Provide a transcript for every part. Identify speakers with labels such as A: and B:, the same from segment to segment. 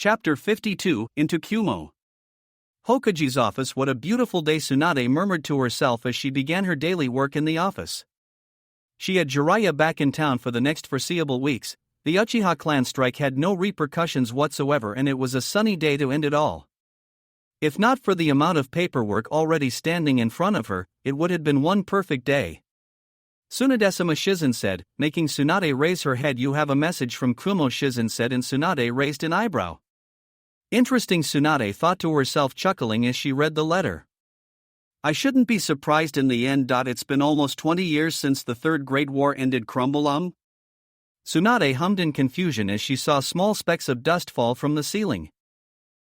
A: Chapter 52, Into Kumo. Hokage's office. What a beautiful day, Tsunade murmured to herself as she began her daily work in the office. She had Jiraiya back in town for the next foreseeable weeks. The Uchiha clan strike had no repercussions whatsoever, and it was a sunny day to end it all. If not for the amount of paperwork already standing in front of her, it would have been one perfect day. Tsunadesima Shizen said, making Tsunade raise her head. You have a message from Kumo, Shizen said, and Tsunade raised an eyebrow. Interesting, Tsunade thought to herself, chuckling as she read the letter. I shouldn't be surprised in the end. It's been almost 20 years since the Third Great War ended. Tsunade hummed in confusion as she saw small specks of dust fall from the ceiling.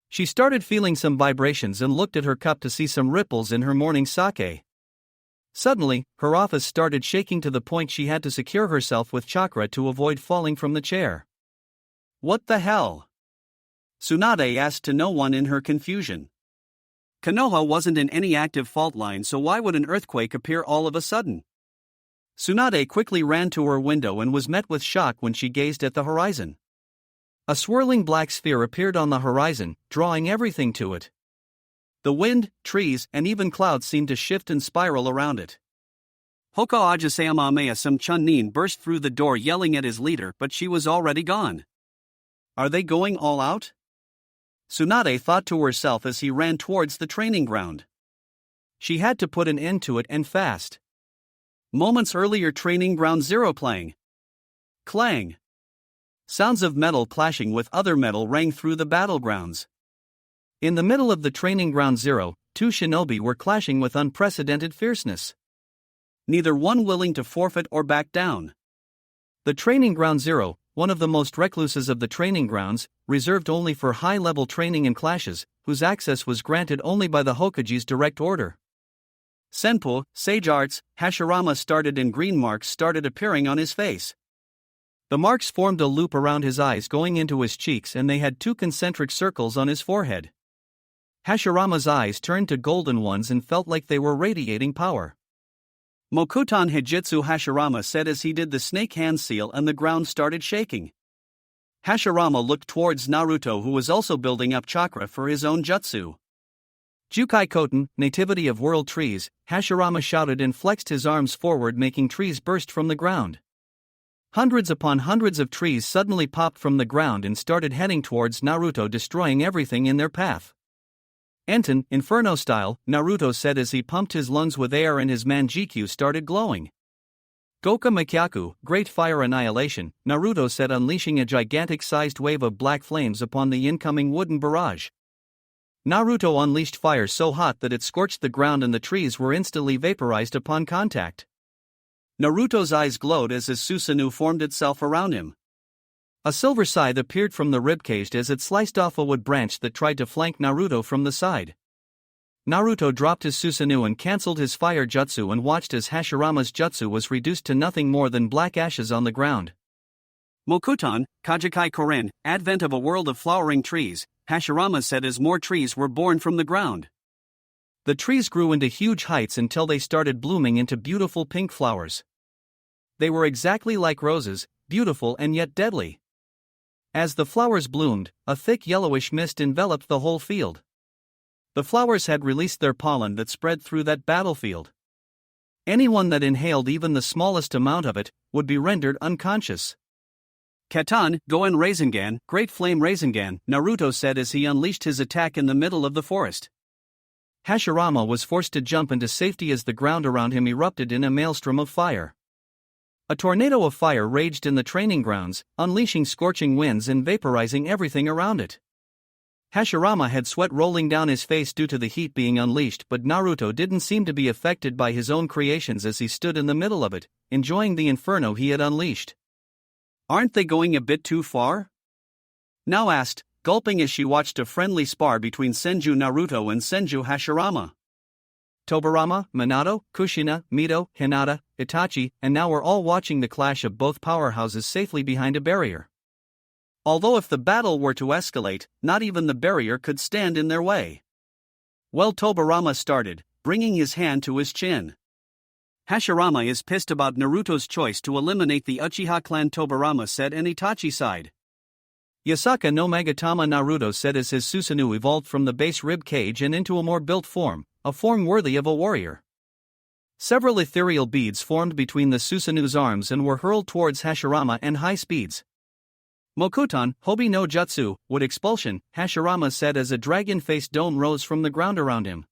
A: She started feeling some vibrations and looked at her cup to see some ripples in her morning sake. Suddenly, her office started shaking to the point she had to secure herself with chakra to avoid falling from the chair. What the hell? Tsunade asked to no one in her confusion. Konoha wasn't in any active fault line, so why would an earthquake appear all of a sudden? Tsunade quickly ran to her window and was met with shock when she gazed at the horizon. A swirling black sphere appeared on the horizon, drawing everything to it. The wind, trees, and even clouds seemed to shift and spiral around it. Hokage Sayama Some Chun-nin burst through the door yelling at his leader, but she was already gone. Are they going all out? Tsunade thought to herself as he ran towards the training ground. She had to put an end to it, and fast. Moments earlier, Training Ground Zero clang. Clang. Sounds of metal clashing with other metal rang through the battlegrounds. In the middle of the Training Ground Zero, two shinobi were clashing with unprecedented fierceness. Neither one willing to forfeit or back down. The Training Ground Zero, one of the most recluses of the training grounds, reserved only for high-level training and clashes, whose access was granted only by the Hokage's direct order. Senpu, Sage Arts, Hashirama started, and green marks started appearing on his face. The marks formed a loop around his eyes going into his cheeks, and they had two concentric circles on his forehead. Hashirama's eyes turned to golden ones and felt like they were radiating power. Mokuton Hijitsu, Hashirama said as he did the snake hand seal, and the ground started shaking. Hashirama looked towards Naruto, who was also building up chakra for his own jutsu. Jukai Koten, nativity of world trees, Hashirama shouted and flexed his arms forward, making trees burst from the ground. Hundreds upon hundreds of trees suddenly popped from the ground and started heading towards Naruto, destroying everything in their path. Enten, Inferno style, Naruto said as he pumped his lungs with air and his Manjikyu started glowing. Goka Makyaku, Great Fire Annihilation, Naruto said, unleashing a gigantic-sized wave of black flames upon the incoming wooden barrage. Naruto unleashed fire so hot that it scorched the ground and the trees were instantly vaporized upon contact. Naruto's eyes glowed as his Susanoo formed itself around him. A silver scythe appeared from the ribcage as it sliced off a wood branch that tried to flank Naruto from the side. Naruto dropped his Susanoo and cancelled his fire jutsu and watched as Hashirama's jutsu was reduced to nothing more than black ashes on the ground. Mokuton, Kajikai Koren, Advent of a World of Flowering Trees, Hashirama said as more trees were born from the ground. The trees grew into huge heights until they started blooming into beautiful pink flowers. They were exactly like roses, beautiful and yet deadly. As the flowers bloomed, a thick yellowish mist enveloped the whole field. The flowers had released their pollen that spread through that battlefield. Anyone that inhaled even the smallest amount of it would be rendered unconscious. Katan, Goen Rasengan, Great Flame Rasengan, Naruto said as he unleashed his attack in the middle of the forest. Hashirama was forced to jump into safety as the ground around him erupted in a maelstrom of fire. A tornado of fire raged in the training grounds, unleashing scorching winds and vaporizing everything around it. Hashirama had sweat rolling down his face due to the heat being unleashed, but Naruto didn't seem to be affected by his own creations as he stood in the middle of it, enjoying the inferno he had unleashed. Aren't they going a bit too far? Now asked, gulping as she watched a friendly spar between Senju Naruto and Senju Hashirama. Tobirama, Minato, Kushina, Mito, Hinata, Itachi, and now we're all watching the clash of both powerhouses safely behind a barrier. Although if the battle were to escalate, not even the barrier could stand in their way. Well, Tobirama started, bringing his hand to his chin. Hashirama is pissed about Naruto's choice to eliminate the Uchiha clan, Tobirama said, and Itachi sighed. Yasaka no Magatama Naruto said as his Susanoo evolved from the base rib cage and into a more built form, a form worthy of a warrior. Several ethereal beads formed between the Susanoo's arms and were hurled towards Hashirama at high speeds. Mokuton, Hobi no Jutsu, wood expulsion, Hashirama said as a dragon-faced dome rose from the ground around him.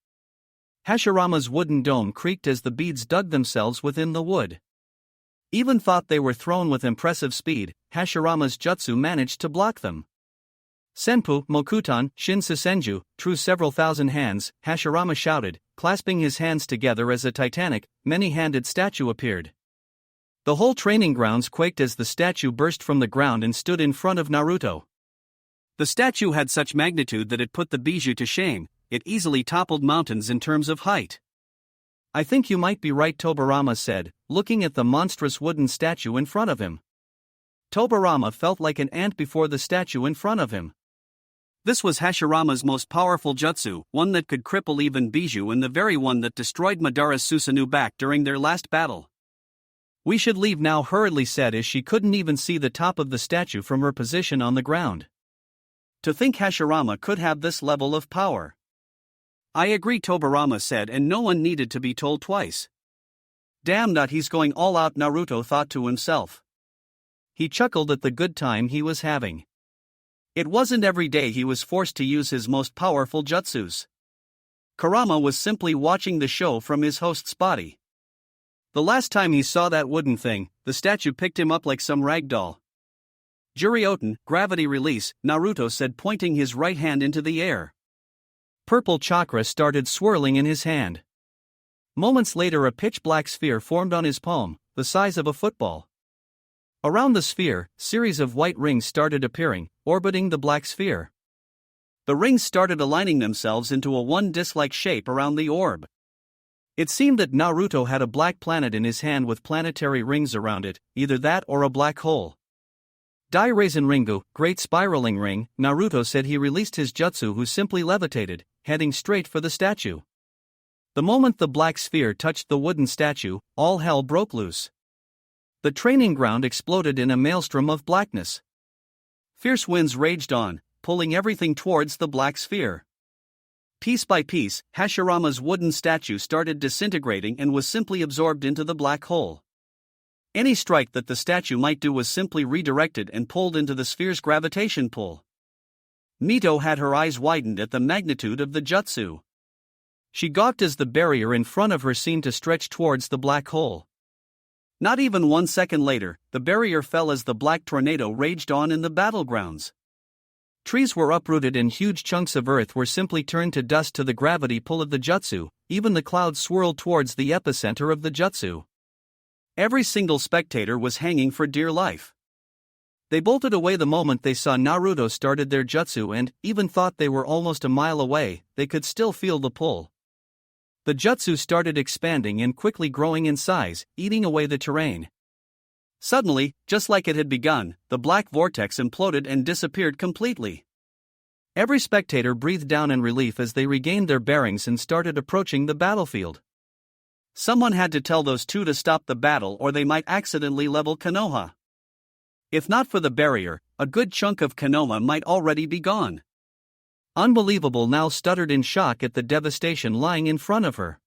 A: Hashirama's wooden dome creaked as the beads dug themselves within the wood. Even thought they were thrown with impressive speed, Hashirama's jutsu managed to block them. Senpu, Mokuton, Shin Susenju, true several thousand hands, Hashirama shouted, clasping his hands together as a titanic, many-handed statue appeared. The whole training grounds quaked as the statue burst from the ground and stood in front of Naruto. The statue had such magnitude that it put the Bijou to shame, it easily toppled mountains in terms of height. I think you might be right, Tobirama said, looking at the monstrous wooden statue in front of him. Tobirama felt like an ant before the statue in front of him. This was Hashirama's most powerful jutsu, one that could cripple even Bijou and the very one that destroyed Madara's Susanoo back during their last battle. We should leave now, hurriedly said as she couldn't even see the top of the statue from her position on the ground. To think Hashirama could have this level of power. I agree, Tobirama said, and no one needed to be told twice. Damn that, he's going all out, Naruto thought to himself. He chuckled at the good time he was having. It wasn't every day he was forced to use his most powerful jutsus. Kurama was simply watching the show from his host's body. The last time he saw that wooden thing, the statue picked him up like some rag doll. Jurioten, gravity release, Naruto said, pointing his right hand into the air. Purple chakra started swirling in his hand. Moments later, a pitch-black sphere formed on his palm, the size of a football. Around the sphere, series of white rings started appearing, orbiting the black sphere. The rings started aligning themselves into a one disc-like shape around the orb. It seemed that Naruto had a black planet in his hand with planetary rings around it, either that or a black hole. Dairazen Ringu, Great Spiraling Ring, Naruto said. He released his jutsu, who simply levitated, heading straight for the statue. The moment the black sphere touched the wooden statue, all hell broke loose. The training ground exploded in a maelstrom of blackness. Fierce winds raged on, pulling everything towards the black sphere. Piece by piece, Hashirama's wooden statue started disintegrating and was simply absorbed into the black hole. Any strike that the statue might do was simply redirected and pulled into the sphere's gravitation pull. Mito had her eyes widened at the magnitude of the jutsu. She gawked as the barrier in front of her seemed to stretch towards the black hole. Not even 1 second later, the barrier fell as the black tornado raged on in the battlegrounds. Trees were uprooted and huge chunks of earth were simply turned to dust to the gravity pull of the jutsu, even the clouds swirled towards the epicenter of the jutsu. Every single spectator was hanging for dear life. They bolted away the moment they saw Naruto started their jutsu, and, even thought they were almost a mile away, they could still feel the pull. The jutsu started expanding and quickly growing in size, eating away the terrain. Suddenly, just like it had begun, the black vortex imploded and disappeared completely. Every spectator breathed down in relief as they regained their bearings and started approaching the battlefield. Someone had to tell those two to stop the battle or they might accidentally level Konoha. If not for the barrier, a good chunk of Konoha might already be gone. Unbelievable, now stuttered in shock at the devastation lying in front of her.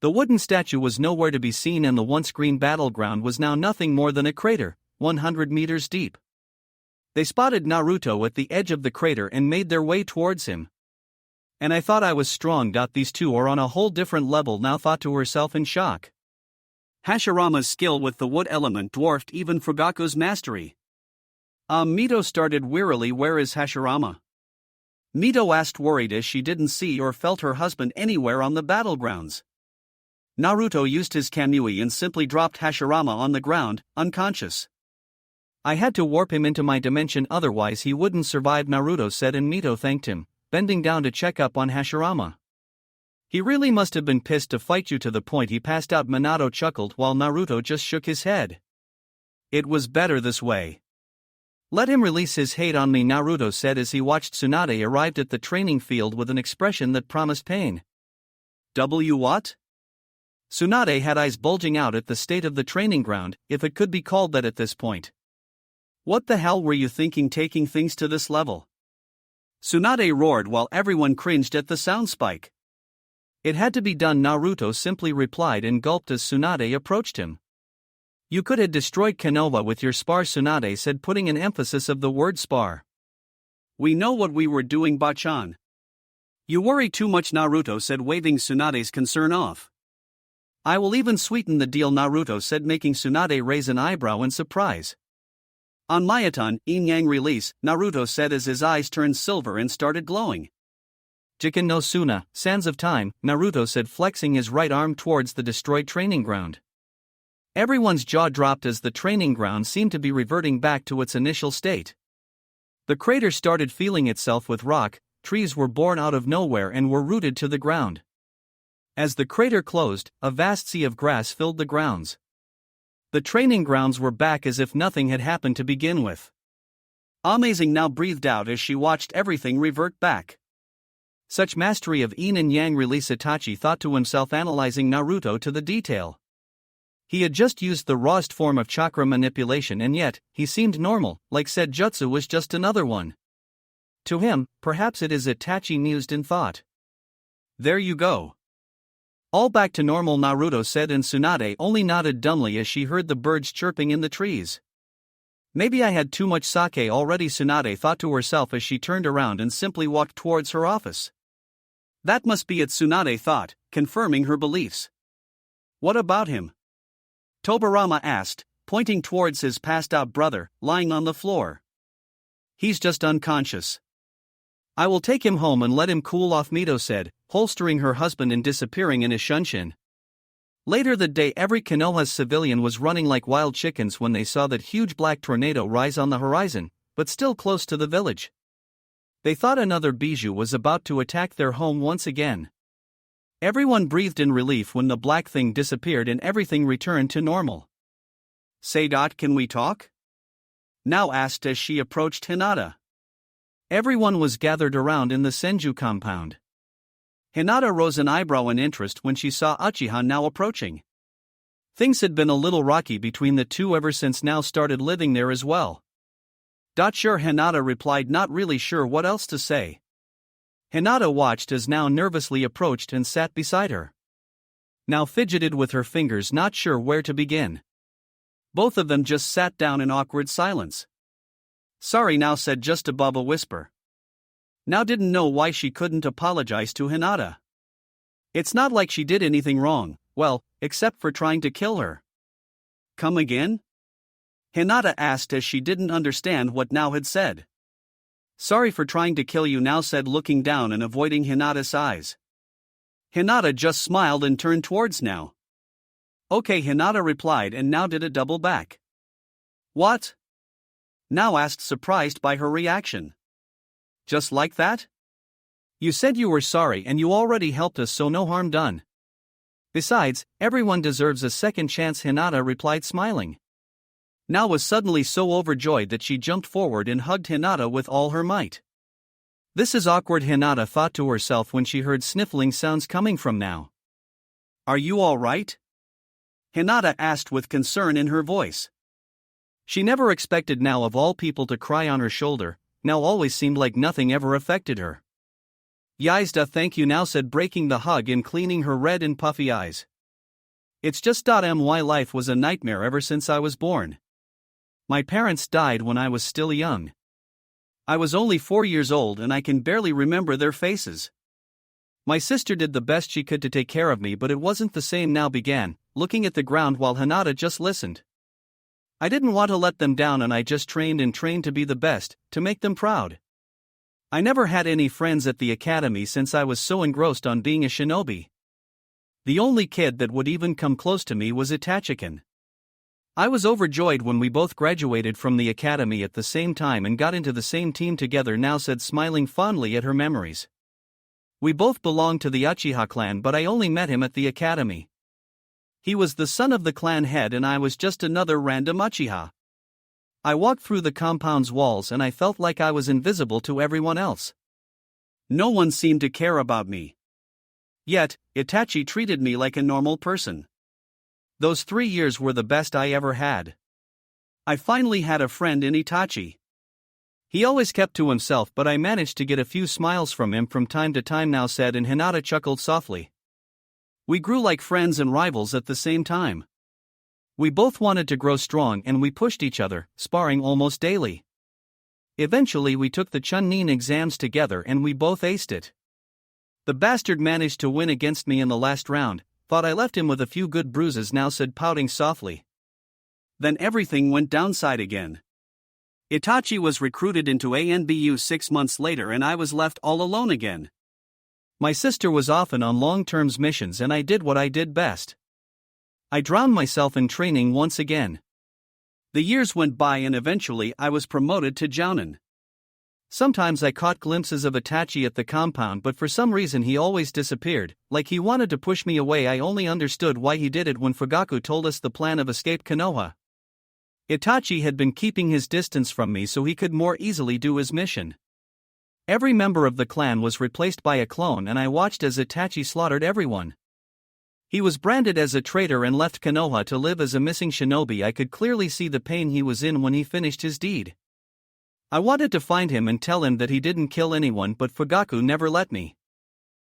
A: The wooden statue was nowhere to be seen and the once green battleground was now nothing more than a crater, 100 meters deep. They spotted Naruto at the edge of the crater and made their way towards him. And I thought I was strong. These two are on a whole different level now, thought to herself in shock. Hashirama's skill with the wood element dwarfed even Fugaku's mastery. Mito started wearily. Where is Hashirama? Mito asked, worried as she didn't see or felt her husband anywhere on the battlegrounds. Naruto used his Kamui and simply dropped Hashirama on the ground, unconscious. I had to warp him into my dimension, otherwise he wouldn't survive, Naruto said, and Mito thanked him, bending down to check up on Hashirama. He really must have been pissed to fight you to the point he passed out, Minato chuckled while Naruto just shook his head. It was better this way. Let him release his hate on me, Naruto said as he watched Tsunade arrived at the training field with an expression that promised pain. What? Tsunade had eyes bulging out at the state of the training ground, if it could be called that at this point. What the hell were you thinking taking things to this level? Tsunade roared while everyone cringed at the sound spike. It had to be done, Naruto simply replied and gulped as Tsunade approached him. You could have destroyed Konoha with your spar, Tsunade said, putting an emphasis of the word spar. We know what we were doing, Bachan. You worry too much, Naruto said, waving Tsunade's concern off. I will even sweeten the deal, Naruto said, making Tsunade raise an eyebrow in surprise. On Mayatan, yin-yang release, Naruto said as his eyes turned silver and started glowing. Jiken no Suna, sands of time, Naruto said, flexing his right arm towards the destroyed training ground. Everyone's jaw dropped as the training ground seemed to be reverting back to its initial state. The crater started feeling itself with rock, trees were born out of nowhere and were rooted to the ground. As the crater closed, a vast sea of grass filled the grounds. The training grounds were back as if nothing had happened to begin with. Amazing now breathed out as she watched everything revert back. Such mastery of yin and yang release, Itachi thought to himself, analyzing Naruto to the detail. He had just used the rawest form of chakra manipulation and yet, he seemed normal, like said jutsu was just another one. To him, perhaps it is, Itachi mused in thought. There you go. All back to normal, Naruto said, and Tsunade only nodded dumbly as she heard the birds chirping in the trees. Maybe I had too much sake already, Tsunade thought to herself as she turned around and simply walked towards her office. That must be it, Tsunade thought, confirming her beliefs. What about him? Tobirama asked, pointing towards his passed-out brother, lying on the floor. He's just unconscious. I will take him home and let him cool off, Mito said, holstering her husband and disappearing in his shunshin. Later that day, every Konoha's civilian was running like wild chickens when they saw that huge black tornado rise on the horizon, but still close to the village. They thought another Bijou was about to attack their home once again. Everyone breathed in relief when the black thing disappeared and everything returned to normal. Say, can we talk? Now asked as she approached Hinata. Everyone was gathered around in the Senju compound. Hinata rose an eyebrow in interest when she saw Uchiha now approaching. Things had been a little rocky between the two ever since now started living there as well. Sure, Hinata replied, not really sure what else to say. Hinata watched as now nervously approached and sat beside her. Now fidgeted with her fingers, not sure where to begin. Both of them just sat down in awkward silence. Sorry, now said just above a whisper. Now didn't know why she couldn't apologize to Hinata. It's not like she did anything wrong, well, except for trying to kill her. Come again? Hinata asked as she didn't understand what Now had said. Sorry for trying to kill you, Now said, looking down and avoiding Hinata's eyes. Hinata just smiled and turned towards Now. Okay, Hinata replied, and Now did a double back. What? Now asked, surprised by her reaction. Just like that? You said you were sorry and you already helped us, so no harm done. Besides, everyone deserves a second chance, Hinata replied, smiling. Now was suddenly so overjoyed that she jumped forward and hugged Hinata with all her might. This is awkward, Hinata thought to herself when she heard sniffling sounds coming from Now. Are you all right? Hinata asked with concern in her voice. She never expected Now of all people to cry on her shoulder. Now always seemed like nothing ever affected her. Yizda, thank you, Now said, breaking the hug and cleaning her red and puffy eyes. It's just my life was a nightmare ever since I was born. My parents died when I was still young. I was only 4 years old and I can barely remember their faces. My sister did the best she could to take care of me, but it wasn't the same, Now began, looking at the ground while Hinata just listened. I didn't want to let them down and I just trained and trained to be the best, to make them proud. I never had any friends at the academy since I was so engrossed on being a shinobi. The only kid that would even come close to me was Itachikan. I was overjoyed when we both graduated from the academy at the same time and got into the same team together, Now said, smiling fondly at her memories. We both belonged to the Uchiha clan, but I only met him at the academy. He was the son of the clan head and I was just another random Uchiha. I walked through the compound's walls and I felt like I was invisible to everyone else. No one seemed to care about me. Yet, Itachi treated me like a normal person. Those 3 years were the best I ever had. I finally had a friend in Itachi. He always kept to himself, but I managed to get a few smiles from him from time to time now said, and Hinata chuckled softly. We grew like friends and rivals at the same time. We both wanted to grow strong and we pushed each other, sparring almost daily. Eventually we took the Chunin exams together and we both aced it. The bastard managed to win against me in the last round, thought I left him with a few good bruises now said pouting softly. Then everything went downside again. Itachi was recruited into ANBU 6 months later and I was left all alone again. My sister was often on long-term missions and I did what I did best. I drowned myself in training once again. The years went by and eventually I was promoted to Jounin. Sometimes I caught glimpses of Itachi at the compound, but for some reason he always disappeared, like he wanted to push me away. I only understood why he did it when Fugaku told us the plan of escape Konoha. Itachi had been keeping his distance from me so he could more easily do his mission. Every member of the clan was replaced by a clone and I watched as Itachi slaughtered everyone. He was branded as a traitor and left Konoha to live as a missing shinobi. I could clearly see the pain he was in when he finished his deed. I wanted to find him and tell him that he didn't kill anyone, but Fugaku never let me.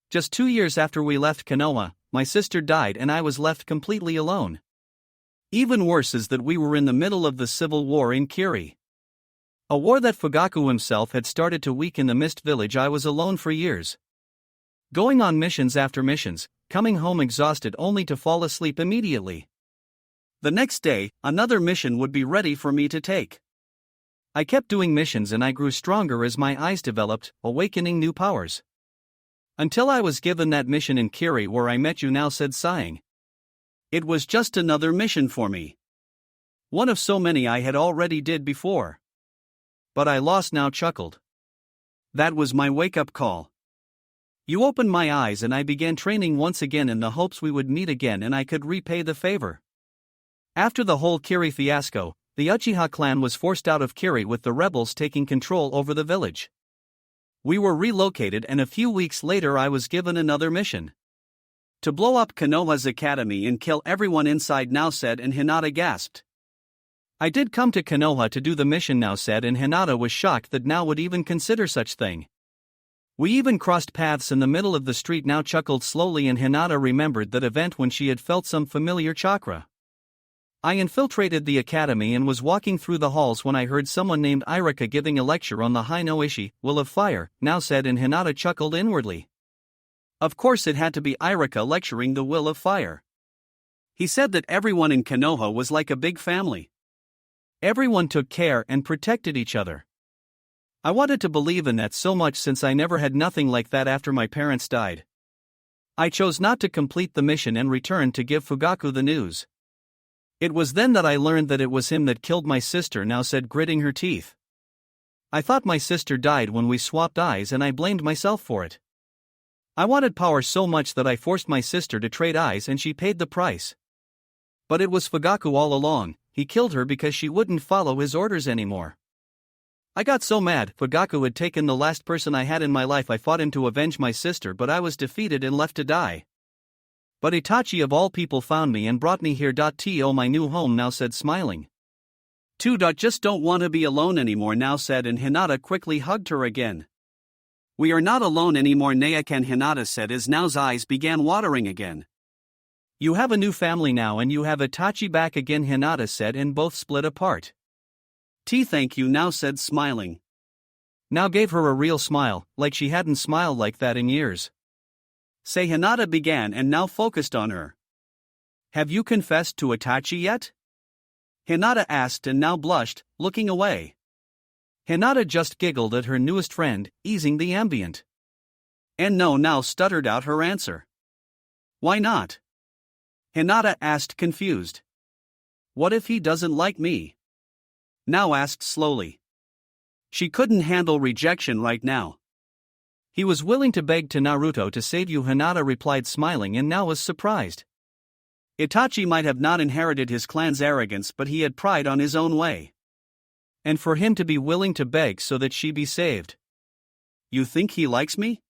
A: Just 2 years after we left Konoha, my sister died and I was left completely alone. Even worse is that we were in the middle of the civil war in Kiri. A war that Fugaku himself had started to weaken the Mist Village. I was alone for years. Going on missions after missions, coming home exhausted only to fall asleep immediately. The next day, another mission would be ready for me to take. I kept doing missions and I grew stronger as my eyes developed, awakening new powers. Until I was given that mission in Kiri where I met you now said sighing. It was just another mission for me. One of so many I had already did before. But I lost now chuckled. That was my wake-up call. You opened my eyes and I began training once again in the hopes we would meet again and I could repay the favor. After the whole Kiri fiasco, the Uchiha clan was forced out of Kiri with the rebels taking control over the village. We were relocated and a few weeks later I was given another mission. To blow up Konoha's academy and kill everyone inside now said, and Hinata gasped. I did come to Konoha to do the mission now said, and Hinata was shocked that now would even consider such thing. We even crossed paths in the middle of the street now chuckled slowly, and Hinata remembered that event when she had felt some familiar chakra. I infiltrated the academy and was walking through the halls when I heard someone named Irika giving a lecture on the Hino-ishi, Will of Fire, now said, and Hinata chuckled inwardly. Of course it had to be Irika lecturing the Will of Fire. He said that everyone in Konoha was like a big family. Everyone took care and protected each other. I wanted to believe in that so much since I never had nothing like that after my parents died. I chose not to complete the mission and returned to give Fugaku the news. It was then that I learned that it was him that killed my sister now said gritting her teeth. I thought my sister died when we swapped eyes and I blamed myself for it. I wanted power so much that I forced my sister to trade eyes and she paid the price. But it was Fugaku all along. He killed her because she wouldn't follow his orders anymore. I got so mad. Fugaku had taken the last person I had in my life. I fought him to avenge my sister, but I was defeated and left to die. But Itachi of all people found me and brought me here. To my new home now said smiling. 2. Just don't want to be alone anymore now said, and Hinata quickly hugged her again. We are not alone anymore Nayakan Hinata said as now's eyes began watering again. You have a new family now and you have Itachi back again Hinata said, and both split apart. Thank you now said smiling. Now gave her a real smile, like she hadn't smiled like that in years. Say Hinata began and now focused on her. Have you confessed to Itachi yet? Hinata asked and now blushed, looking away. Hinata just giggled at her newest friend, easing the ambient. And no now stuttered out her answer. Why not? Hinata asked confused. What if he doesn't like me? Now asked slowly. She couldn't handle rejection right now. He was willing to beg to Naruto to save you Hinata replied smiling and now was surprised. Itachi might have not inherited his clan's arrogance but he had pride on his own way. And for him to be willing to beg so that she be saved. You think he likes me?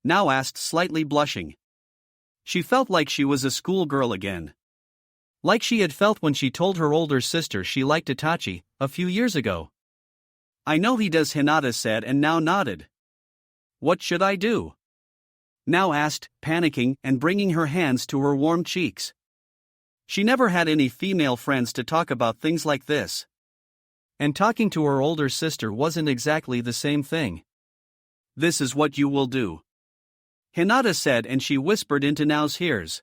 A: Now asked slightly blushing. She felt like she was a schoolgirl again. Like she had felt when she told her older sister she liked Itachi, a few years ago. "I know he does," Hinata said and now nodded. "What should I do?" now asked, panicking and bringing her hands to her warm cheeks. She never had any female friends to talk about things like this. And talking to her older sister wasn't exactly the same thing. "This is what you will do," Hinata said, and she whispered into Nao's ears.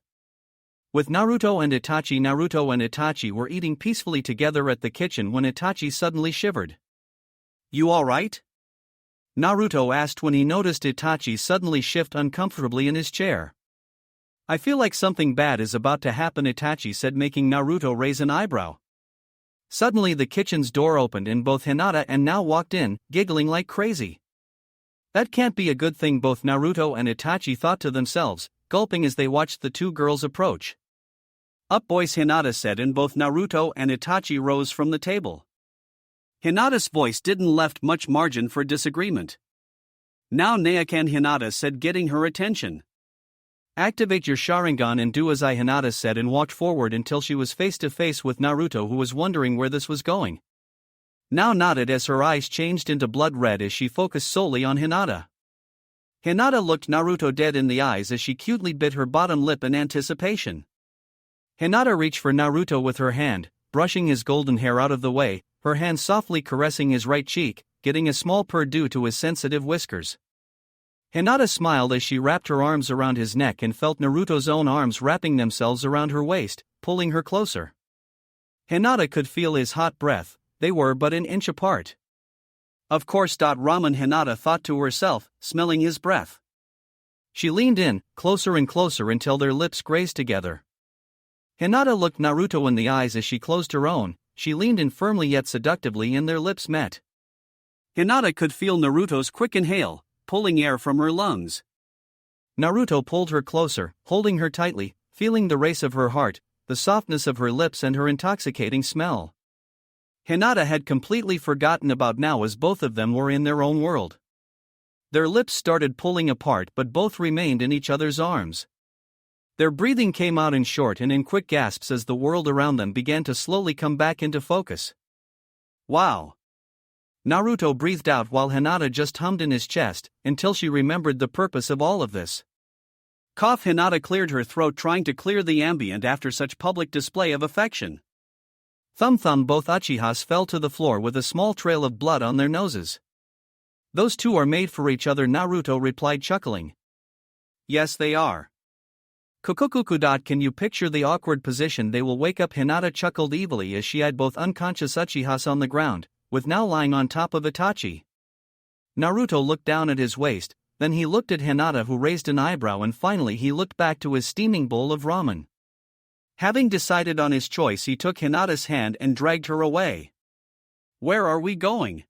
A: With Naruto and Itachi were eating peacefully together at the kitchen when Itachi suddenly shivered. "You alright?" Naruto asked when he noticed Itachi suddenly shift uncomfortably in his chair. "I feel like something bad is about to happen," Itachi said, making Naruto raise an eyebrow. Suddenly the kitchen's door opened and both Hinata and Nao walked in, giggling like crazy. That can't be a good thing, both Naruto and Itachi thought to themselves, gulping as they watched the two girls approach. "Up, boys," Hinata said, and both Naruto and Itachi rose from the table. Hinata's voice didn't left much margin for disagreement. "Now Naikan," Hinata said, getting her attention. "Activate your Sharingan and do as I," Hinata said, and walked forward until she was face to face with Naruto, who was wondering where this was going. Nao nodded as her eyes changed into blood red as she focused solely on Hinata. Hinata looked Naruto dead in the eyes as she cutely bit her bottom lip in anticipation. Hinata reached for Naruto with her hand, brushing his golden hair out of the way, her hand softly caressing his right cheek, getting a small purr due to his sensitive whiskers. Hinata smiled as she wrapped her arms around his neck and felt Naruto's own arms wrapping themselves around her waist, pulling her closer. Hinata could feel his hot breath, they were but an inch apart. "Of course, ramen," Hinata thought to herself, smelling his breath. She leaned in, closer and closer until their lips grazed together. Hinata looked Naruto in the eyes as she closed her own. She leaned in firmly yet seductively and their lips met. Hinata could feel Naruto's quick inhale, pulling air from her lungs. Naruto pulled her closer, holding her tightly, feeling the race of her heart, the softness of her lips and her intoxicating smell. Hinata had completely forgotten about Nao as both of them were in their own world. Their lips started pulling apart but both remained in each other's arms. Their breathing came out in short and in quick gasps as the world around them began to slowly come back into focus. "Wow!" Naruto breathed out while Hinata just hummed in his chest, until she remembered the purpose of all of this. Cough, Hinata cleared her throat, trying to clear the ambient after such public display of affection. Thumb, both Uchihas fell to the floor with a small trail of blood on their noses. "Those two are made for each other," Naruto replied, chuckling. "Yes, they are." "Kukukuku. Can you picture the awkward position they will wake up?" Hinata chuckled evilly as she had both unconscious Uchihas on the ground, with Nao lying on top of Itachi. Naruto looked down at his waist, then he looked at Hinata, who raised an eyebrow, and finally he looked back to his steaming bowl of ramen. Having decided on his choice, he took Hinata's hand and dragged her away. "Where are we going?"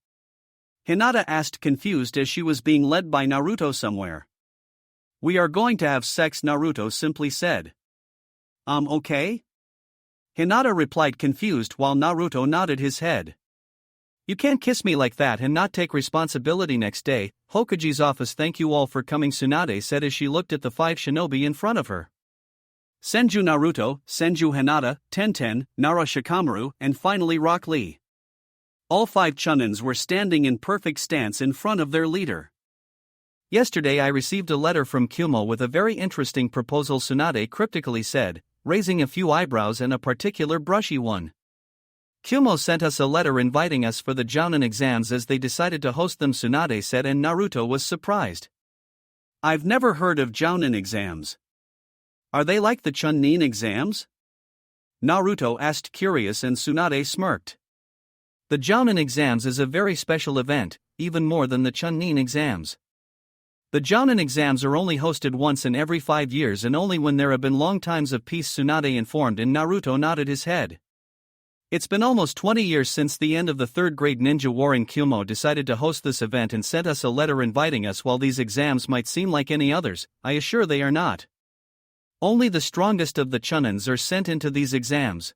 A: Hinata asked, confused as she was being led by Naruto somewhere. "We are going to have sex," Naruto simply said. Okay?" Hinata replied, confused, while Naruto nodded his head. "You can't kiss me like that and not take responsibility." Next day, Hokage's office. "Thank you all for coming," Tsunade said as she looked at the 5 shinobi in front of her. Senju Naruto, Senju Hinata, Tenten, Nara Shikamaru, and finally Rock Lee. All 5 chunins were standing in perfect stance in front of their leader. "Yesterday I received a letter from Kumo with a very interesting proposal," Tsunade cryptically said, raising a few eyebrows and a particular brushy one. "Kumo sent us a letter inviting us for the Jounin exams as they decided to host them," Tsunade said, and Naruto was surprised. "I've never heard of Jounin exams. Are they like the Chunin exams?" Naruto asked, curious, and Tsunade smirked. "The Jounin exams is a very special event, even more than the Chunin exams. The Jounin exams are only hosted once in every 5 years and only when there have been long times of peace," Tsunade informed, and Naruto nodded his head. "It's been almost 20 years since the end of the 3rd grade ninja war, and Kumo decided to host this event and sent us a letter inviting us. While these exams might seem like any others, I assure they are not. Only the strongest of the chunins are sent into these exams.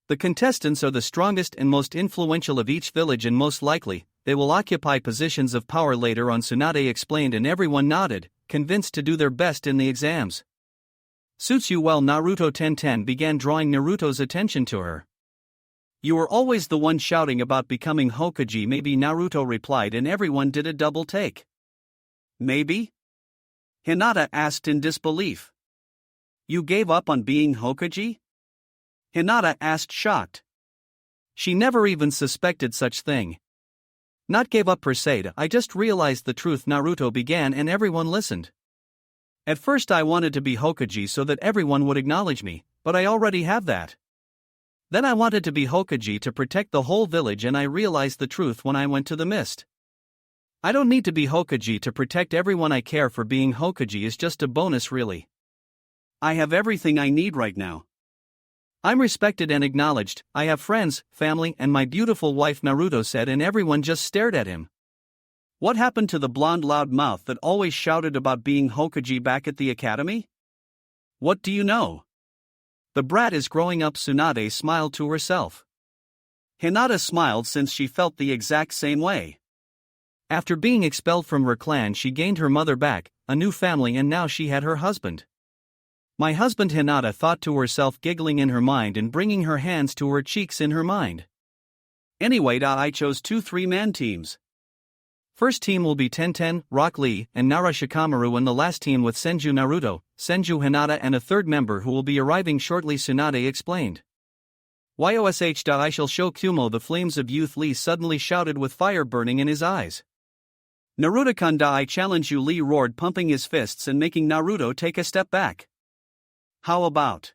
A: The contestants are the strongest and most influential of each village, and most likely, they will occupy positions of power later on," Tsunade explained, and everyone nodded, convinced to do their best in the exams. Suits you well. Naruto 1010 began drawing Naruto's attention to her. You were always the one shouting about becoming Hokage. Maybe, Naruto replied, and everyone did a double take. Maybe? Hinata asked in disbelief. You gave up on being Hokage? Hinata asked, shocked. She never even suspected such thing. Not gave up per se, I just realized the truth. Naruto began, and everyone listened. At first I wanted to be Hokage so that everyone would acknowledge me, but I already have that. Then I wanted to be Hokage to protect the whole village, and I realized the truth when I went to the mist. I don't need to be Hokage to protect everyone I care for. Being Hokage is just a bonus, really. I have everything I need right now. I'm respected and acknowledged, I have friends, family, and my beautiful wife, Naruto said, and everyone just stared at him. What happened to the blonde loud mouth that always shouted about being Hokage back at the academy? What do you know? The brat is growing up. Tsunade smiled to herself. Hinata smiled since she felt the exact same way. After being expelled from her clan, she gained her mother back, a new family, and now she had her husband. My husband, Hinata thought to herself, giggling in her mind and bringing her hands to her cheeks in her mind. Anyway, I chose 2 3-man teams. First team will be Tenten, Rock Lee, and Nara Shikamaru, and the last team with Senju Naruto, Senju Hinata, and a third member who will be arriving shortly, Tsunade explained. YOSH. I shall show Kumo the flames of youth, Lee suddenly shouted with fire burning in his eyes. Naruto-kun, I challenge you, Lee roared, pumping his fists and making Naruto take a step back. How about?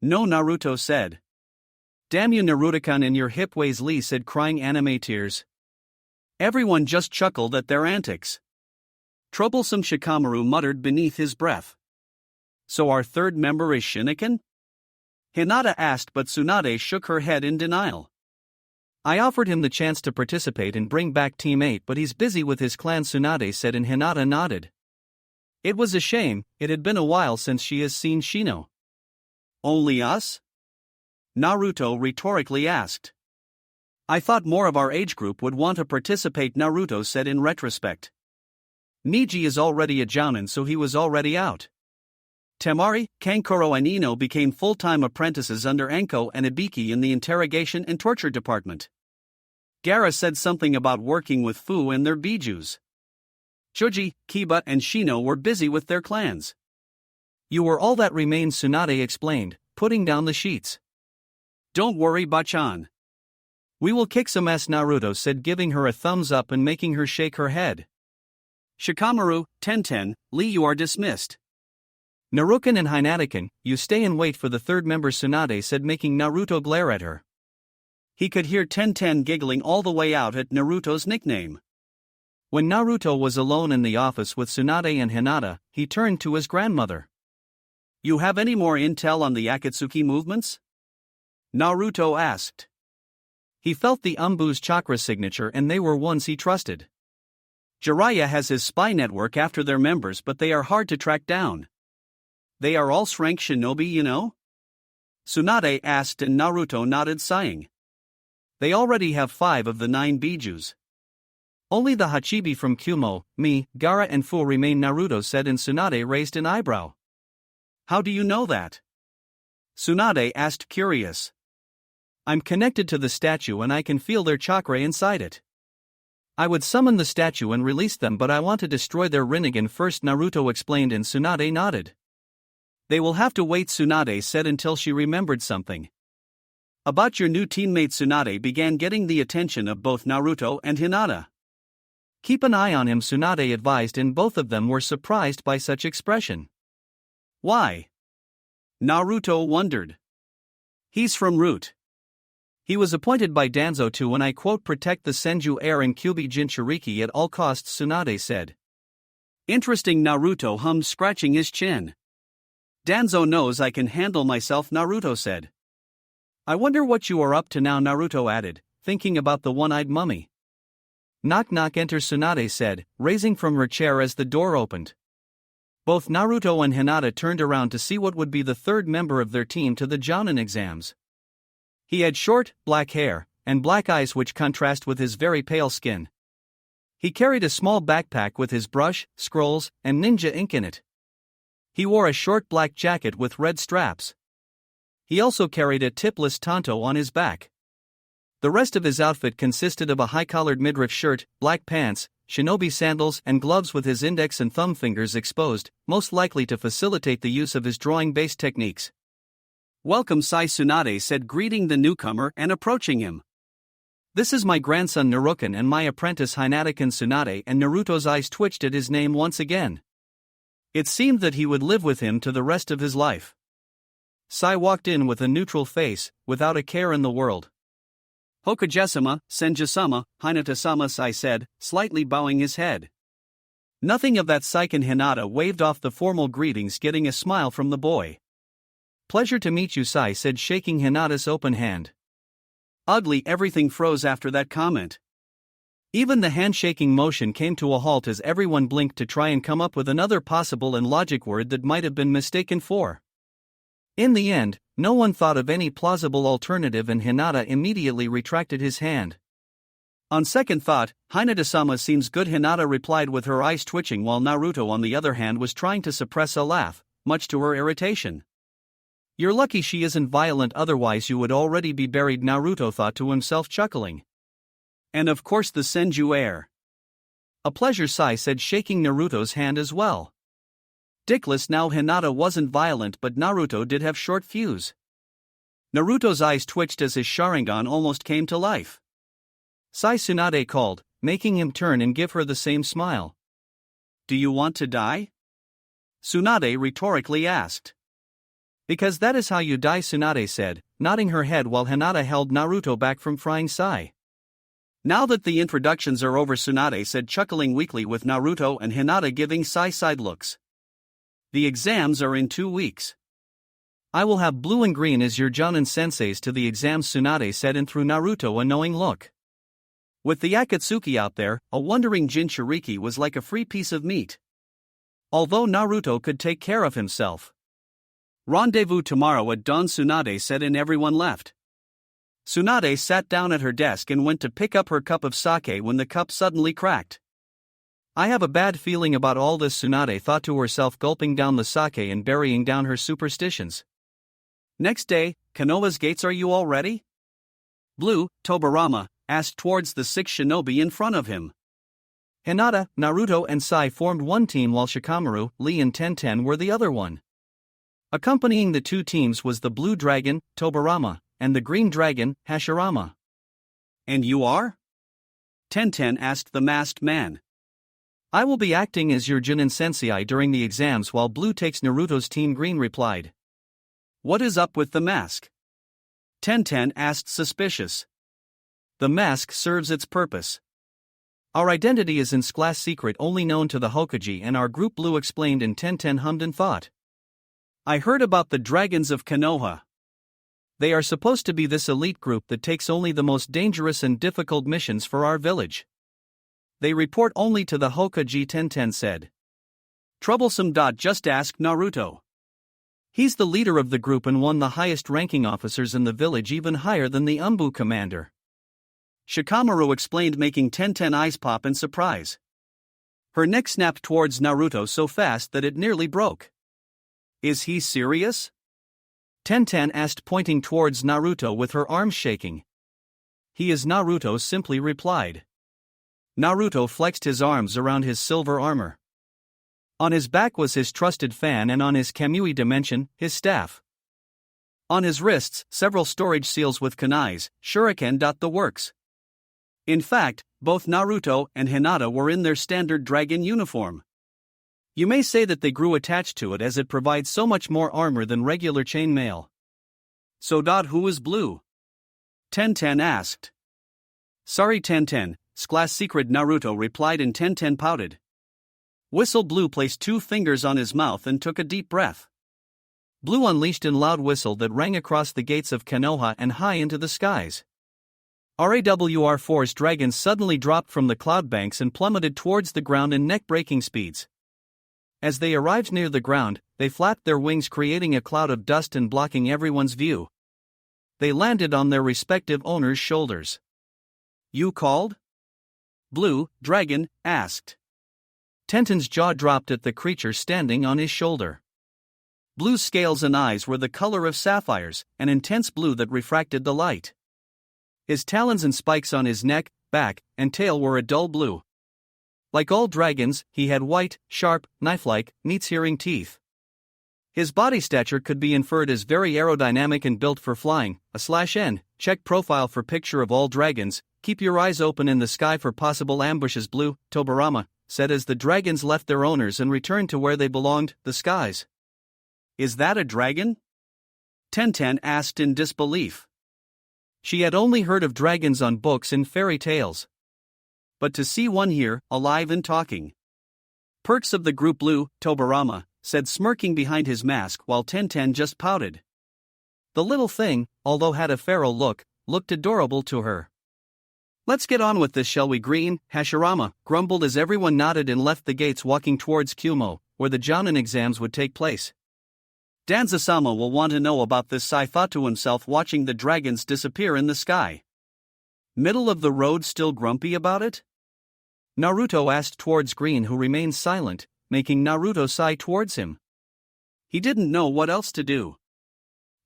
A: No, Naruto said. Damn you, Naruto-kun, in your hip ways, Lee said, crying anime tears. Everyone just chuckled at their antics. Troublesome, Shikamaru muttered beneath his breath. So our third member is Shinnekin? Hinata asked, but Tsunade shook her head in denial. I offered him the chance to participate and bring back Team 8, but he's busy with his clan, Tsunade said, and Hinata nodded. It was a shame, it had been a while since she has seen Shino. Only us? Naruto rhetorically asked. I thought more of our age group would want to participate, Naruto said in retrospect. Niji is already a jounin, so he was already out. Temari, Kankuro, and Ino became full-time apprentices under Enko and Ibiki in the interrogation and torture department. Gaara said something about working with Fu and their bijus. Choji, Kiba, and Shino were busy with their clans. You were all that remained, Tsunade explained, putting down the sheets. Don't worry, Bachan. We will kick some ass, Naruto said, giving her a thumbs up and making her shake her head. Shikamaru, Tenten, Lee, you are dismissed. Naruken and Hinataken, you stay and wait for the third member, Tsunade said, making Naruto glare at her. He could hear Tenten giggling all the way out at Naruto's nickname. When Naruto was alone in the office with Tsunade and Hinata, he turned to his grandmother. You have any more intel on the Akatsuki movements? Naruto asked. He felt the Umbu's chakra signature, and they were ones he trusted. Jiraiya has his spy network after their members, but they are hard to track down. They are all rank shinobi, you know? Tsunade asked, and Naruto nodded, sighing. They already have 5 of the 9 bijus. Only the Hachibi from Kumo, me, Gaara, and Fu remain, Naruto said, and Tsunade raised an eyebrow. How do you know that? Tsunade asked, curious. I'm connected to the statue and I can feel their chakra inside it. I would summon the statue and release them, but I want to destroy their Rinnegan first, Naruto explained, and Tsunade nodded. They will have to wait, Tsunade said, until she remembered something. About your new teammate, Tsunade began getting the attention of both Naruto and Hinata. Keep an eye on him, Tsunade advised, and both of them were surprised by such expression. Why? Naruto wondered. He's from Root. He was appointed by Danzo to, and I quote, protect the Senju heir and Kyubi Jinchuriki at all costs, Tsunade said. Interesting, Naruto hummed, scratching his chin. Danzo knows I can handle myself, Naruto said. I wonder what you are up to now, Naruto added, thinking about the one-eyed mummy. Knock knock, enter, Tsunade said, raising from her chair as the door opened. Both Naruto and Hinata turned around to see what would be the third member of their team to the Jounin exams. He had short, black hair, and black eyes which contrast with his very pale skin. He carried a small backpack with his brush, scrolls, and ninja ink in it. He wore a short black jacket with red straps. He also carried a tipless tanto on his back. The rest of his outfit consisted of a high-collared midriff shirt, black pants, shinobi sandals and gloves with his index and thumb fingers exposed, most likely to facilitate the use of his drawing-based techniques.
B: "Welcome," Sai Tsunade said, greeting the newcomer and approaching him.
A: "This is my grandson Naruken and my apprentice Hinataken Tsunade," and Naruto's eyes twitched at his name once again. It seemed that he would live with him to the rest of his life. Sai walked in with a neutral face, without a care in the world.
B: "Hokage-sama, Senju-sama, Hinata-sama," Sai said, slightly bowing his head.
A: Nothing of that. Saiken Hinata waved off the formal greetings, getting a smile from the boy. "Pleasure to meet you," Sai said, shaking Hinata's open hand.
B: Oddly, everything froze after that comment.
A: Even the handshaking motion came to a halt as everyone blinked to try and come up with another possible and logic word that might have been mistaken for. In the end, no one thought of any plausible alternative and Hinata immediately retracted his hand.
B: "On second thought, Hinata-sama seems good," Hinata replied with her eyes twitching, while Naruto on the other hand was trying to suppress a laugh, much to her irritation.
A: "You're lucky she isn't violent, otherwise you would already be buried," Naruto thought to himself, chuckling.
B: "And of course the Senju heir."
A: "A pleasure," Sai said, shaking Naruto's hand as well. Dickless, now Hinata wasn't violent, but Naruto did have short fuse. Naruto's eyes twitched as his Sharingan almost came to life. Sai Tsunade called, making him turn and give her the same smile.
B: "Do you want to die?" Tsunade rhetorically asked.
A: "Because that is how you die," Tsunade said, nodding her head while Hinata held Naruto back from frying Sai.
B: "Now that the introductions are over," Tsunade said, chuckling weakly, with Naruto and Hinata giving Sai side looks. "The exams are in 2 weeks.
A: I will have blue and green as your Jonin senseis to the exams," Tsunade said, and threw Naruto a knowing look. With the Akatsuki out there, a wondering Jinchuriki was like a free piece of meat. Although Naruto could take care of himself.
B: "Rendezvous tomorrow at dawn," Tsunade said, and everyone left. Tsunade sat down at her desk and went to pick up her cup of sake when the cup suddenly cracked.
A: "I have a bad feeling about all this," Tsunade thought to herself, gulping down the sake and burying down her superstitions.
B: Next day, Konoha's gates. "Are you all ready?" Blue, Tobirama, asked towards the 6 shinobi in front of him.
A: Hinata, Naruto and Sai formed one team while Shikamaru, Lee and Tenten were the other one. Accompanying the two teams was the Blue Dragon, Tobirama, and the Green Dragon, Hashirama.
B: "And you are?" Tenten asked the masked man.
A: "I will be acting as your Jonin sensei during the exams while Blue takes Naruto's team," Green replied.
B: "What is up with the mask?" Tenten asked, suspicious.
A: "The mask serves its purpose. Our identity is in class secret, only known to the Hokage and our group," Blue explained, and Tenten hummed and thought.
B: "I heard about the Dragons of Konoha.
A: They are supposed to be this elite group that takes only the most dangerous and difficult missions for our village. They report only to the Hokage," Tenten said.
B: "Troublesome. Just ask Naruto.
A: He's the leader of the group and one of the highest ranking officers in the village, even higher than the Umbu commander."
B: Shikamaru explained, making Tenten eyes pop in surprise. Her neck snapped towards Naruto so fast that it nearly broke. "Is he serious?"
A: Tenten asked, pointing towards Naruto with her arms shaking. "He is," Naruto simply replied. Naruto flexed his arms around his silver armor. On his back was his trusted fan, and on his Kamui dimension, his staff. On his wrists, several storage seals with kunais, shuriken. The works. In fact, both Naruto and Hinata were in their standard dragon uniform. You may say that they grew attached to it as it provides so much more armor than regular chainmail.
B: "So, who is Blue?" Tenten asked.
A: "Sorry, Tenten, class secret," Naruto replied, and Tenten pouted. Whistle. Blue placed 2 fingers on his mouth and took a deep breath. Blue unleashed a loud whistle that rang across the gates of Konoha and high into the skies. RAWR4's dragons suddenly dropped from the cloud banks and plummeted towards the ground in neck-breaking speeds. As they arrived near the ground, they flapped their wings, creating a cloud of dust and blocking everyone's view. They landed on their respective owners' shoulders.
B: "You called?"
A: Blue Dragon asked. Tenten's jaw dropped at the creature standing on his shoulder.
B: Blue's scales and eyes were the color of sapphires, an intense blue that refracted the light. His talons and spikes on his neck, back, and tail were a dull blue. Like all dragons, he had white, sharp, knife-like, neat-searing teeth. His body stature could be inferred as very aerodynamic and built for flying. /N, check profile for picture of all dragons, keep your eyes open in the sky for possible ambushes. Blue, Tobirama, said as the dragons left their owners and returned to where they belonged, the skies. Is that a dragon? Tenten asked in disbelief. She had only heard of dragons on books and fairy tales. But to see one here, alive and talking. Perks of the group. Blue, Tobirama, said, smirking behind his mask while Tenten just pouted. The little thing, although had a feral look, looked adorable to her. Let's get on with this, shall we? Green, Hashirama, grumbled as everyone nodded and left the gates, walking towards Kumo, where the Jounin exams would take place. Danzasama will want to know about this, Sai thought to himself, watching the dragons disappear in the sky. Middle of the road, still grumpy about it? Naruto asked towards Green, who remained silent, making Naruto sigh towards him. He didn't know what else to do.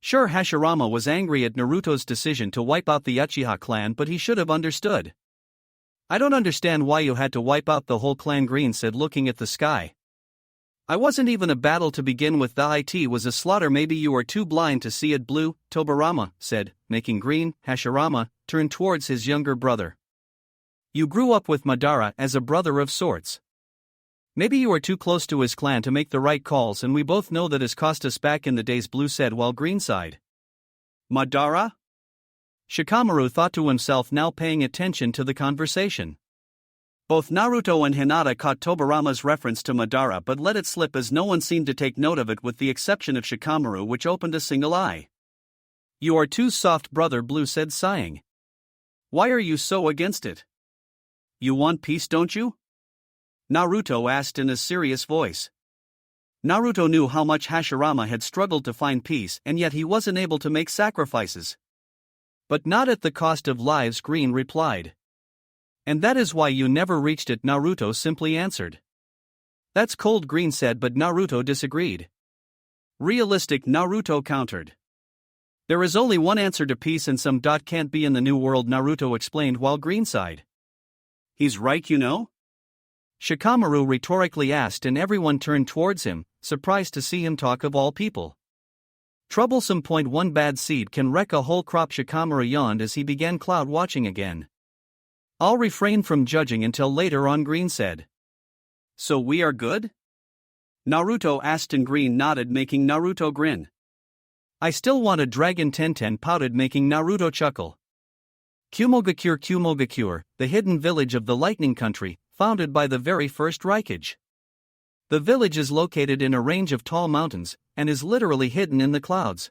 B: Sure, Hashirama was angry at Naruto's decision to wipe out the Uchiha clan, but he should have understood. I don't understand why you had to wipe out the whole clan, Green said, looking at the sky. I wasn't even a battle to begin with, it was a slaughter. Maybe you are too blind to see it. Blue, Tobirama, said, making Green, Hashirama, turn towards his younger brother. You grew up with Madara as a brother of sorts. Maybe you are too close to his clan to make the right calls, and we both know that has cost us back in the days, Blue said while Green sighed. Madara? Shikamaru thought to himself, now paying attention to the conversation. Both Naruto and Hinata caught Tobirama's reference to Madara but let it slip as no one seemed to take note of it with the exception of Shikamaru, which opened a single eye. You are too soft, brother, Blue said, sighing. Why are you so against it? You want peace, don't you? Naruto asked in a serious voice. Naruto knew how much Hashirama had struggled to find peace, and yet he wasn't able to make sacrifices. But not at the cost of lives, Green replied. And that is why you never reached it, Naruto simply answered. That's cold, Green said, but Naruto disagreed. Realistic, Naruto countered. There is only one answer to peace, and some can't be in the new world, Naruto explained while Green sighed. He's right, you know? Shikamaru rhetorically asked, and everyone turned towards him, surprised to see him talk of all people. Troublesome. One bad seed can wreck a whole crop. Shikamaru yawned as he began cloud watching again. I'll refrain from judging until later on, Green said. So we are good? Naruto asked, and Green nodded, making Naruto grin. I still want a dragon, Tenten pouted, making Naruto chuckle. Kumogakure, the hidden village of the Lightning Country, founded by the very first Raikage. The village is located in a range of tall mountains, and is literally hidden in the clouds.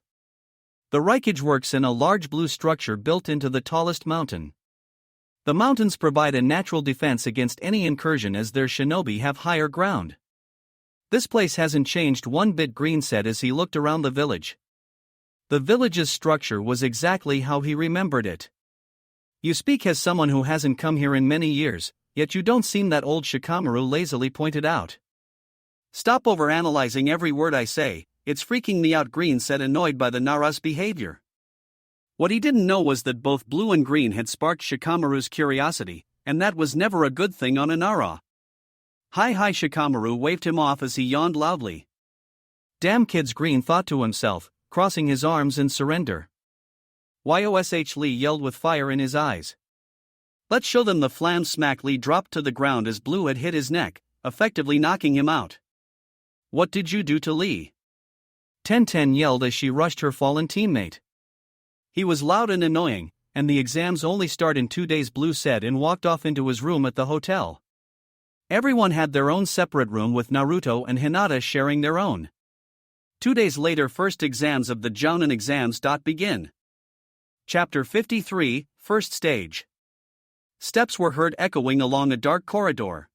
B: The Raikage works in a large blue structure built into the tallest mountain. The mountains provide a natural defense against any incursion as their shinobi have higher ground. This place hasn't changed one bit, Green said as he looked around the village. The village's structure was exactly how he remembered it. You speak as someone who hasn't come here in many years, yet you don't seem that old, Shikamaru lazily pointed out. Stop overanalyzing every word I say, it's freaking me out, Green said, annoyed by the Nara's behavior. What he didn't know was that both Blue and Green had sparked Shikamaru's curiosity, and that was never a good thing on a Nara. Hi, Shikamaru waved him off as he yawned loudly. Damn kids, Green thought to himself, crossing his arms in surrender. Yosh, Lee yelled with fire in his eyes. Let's show them the flam smack. Lee dropped to the ground as Blue had hit his neck, effectively knocking him out. What did you do to Lee? Tenten yelled as she rushed her fallen teammate. He was loud and annoying, and the exams only start in 2 days, Blue said, and walked off into his room at the hotel. Everyone had their own separate room, with Naruto and Hinata sharing their own. 2 days later, first exams of the Jounin exams begin. Chapter 53, First Stage. Steps were heard echoing along a dark corridor.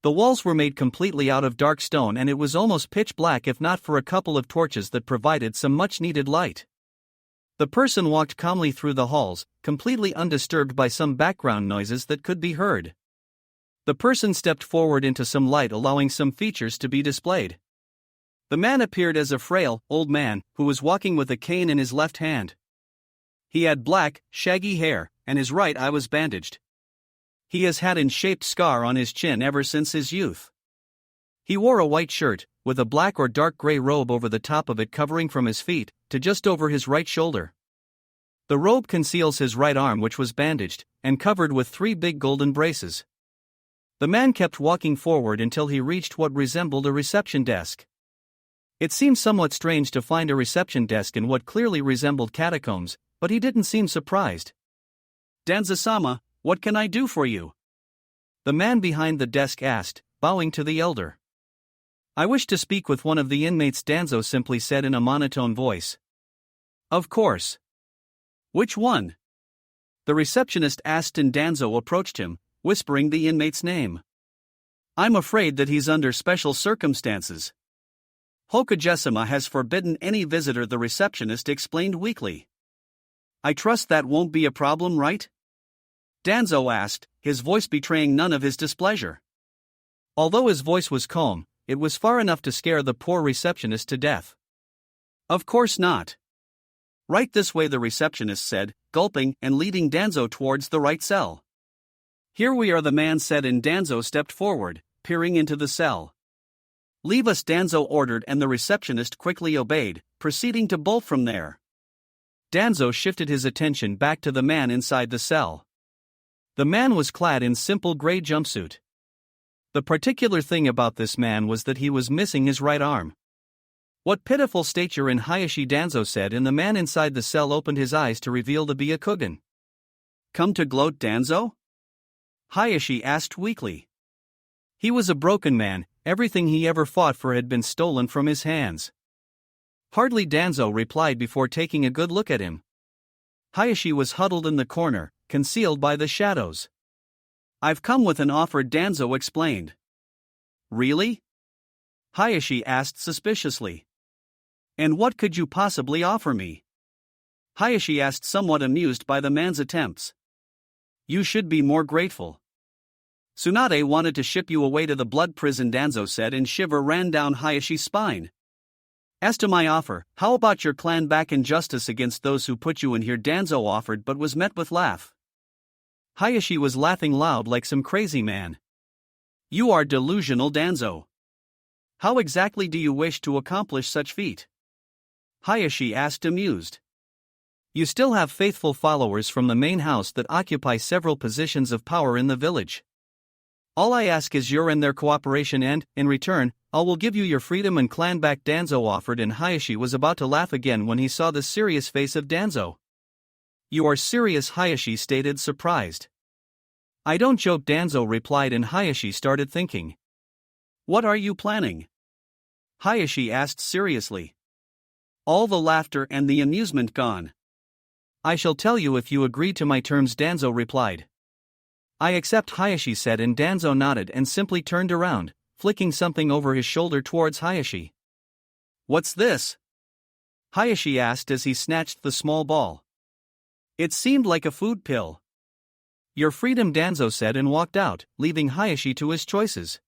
B: The walls were made completely out of dark stone, and it was almost pitch black if not for a couple of torches that provided some much-needed light. The person walked calmly through the halls, completely undisturbed by some background noises that could be heard. The person stepped forward into some light, allowing some features to be displayed. The man appeared as a frail, old man, who was walking with a cane in his left hand. He had black, shaggy hair, and his right eye was bandaged. He has had an shaped scar on his chin ever since his youth. He wore a white shirt, with a black or dark gray robe over the top of it covering from his feet to just over his right shoulder. The robe conceals his right arm, which was bandaged and covered with 3 big golden braces. The man kept walking forward until he reached what resembled a reception desk. It seemed somewhat strange to find a reception desk in what clearly resembled catacombs, but he didn't seem surprised. "Danzo-sama, what can I do for you?" the man behind the desk asked, bowing to the elder. "I wish to speak with one of the inmates," Danzo simply said in a monotone voice. "Of course. Which one?" the receptionist asked, and Danzo approached him, whispering the inmate's name. "I'm afraid that he's under special circumstances. Hokage-sama has forbidden any visitor," the receptionist explained weakly. "I trust that won't be a problem, right?" Danzo asked, his voice betraying none of his displeasure. Although his voice was calm, it was far enough to scare the poor receptionist to death. "Of course not. Right this way," the receptionist said, gulping and leading Danzo towards the right cell. "Here we are," the man said, and Danzo stepped forward, peering into the cell. "Leave us," Danzo ordered, and the receptionist quickly obeyed, proceeding to bolt from there. Danzo shifted his attention back to the man inside the cell. The man was clad in simple gray jumpsuit. The particular thing about this man was that he was missing his right arm. "What pitiful state you're in," Hayashi, Danzo said, and the man inside the cell opened his eyes to reveal the Byakugan. "Come to gloat, Danzo?" Hayashi asked weakly. He was a broken man, everything he ever fought for had been stolen from his hands. "Hardly," Danzo replied before taking a good look at him. Hayashi was huddled in the corner, concealed by the shadows. "I've come with an offer," Danzo explained. "Really?" Hayashi asked suspiciously. "And what could you possibly offer me?" Hayashi asked, somewhat amused by the man's attempts. "You should be more grateful. Tsunade wanted to ship you away to the blood prison," Danzo said, and shiver ran down Hayashi's spine. "As to my offer, how about your clan back in justice against those who put you in here?" Danzo offered, but was met with laugh. Hayashi was laughing loud like some crazy man. "You are delusional, Danzo. How exactly do you wish to accomplish such feat?" Hayashi asked, amused. "You still have faithful followers from the main house that occupy several positions of power in the village. All I ask is your and their cooperation, and, in return, I will give you your freedom and clan back," Danzo offered, and Hayashi was about to laugh again when he saw the serious face of Danzo. "You are serious?" Hayashi stated, surprised. "I don't joke," Danzo replied, and Hayashi started thinking. "What are you planning?" Hayashi asked seriously. All the laughter and the amusement gone. "I shall tell you if you agree to my terms," Danzo replied. "I accept," Hayashi said, and Danzo nodded and simply turned around, flicking something over his shoulder towards Hayashi. "What's this?" Hayashi asked as he snatched the small ball. It seemed like a food pill. "Your freedom," Danzo said, and walked out, leaving Hayashi to his choices.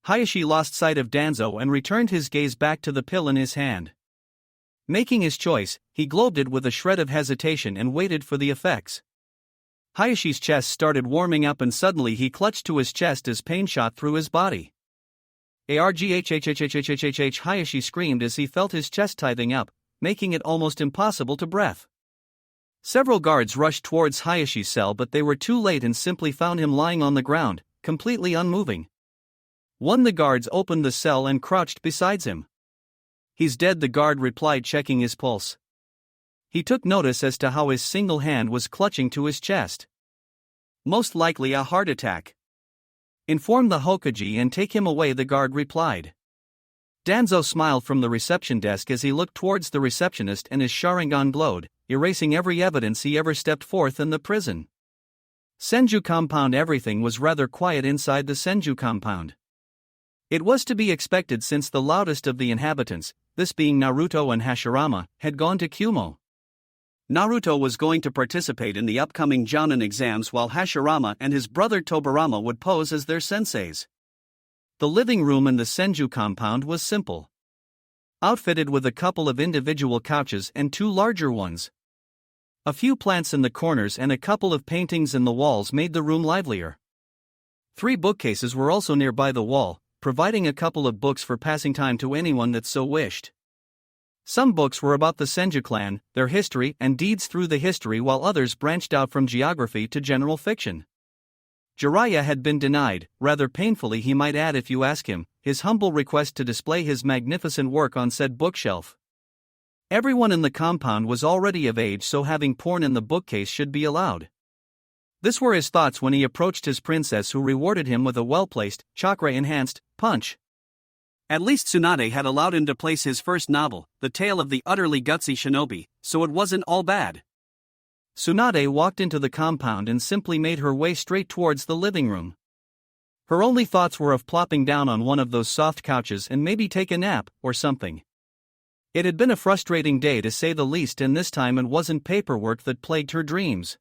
B: Hayashi lost sight of Danzo and returned his gaze back to the pill in his hand. Making his choice, he globed it with a shred of hesitation and waited for the effects. Hayashi's chest started warming up, and suddenly he clutched to his chest as pain shot through his body. "Arghhhhhhhhhh!" Hayashi screamed as he felt his chest tightening up, making it almost impossible to breathe. Several guards rushed towards Hayashi's cell, but they were too late and simply found him lying on the ground, completely unmoving. One of the guards opened the cell and crouched beside him. "He's dead," the guard replied, checking his pulse. He took notice as to how his single hand was clutching to his chest. "Most likely a heart attack. Inform the Hokage and take him away," the guard replied. Danzo smiled from the reception desk as he looked towards the receptionist, and his Sharingan glowed, erasing every evidence he ever stepped forth in the prison. Senju compound. Everything was rather quiet inside the Senju compound. It was to be expected since the loudest of the inhabitants, this being Naruto and Hashirama, had gone to Kumo. Naruto was going to participate in the upcoming Jounin exams, while Hashirama and his brother Tobirama would pose as their senseis. The living room in the Senju compound was simple.
A: outfitted with a couple of individual couches and 2 larger ones. A few plants in the corners and a couple of paintings in the walls made the room livelier. 3 bookcases were also nearby the wall, providing a couple of books for passing time to anyone that so wished. Some books were about the Senju clan, their history and deeds through the history, while others branched out from geography to general fiction. Jiraiya had been denied, rather painfully he might add if you ask him, his humble request to display his magnificent work on said bookshelf. Everyone in the compound was already of age, so having porn in the bookcase should be allowed. This were his thoughts when he approached his princess, who rewarded him with a well-placed, chakra-enhanced punch. At least Tsunade had allowed him to place his first novel, The Tale of the Utterly Gutsy Shinobi, so it wasn't all bad. Tsunade walked into the compound and simply made her way straight towards the living room. Her only thoughts were of plopping down on one of those soft couches and maybe take a nap, or something. It had been a frustrating day to say the least, and this time it wasn't paperwork that plagued her dreams.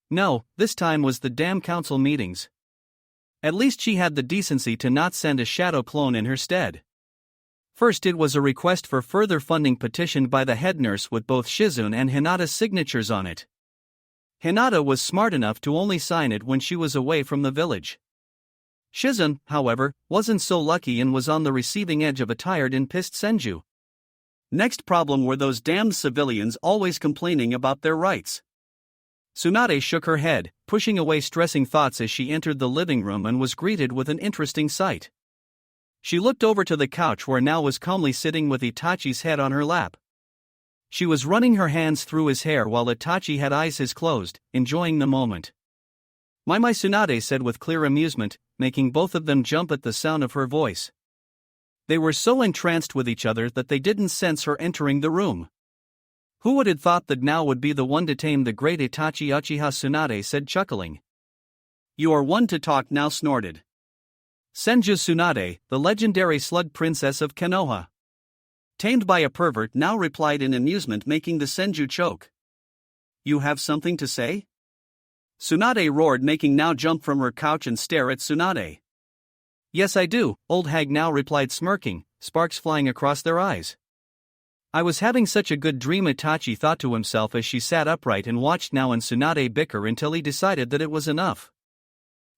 A: No, this time was the damn council meetings. At least she had the decency to not send a shadow clone in her stead. First, it was a request for further funding petitioned by the head nurse with both Shizune and Hinata's signatures on it. Hinata was smart enough to only sign it when she was away from the village. Shizune, however, wasn't so lucky and was on the receiving edge of a tired and pissed Senju. Next problem were those damned civilians always complaining about their rights. Tsunade shook her head, pushing away stressing thoughts as she entered the living room and was greeted with an interesting sight. She looked over to the couch where now was calmly sitting with Itachi's head on her lap. She was running her hands through his hair while Itachi had eyes closed, enjoying the moment. My Tsunade said with clear amusement, making both of them jump at the sound of her voice. They were so entranced with each other that they didn't sense her entering the room. Who would have thought that now would be the one to tame the great Itachi? Uchiha Tsunade said, chuckling. You are one to talk now, snorted Senju Tsunade, the legendary slug princess of Konoha. Tamed by a pervert, now replied in amusement, making the Senju choke. You have something to say? Tsunade roared, making now jump from her couch and stare at Tsunade. Yes, I do, old hag now replied, smirking, sparks flying across their eyes. I was having such a good dream, Itachi thought to himself as she sat upright and watched now and Tsunade bicker until he decided that it was enough.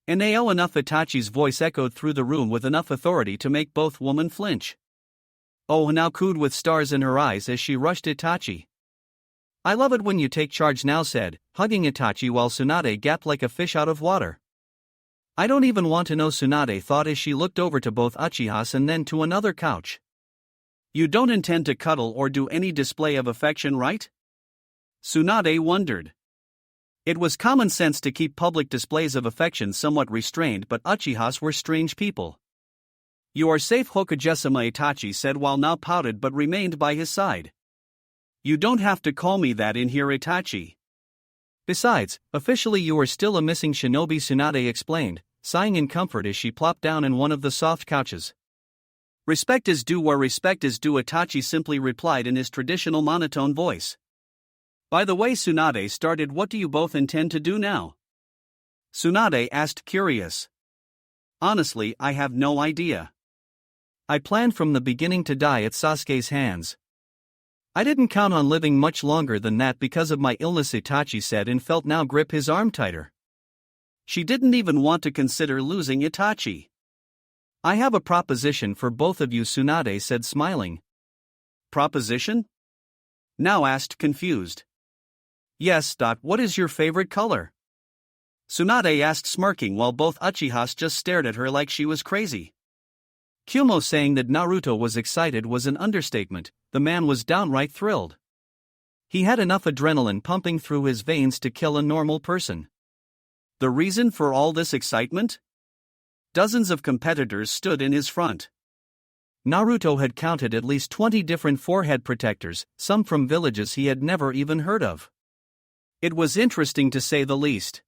A: Nao enough, Itachi's voice echoed through the room with enough authority to make both women flinch. Oh, now cooed with stars in her eyes as she rushed Itachi. I love it when you take charge, now said, hugging Itachi while Tsunade gasped like a fish out of water. I don't even want to know, Tsunade thought as she looked over to both Uchihas and then to another couch. You don't intend to cuddle or do any display of affection, right? Tsunade wondered. It was common sense to keep public displays of affection somewhat restrained, but Uchihas were strange people. You are safe, Hokage-sama, Itachi said while now pouted but remained by his side. You don't have to call me that in here, Itachi. Besides, officially you are still a missing shinobi, Tsunade explained, sighing in comfort as she plopped down in one of the soft couches. Respect is due where respect is due, Itachi simply replied in his traditional monotone voice. By the way, Tsunade started, what do you both intend to do now? Tsunade asked, curious. Honestly, I have no idea. I planned from the beginning to die at Sasuke's hands. I didn't count on living much longer than that because of my illness, Itachi said and felt now grip his arm tighter. She didn't even want to consider losing Itachi. I have a proposition for both of you, Tsunade said, smiling. Proposition? Now asked, confused. Yes, what is your favorite color? Tsunade asked, smirking while both Uchihas just stared at her like she was crazy. Kyumo saying that Naruto was excited was an understatement, the man was downright thrilled. He had enough adrenaline pumping through his veins to kill a normal person. The reason for all this excitement? Dozens of competitors stood in his front. Naruto had counted at least 20 different forehead protectors, some from villages he had never even heard of. It was interesting to say the least.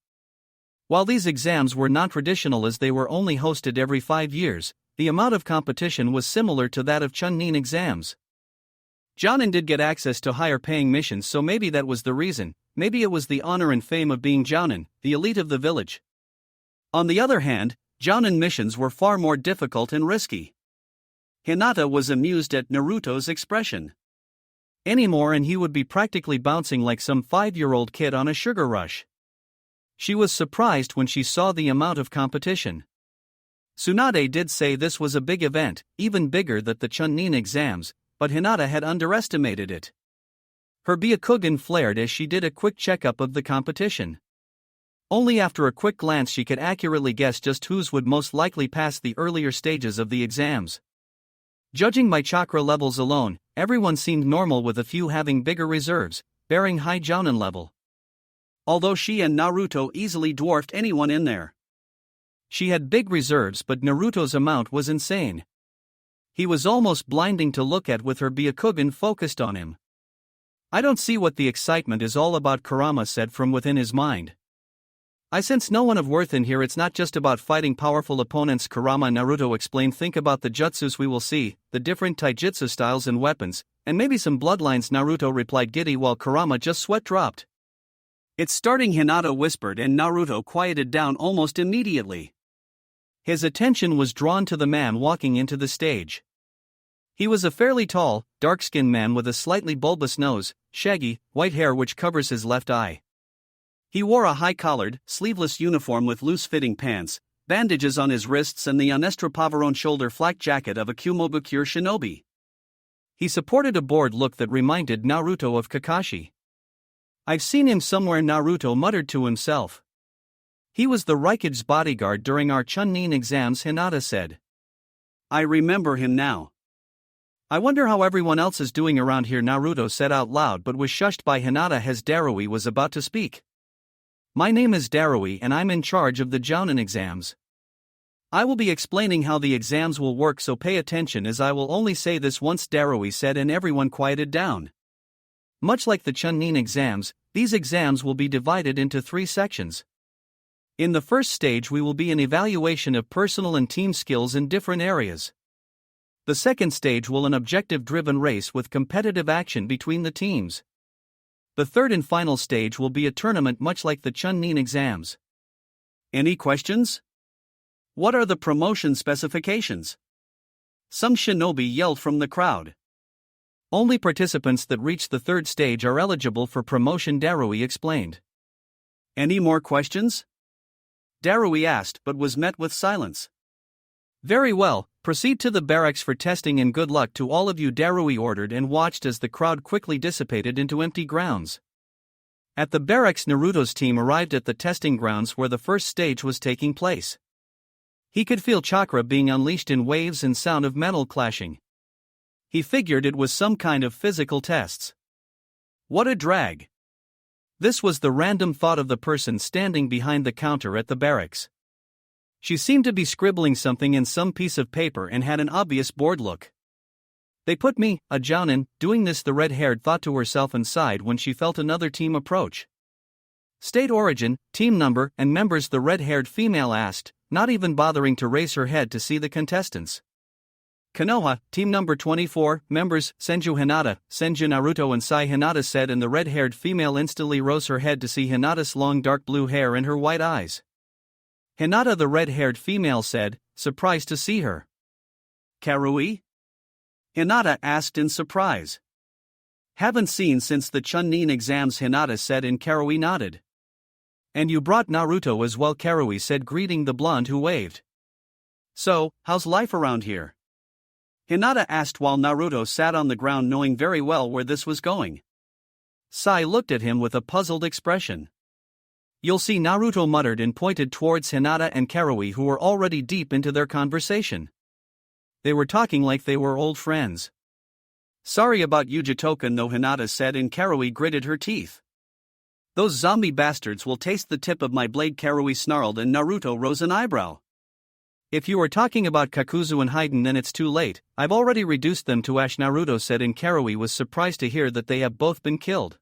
A: While these exams were non-traditional as they were only hosted every 5 years, the amount of competition was similar to that of Chunin exams. Jonin did get access to higher paying missions, so maybe that was the reason, maybe it was the honor and fame of being Jonin, the elite of the village. On the other hand, Jonin missions were far more difficult and risky.
B: Hinata was amused at Naruto's expression.
A: Any more and he would be practically bouncing like some 5-year-old kid on a sugar rush. She was surprised when she saw the amount of competition. Tsunade did say this was a big event, even bigger than the Chunin exams, but Hinata had underestimated it. Her Byakugan flared as she did a quick checkup of the competition. Only after a quick glance she could accurately guess just whose would most likely pass the earlier stages of the exams. Judging by chakra levels alone, everyone seemed normal with a few having bigger reserves, bearing high Jounin level.
B: Although she and Naruto easily dwarfed anyone in there.
A: She had big reserves but Naruto's amount was insane. He was almost blinding to look at with her Byakugan focused on him. I don't see what the excitement is all about, Kurama said from within his mind. I sense no one of worth in here. It's not just about fighting powerful opponents, Kurama. Naruto explained. Think about the jutsus we will see, the different taijutsu styles and weapons, and maybe some bloodlines, Naruto replied giddy while Kurama just sweat dropped.
B: It's starting, Hinata whispered, and Naruto quieted down almost immediately.
A: His attention was drawn to the man walking into the stage. He was a fairly tall, dark-skinned man with a slightly bulbous nose, shaggy, white hair which covers his left eye. He wore a high-collared, sleeveless uniform with loose-fitting pants, bandages on his wrists and the Onestra Pavaron shoulder flak jacket of a Kumobukure shinobi. He supported a bored look that reminded Naruto of Kakashi. I've seen him somewhere, Naruto muttered to himself. He was the Raikage's bodyguard during our Chunin exams, Hinata said.
B: I remember him now.
A: I wonder how everyone else is doing around here, Naruto said out loud but was shushed by Hinata as Darui was about to speak. My name is Darui and I'm in charge of the Jounin exams. I will be explaining how the exams will work, so pay attention as I will only say this once, Darui said, and everyone quieted down. Much like the Chunin exams, these exams will be divided into 3 sections. In the first stage we will be an evaluation of personal and team skills in different areas. The second stage will an objective-driven race with competitive action between the teams. The third and final stage will be a tournament much like the Chunin exams.
B: Any questions? What are the promotion specifications? Some shinobi yelled from the crowd.
A: Only participants that reach the third stage are eligible for promotion, Darui explained.
B: Any more questions? Darui asked but was met with silence.
A: Very well, proceed to the barracks for testing and good luck to all of you, Darui ordered and watched as the crowd quickly dissipated into empty grounds. At the barracks, Naruto's team arrived at the testing grounds where the first stage was taking place. He could feel chakra being unleashed in waves and sound of metal clashing. He figured it was some kind of physical tests. What a drag! This was the random thought of the person standing behind the counter at the barracks. She seemed to be scribbling something in some piece of paper and had an obvious bored look. They put me, a Jounin, doing this, the red-haired thought to herself and sighed when she felt another team approach. State origin, team number, and members, the red-haired female asked, not even bothering to raise her head to see the contestants. Konoha, team number 24, members, Senju Hinata, Senju Naruto and Sai Hinata said, and the red-haired female instantly rose her head to see Hinata's long dark blue hair and her white eyes. Hinata, the red-haired female said, surprised to see her.
B: Karui? Hinata asked in surprise. Haven't seen since the Chunin exams, Hinata said, and Karui nodded.
A: And you brought Naruto as well, Karui said, greeting the blonde who waved.
B: So, how's life around here? Hinata asked while Naruto sat on the ground knowing very well where this was going.
A: Sai looked at him with a puzzled expression. You'll see, Naruto muttered and pointed towards Hinata and Karui who were already deep into their conversation. They were talking like they were old friends.
B: Sorry about Yujitoken though, Hinata said, and Karui gritted her teeth. Those zombie bastards will taste the tip of my blade, Karui snarled, and Naruto rose an eyebrow.
A: If you are talking about Kakuzu and Haiden then it's too late, I've already reduced them to ash, Naruto said, and Karui was surprised to hear that they have both been killed.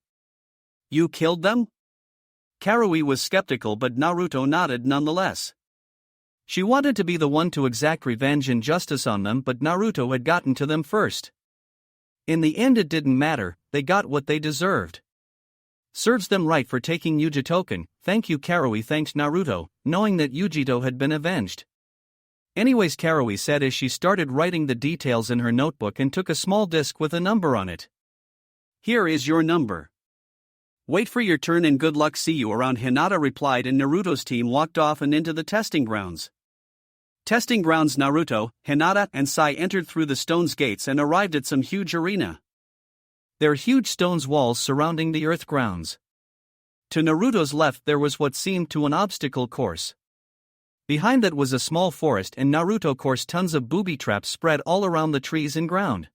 B: You killed them? Karui was skeptical but Naruto nodded nonetheless.
A: She wanted to be the one to exact revenge and justice on them, but Naruto had gotten to them first. In the end it didn't matter, they got what they deserved. Serves them right for taking Yujitoken, thank you, Karui thanked Naruto, knowing that Yujito had been avenged.
B: Anyways, Karui said as she started writing the details in her notebook and took a small disc with a number on it.
A: Here is your number. Wait for your turn and good luck, see you around, Hinata replied, and Naruto's team walked off and into the testing grounds. Testing grounds. Naruto, Hinata, and Sai entered through the stone's gates and arrived at some huge arena.
B: There are huge stones walls surrounding the earth grounds. To Naruto's left there was what seemed to an obstacle course. Behind that was a small forest, and Naruto coursed tons of booby traps spread all around the trees and ground.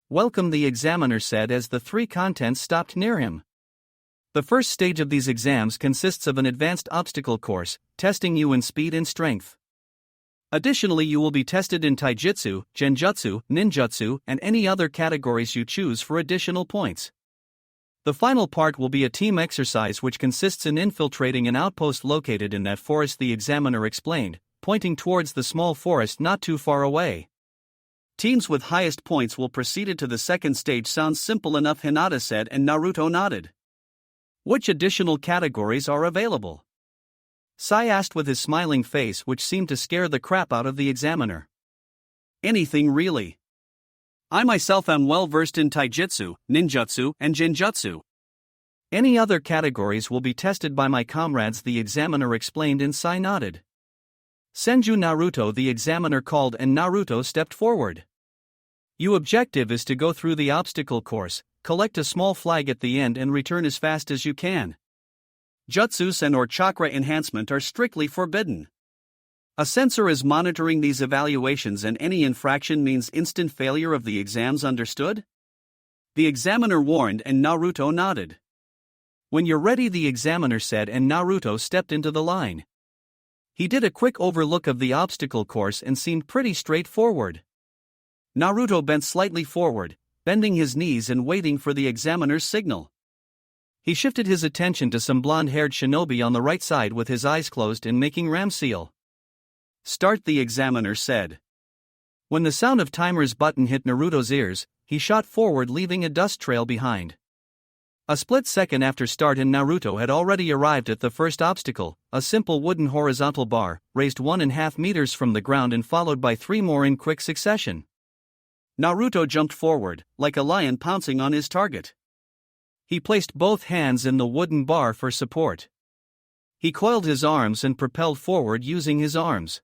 B: Welcome, the examiner said as the three contents stopped near him. The first stage of these exams consists of an advanced obstacle course, testing you in speed and strength. Additionally, you will be tested in taijutsu, genjutsu, ninjutsu, and any other categories you choose for additional points. The final part will be a team exercise which consists in infiltrating an outpost located in that forest, the examiner explained, pointing towards the small forest not too far away.
A: Teams with highest points will proceed to the second stage. Sounds simple enough, Hinata said, and Naruto nodded.
B: Which additional categories are available? Sai asked with his smiling face, which seemed to scare the crap out of the examiner.
A: Anything really. I myself am well versed in taijutsu, ninjutsu, and genjutsu.
B: Any other categories will be tested by my comrades, the examiner explained, and Sai nodded. Senju Naruto, the examiner called, and Naruto stepped forward. Your objective is to go through the obstacle course, collect a small flag at the end and return as fast as you can. Jutsus and or chakra enhancement are strictly forbidden. A censor is monitoring these evaluations and any infraction means instant failure of the exams, understood? The examiner warned and Naruto nodded. When you're ready, the examiner said, and Naruto stepped into the line. He did a quick overlook of the obstacle course and seemed pretty straightforward.
A: Naruto bent slightly forward, bending his knees and waiting for the examiner's signal.
B: He shifted his attention to some blonde-haired shinobi on the right side with his eyes closed and making ram seal.
A: Start, the examiner said.
B: When the sound of timer's button hit Naruto's ears, he shot forward, leaving a dust trail behind. A split second after start and Naruto had already arrived at the first obstacle, a simple wooden horizontal bar, raised 1.5 meters from the ground and followed by 3 more in quick succession.
A: Naruto jumped forward, like a lion pouncing on his target.
B: He placed both hands in the wooden bar for support. He coiled his arms and propelled forward using his arms.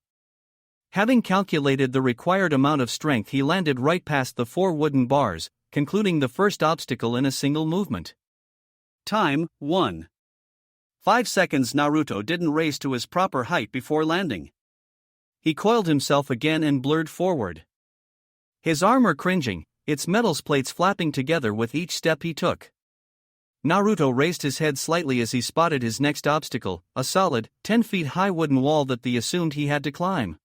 B: Having calculated the required amount of strength, he landed right past the 4 wooden bars, concluding the first obstacle in a single movement.
A: Time, 1. 5 seconds. Naruto didn't raise to his proper height before landing.
B: He coiled himself again and blurred forward. His armor cringing, its metals plates flapping together with each step he took. Naruto raised his head slightly as he spotted his next obstacle, a solid, 10 feet high wooden wall that he assumed he had to climb.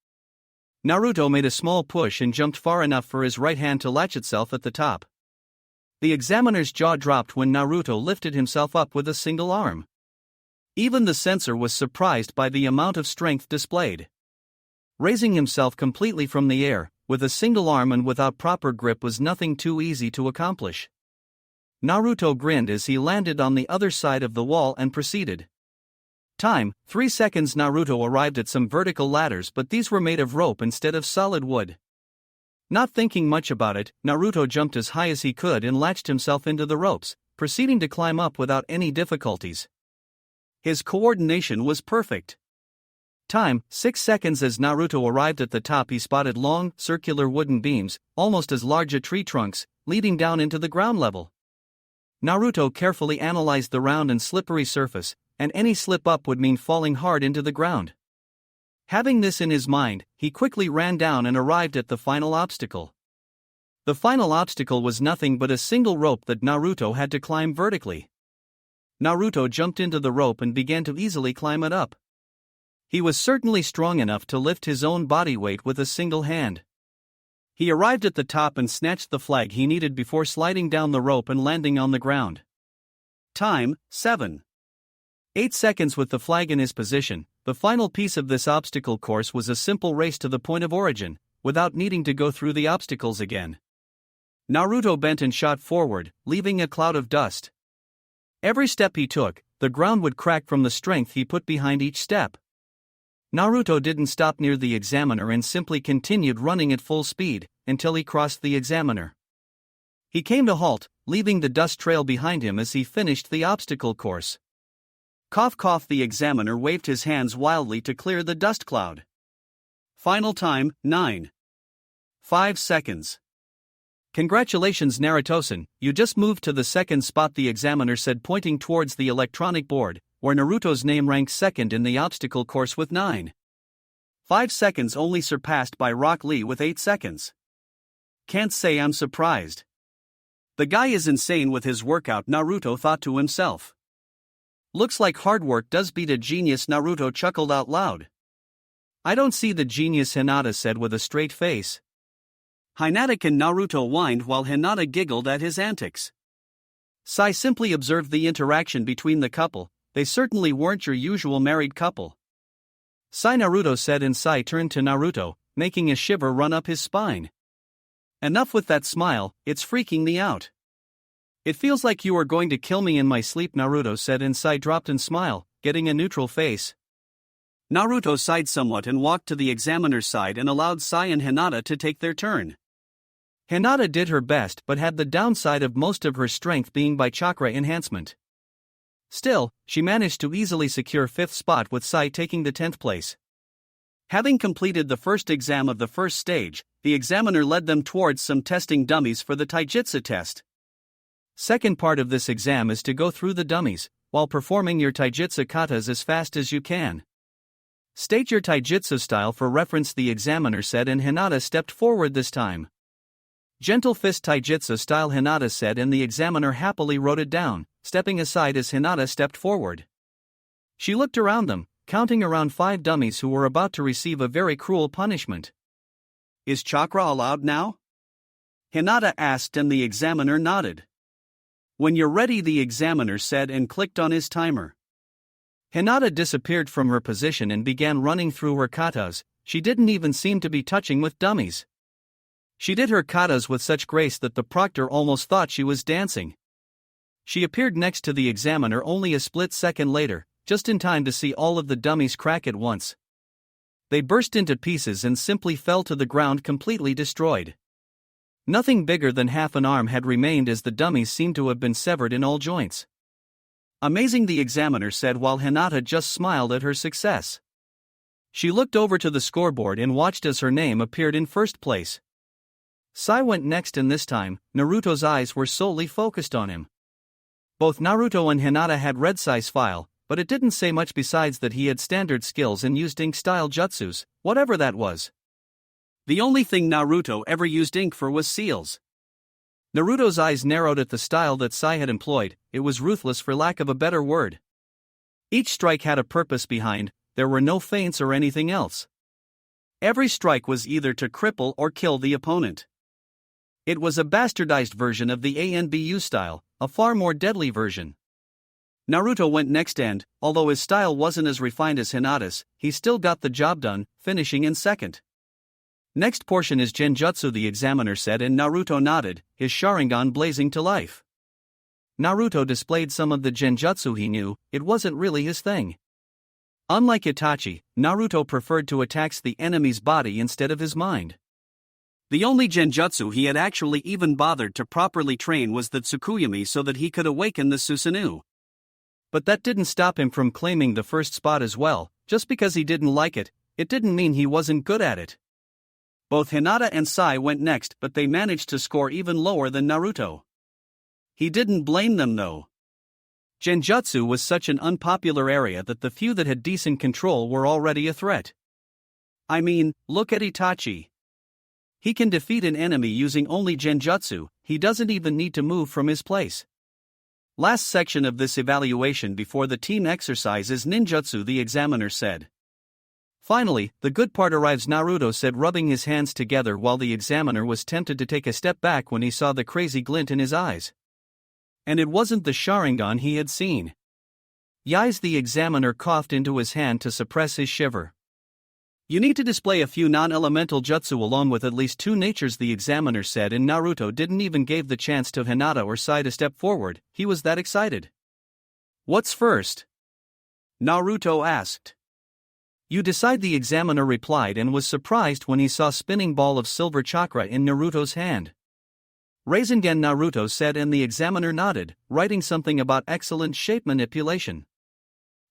B: Naruto made a small push and jumped far enough for his right hand to latch itself at the top. The examiner's jaw dropped when Naruto lifted himself up with a single arm. Even the censor was surprised by the amount of strength displayed. Raising himself completely from the air, with a single arm and without proper grip, was nothing too easy to accomplish. Naruto grinned as he landed on the other side of the wall and proceeded. Time, 3 seconds. Naruto arrived at some vertical ladders, but these were made of rope instead of solid wood. Not thinking much about it, Naruto jumped as high as he could and latched himself into the ropes, proceeding to climb up without any difficulties. His coordination was perfect. Time, 6 seconds. As Naruto arrived at the top, he spotted long, circular wooden beams, almost as large as tree trunks, leading down into the ground level. Naruto carefully analyzed the round and slippery surface, and any slip-up would mean falling hard into the ground. Having this in his mind, he quickly ran down and arrived at the final obstacle. The final obstacle was nothing but a single rope that Naruto had to climb vertically. Naruto jumped into the rope and began to easily climb it up. He was certainly strong enough to lift his own body weight with a single hand. He arrived at the top and snatched the flag he needed before sliding down the rope and landing on the ground.
A: Time, 7.
B: 8 seconds. With the flag in his position, the final piece of this obstacle course was a simple race to the point of origin, without needing to go through the obstacles again. Naruto bent and shot forward, leaving a cloud of dust. Every step he took, the ground would crack from the strength he put behind each step.
A: Naruto didn't stop near the examiner and simply continued running at full speed, until he crossed the examiner. He came to halt, leaving the dust trail behind him as he finished the obstacle course. Cough cough, the examiner waved his hands wildly to clear the dust cloud. Final time, 9.5 seconds.
B: Congratulations Naruto-san, you just moved to the second spot, the examiner said, pointing towards the electronic board, where Naruto's name ranked second in the obstacle course with 9.5 seconds, only surpassed by Rock Lee with 8 seconds. Can't say I'm surprised. The guy is insane with his workout, Naruto thought to himself. Looks like hard work does beat a genius, Naruto chuckled out loud. I don't see the genius, Hinata said with a straight face.
A: Hinata and Naruto whined while Hinata giggled at his antics.
B: Sai simply observed the interaction between the couple. They certainly weren't your usual married couple. Sai, Naruto said, and Sai turned to Naruto, making a shiver run up his spine. Enough with that smile, it's freaking me out. It feels like you are going to kill me in my sleep, Naruto said, and Sai dropped and smiled, getting a neutral face.
A: Naruto sighed somewhat and walked to the examiner's side and allowed Sai and Hinata to take their turn.
B: Hinata did her best but had the downside of most of her strength being by chakra enhancement. Still, she managed to easily secure 5th spot with Sai taking the 10th place.
A: Having completed the first exam of the first stage, the examiner led them towards some testing dummies for the taijutsu test.
B: Second part of this exam is to go through the dummies, while performing your taijutsu katas as fast as you can. State your taijutsu style for reference, the examiner said, and Hinata stepped forward this time. Gentle fist taijutsu style, Hinata said, and the examiner happily wrote it down, stepping aside as Hinata stepped forward. She looked around them, counting around 5 dummies who were about to receive a very cruel punishment.
A: Is chakra allowed now? Hinata asked, and the examiner nodded. When you're ready, the examiner said, and clicked on his timer.
B: Hinata disappeared from her position and began running through her katas. She didn't even seem to be touching with dummies. She did her katas with such grace that the proctor almost thought she was dancing. She appeared next to the examiner only a split second later, just in time to see all of the dummies crack at once. They burst into pieces and simply fell to the ground completely destroyed. Nothing bigger than half an arm had remained as the dummies seemed to have been severed in all joints.
A: Amazing, the examiner said while Hinata just smiled at her success.
B: She looked over to the scoreboard and watched as her name appeared in first place. Sai went next, and this time, Naruto's eyes were solely focused on him. Both Naruto and Hinata had read Sai's file, but it didn't say much besides that he had standard skills and used ink-style jutsus, whatever that was.
A: The only thing Naruto ever used ink for was seals.
B: Naruto's eyes narrowed at the style that Sai had employed. It was ruthless for lack of a better word. Each strike had a purpose behind, there were no feints or anything else. Every strike was either to cripple or kill the opponent. It was a bastardized version of the ANBU style, a far more deadly version.
A: Naruto went next, and, although his style wasn't as refined as Hinata's, he still got the job done, finishing in second.
B: Next portion is Genjutsu, the examiner said, and Naruto nodded, his Sharingan blazing to life. Naruto displayed some of the Genjutsu he knew. It wasn't really his thing. Unlike Itachi, Naruto preferred to attack the enemy's body instead of his mind.
A: The only Genjutsu he had actually even bothered to properly train was the Tsukuyomi so that he could awaken the Susanoo.
B: But that didn't stop him from claiming the first spot as well. Just because he didn't like it, it didn't mean he wasn't good at it.
A: Both Hinata and Sai went next, but they managed to score even lower than Naruto. He didn't blame them though.
B: Genjutsu was such an unpopular area that the few that had decent control were already a threat.
A: I mean, look at Itachi.
B: He can defeat an enemy using only Genjutsu, he doesn't even need to move from his place.
A: Last section of this evaluation before the team exercise is ninjutsu, the examiner said.
B: Finally, the good part arrives, Naruto said, rubbing his hands together while the examiner was tempted to take a step back when he saw the crazy glint in his eyes. And it wasn't the Sharingan he had seen. Yais, the examiner coughed into his hand to suppress his shiver.
A: You need to display a few non-elemental jutsu along with at least 2 natures, the examiner said, and Naruto didn't even give the chance to Hinata or Sai to step forward, he was that excited.
B: What's first?
A: Naruto asked.
B: You decide, the examiner replied, and was surprised when he saw spinning ball of silver chakra in Naruto's hand. Rasengan, Naruto said, and the examiner nodded, writing something about excellent shape manipulation.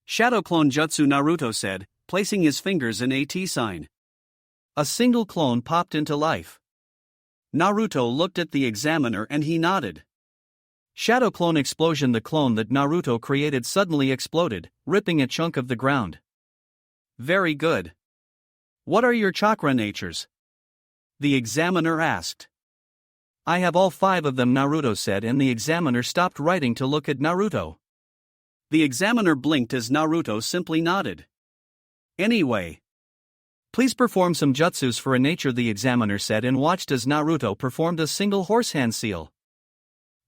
A: Shadow clone jutsu, Naruto said, placing his fingers in a T sign.
B: A single clone popped into life.
A: Naruto looked at the examiner and he nodded.
B: Shadow clone explosion. The clone that Naruto created suddenly exploded, ripping a chunk of the ground.
A: Very good. What are your chakra natures? The examiner asked.
B: I have all 5 of them, Naruto said, and the examiner stopped writing to look at Naruto.
A: The examiner blinked as Naruto simply nodded. Anyway.
B: Please perform some jutsus for a nature, the examiner said, and watched as Naruto performed a single horse hand seal.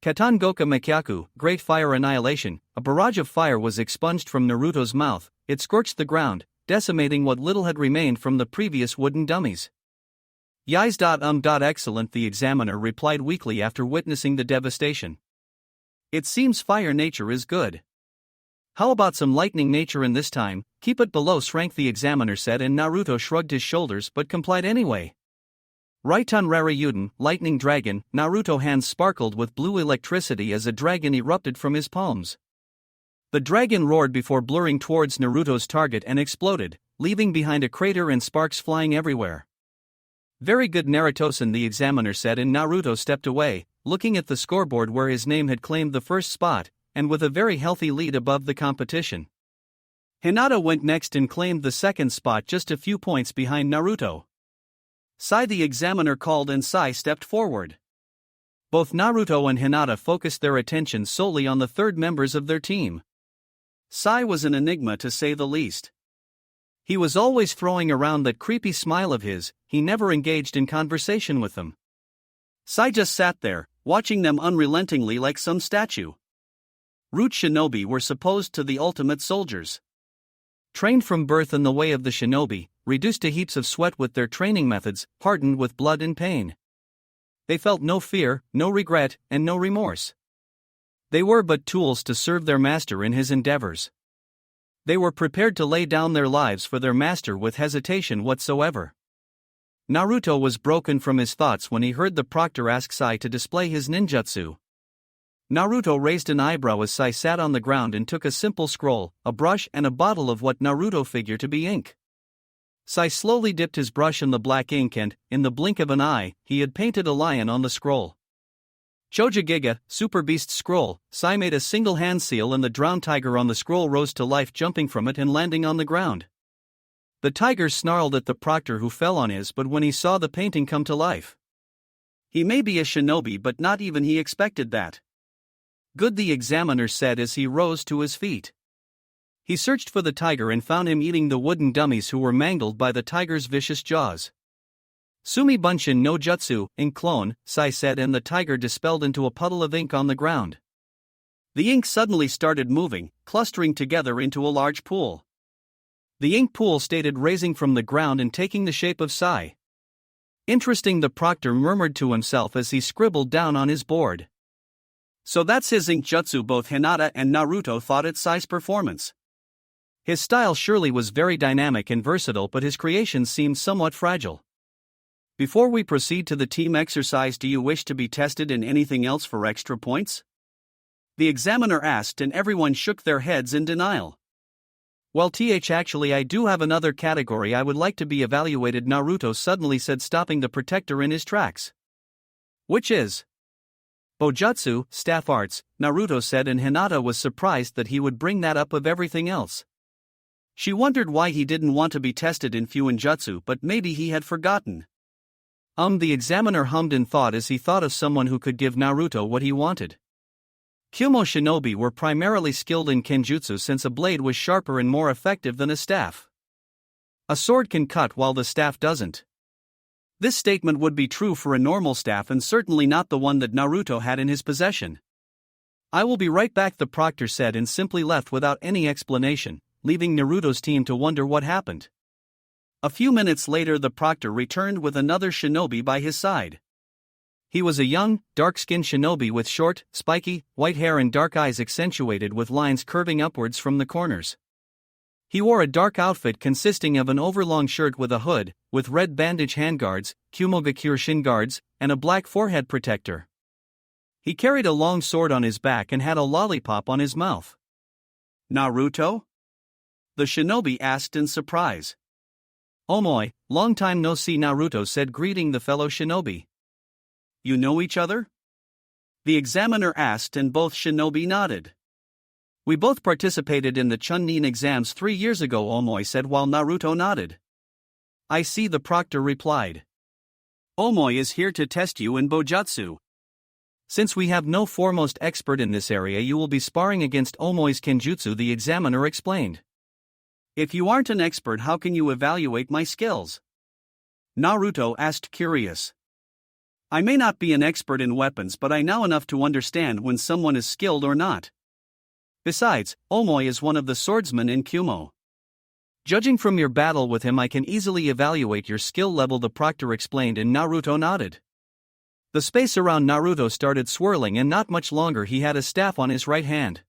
B: Katan Goka Makyaku, Great Fire Annihilation. A barrage of fire was expunged from Naruto's mouth. It scorched the ground, decimating what little had remained from the previous wooden dummies.
A: Yis. Excellent, the examiner replied weakly after witnessing the devastation. It seems fire nature is good.
B: How about some lightning nature in this time? Keep it below strength, the examiner said, and Naruto shrugged his shoulders but complied anyway. Raiton Rarayuden, Lightning Dragon. Naruto's hands sparkled with blue electricity as a dragon erupted from his palms. The dragon roared before blurring towards Naruto's target and exploded, leaving behind a crater and sparks flying everywhere.
A: Very good, Naruto-san, the examiner said, and Naruto stepped away, looking at the scoreboard where his name had claimed the first spot, and with a very healthy lead above the competition.
B: Hinata went next and claimed the second spot, just a few points behind Naruto.
A: Sai, the examiner called, and Sai stepped forward.
B: Both Naruto and Hinata focused their attention solely on the third members of their team.
A: Sai was an enigma, to say the least.
B: He was always throwing around that creepy smile of his. He never engaged in conversation with them.
A: Sai just sat there, watching them unrelentingly like some statue. Root shinobi were supposed to the ultimate soldiers.
B: Trained from birth in the way of the shinobi, reduced to heaps of sweat with their training methods, hardened with blood and pain. They felt no fear, no regret, and no remorse. They were but tools to serve their master in his endeavors. They were prepared to lay down their lives for their master with hesitation whatsoever. Naruto was broken from his thoughts when he heard the proctor ask Sai to display his ninjutsu. Naruto raised an eyebrow as Sai sat on the ground and took a simple scroll, a brush, and a bottle of what Naruto figured to be ink. Sai slowly dipped his brush in the black ink and, in the blink of an eye, he had painted a lion on the scroll. Choja Giga, Super Beast Scroll. Sai made a single hand seal and the drowned tiger on the scroll rose to life, jumping from it and landing on the ground. The tiger snarled at the proctor who fell on his, but when he saw the painting come to life.
A: He may be a shinobi, but not even he expected that.
B: Good, the examiner said as he rose to his feet. He searched for the tiger and found him eating the wooden dummies who were mangled by the tiger's vicious jaws. Sumi Bunshin no Jutsu, ink clone, Sai said, and the tiger dispelled into a puddle of ink on the ground.
A: The ink suddenly started moving, clustering together into a large pool.
B: The ink pool started raising from the ground and taking the shape of Sai. Interesting, the proctor murmured to himself as he scribbled down on his board.
A: So that's his ink jutsu. Both Hinata and Naruto thought it Sai's performance.
B: His style surely was very dynamic and versatile, but his creations seemed somewhat fragile.
A: Before we proceed to the team exercise, do you wish to be tested in anything else for extra points? The examiner asked, and everyone shook their heads in denial.
B: Well, actually I do have another category I would like to be evaluated, Naruto suddenly said, stopping the protector in his tracks.
A: Which is?
B: Bojutsu, staff arts, Naruto said, and Hinata was surprised that he would bring that up of everything else.
A: She wondered why he didn't want to be tested in Fuinjutsu, but maybe he had forgotten.
B: The examiner hummed in thought as he thought of someone who could give Naruto what he wanted. Kyumo shinobi were primarily skilled in kenjutsu since a blade was sharper and more effective than a staff. A sword can cut while the staff doesn't.
A: This statement would be true for a normal staff and certainly not the one that Naruto had in his possession.
B: I will be right back, the proctor said, and simply left without any explanation, leaving Naruto's team to wonder what happened.
A: A few minutes later, the proctor returned with another shinobi by his side.
B: He was a young, dark-skinned shinobi with short, spiky, white hair and dark eyes accentuated with lines curving upwards from the corners.
A: He wore a dark outfit consisting of an overlong shirt with a hood, with red bandage handguards, Kumogakure shin guards, and a black forehead protector. He carried a long sword on his back and had a lollipop on his mouth.
B: Naruto? The shinobi asked in surprise.
A: Omoi, long time no see, Naruto said, greeting the fellow shinobi.
B: You know each other? The examiner asked, and both shinobi nodded.
A: We both participated in the Chunin exams 3 years ago, Omoi said while Naruto nodded.
B: I see, the proctor replied. Omoi is here to test you in Bojutsu.
A: Since we have no foremost expert in this area, you will be sparring against Omoi's Kenjutsu, the examiner explained.
B: If you aren't an expert, how can you evaluate my skills? Naruto asked, curious. I may not be an expert in weapons, but I know enough to understand when someone is skilled or not.
A: Besides, Omoi is one of the swordsmen in Kumo. Judging from your battle with him, I can easily evaluate your skill level, the proctor explained, and Naruto nodded. The space around Naruto started swirling, and not much longer he had a staff on his right hand.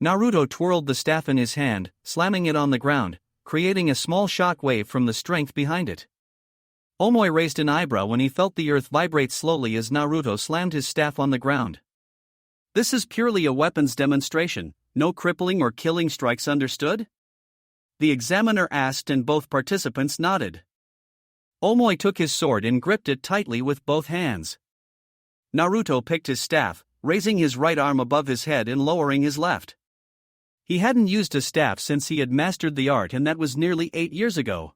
A: Naruto twirled the staff in his hand, slamming it on the ground, creating a small shock wave from the strength behind it. Omoi raised an eyebrow when he felt the earth vibrate slowly as Naruto slammed his staff on the ground.
B: This is purely a weapons demonstration, no crippling or killing strikes, understood? The examiner asked, and both participants nodded.
A: Omoi took his sword and gripped it tightly with both hands.
B: Naruto picked his staff, raising his right arm above his head and lowering his left.
A: He hadn't used a staff since he had mastered the art, and that was nearly 8 years ago.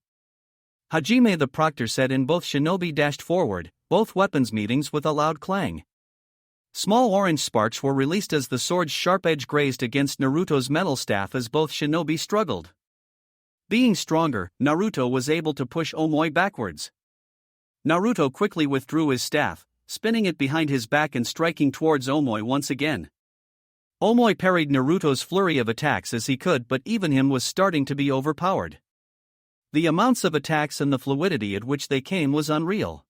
A: Hajime, the proctor said, and both shinobi dashed forward, both weapons meetings with a loud clang. Small orange sparks were released as the sword's sharp edge grazed against Naruto's metal staff as both shinobi struggled. Being stronger, Naruto was able to push Omoi backwards. Naruto quickly withdrew his staff, spinning it behind his back and striking towards Omoi once again. Omoi parried Naruto's flurry of attacks as he could, but even him was starting to be overpowered. The amounts of attacks and the fluidity at which they came was unreal.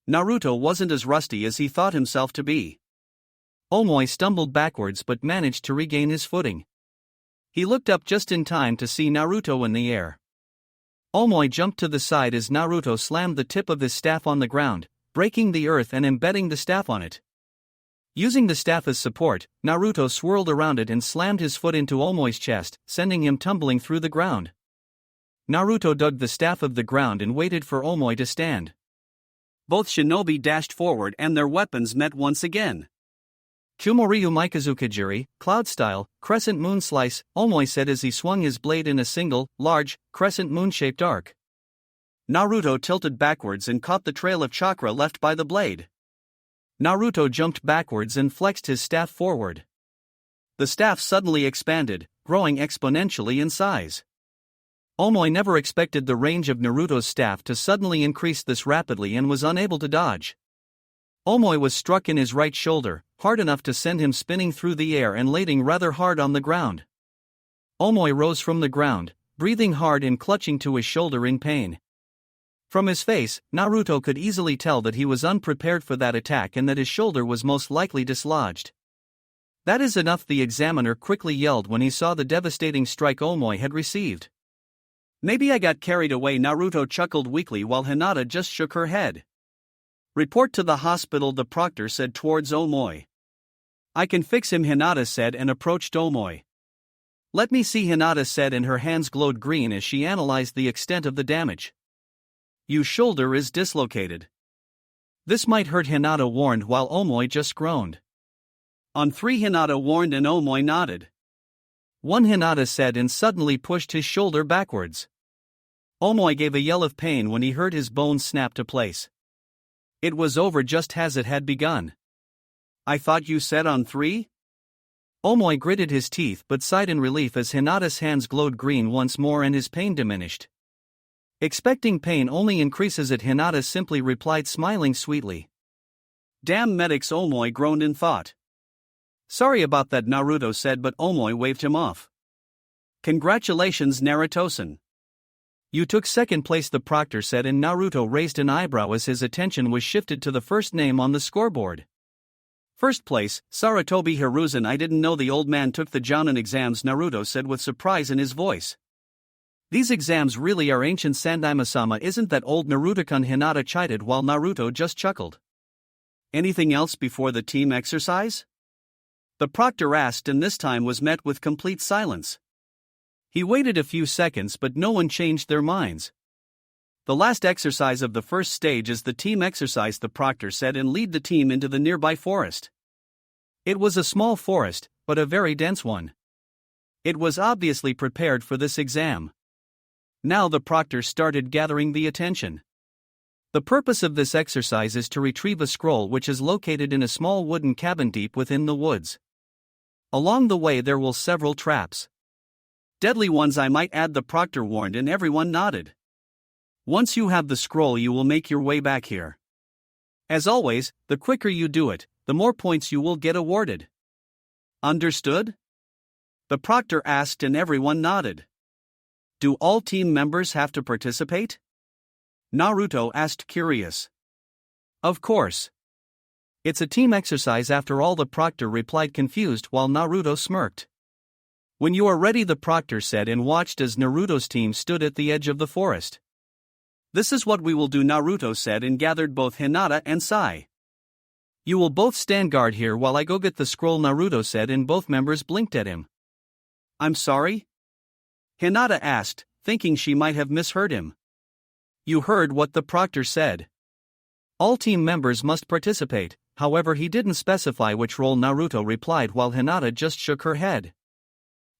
A: Naruto wasn't as rusty as he thought himself to be. Omoi stumbled backwards but managed to regain his footing. He looked up just in time to see Naruto in the air. Omoi jumped to the side as Naruto slammed the tip of his staff on the ground, breaking the earth and embedding the staff on it. Using the staff as support, Naruto swirled around it and slammed his foot into Omoi's chest, sending him tumbling through the ground. Naruto dug the staff of the ground and waited for Omoi to stand.
B: Both shinobi dashed forward and their weapons met once again.
A: Kumoryu Mikazukajiri, Cloud Style, Crescent Moon Slice, Omoi said as he swung his blade in a single, large, crescent moon-shaped arc.
B: Naruto tilted backwards and caught the trail of chakra left by the blade.
A: Naruto jumped backwards and flexed his staff forward.
B: The staff suddenly expanded, growing exponentially in size.
A: Omoi never expected the range of Naruto's staff to suddenly increase this rapidly and was unable to dodge. Omoi was struck in his right shoulder, hard enough to send him spinning through the air and landing rather hard on the ground. Omoi rose from the ground, breathing hard and clutching to his shoulder in pain. From his face, Naruto could easily tell that he was unprepared for that attack and that his shoulder was most likely dislodged. That is enough, the examiner quickly yelled when he saw the devastating strike Omoi had received.
B: Maybe I got carried away, Naruto chuckled weakly while Hinata just shook her head. Report to the hospital, the proctor said towards Omoi.
A: I can fix him, Hinata said and approached Omoi.
B: Let me see, Hinata said, and her hands glowed green as she analyzed the extent of the damage. Your shoulder is dislocated.
A: This might hurt, Hinata warned while Omoi just groaned.
B: On 3, Hinata warned and Omoi nodded.
A: 1, Hinata said and suddenly pushed his shoulder backwards.
B: Omoi gave a yell of pain when he heard his bones snap to place.
A: It was over just as it had begun.
B: I thought you said on 3?
A: Omoi gritted his teeth but sighed in relief as Hinata's hands glowed green once more and his pain diminished. Expecting pain only increases it, Hinata simply replied, smiling sweetly.
B: Damn medics, Omoi groaned in thought.
A: Sorry about that, Naruto said, but Omoi waved him off.
B: Congratulations, Naruto-san.
A: You took second place, the proctor said, and Naruto raised an eyebrow as his attention was shifted to the first name on the scoreboard.
B: First place, Saratobi Hiruzen. I didn't know the old man took the Jounin exams, Naruto said with surprise in his voice. These exams really are ancient, Sandaime-sama. Isn't that old Naruto-kun? Hinata chided while Naruto just chuckled. Anything else before the team exercise? The proctor asked, and this time was met with complete silence. He waited a few seconds, but no one changed their minds. The last exercise of the first stage is the team exercise, the proctor said, and lead the team into the nearby forest. It was a small forest, but a very dense one. It was obviously prepared for this exam. Now the proctor started gathering the attention. The purpose of this exercise is to retrieve a scroll which is located in a small wooden cabin deep within the woods. Along the way there will several traps. Deadly ones, I might add, the proctor warned, and everyone nodded. Once you have the scroll, you will make your way back here. As always, the quicker you do it, the more points you will get awarded. Understood? The proctor asked, and everyone nodded. Do all team members have to participate? Naruto asked, curious. Of course. It's a team exercise after all, the proctor replied, confused, while Naruto smirked. When you are ready, the proctor said, and watched as Naruto's team stood at the edge of the forest. This is what we will do, Naruto said, and gathered both Hinata and Sai. You will both stand guard here while I go get the scroll, Naruto said, and both members blinked at him. I'm sorry? Hinata asked, thinking she might have misheard him. You heard what the proctor said. All team members must participate, however he didn't specify which role, Naruto replied while Hinata just shook her head.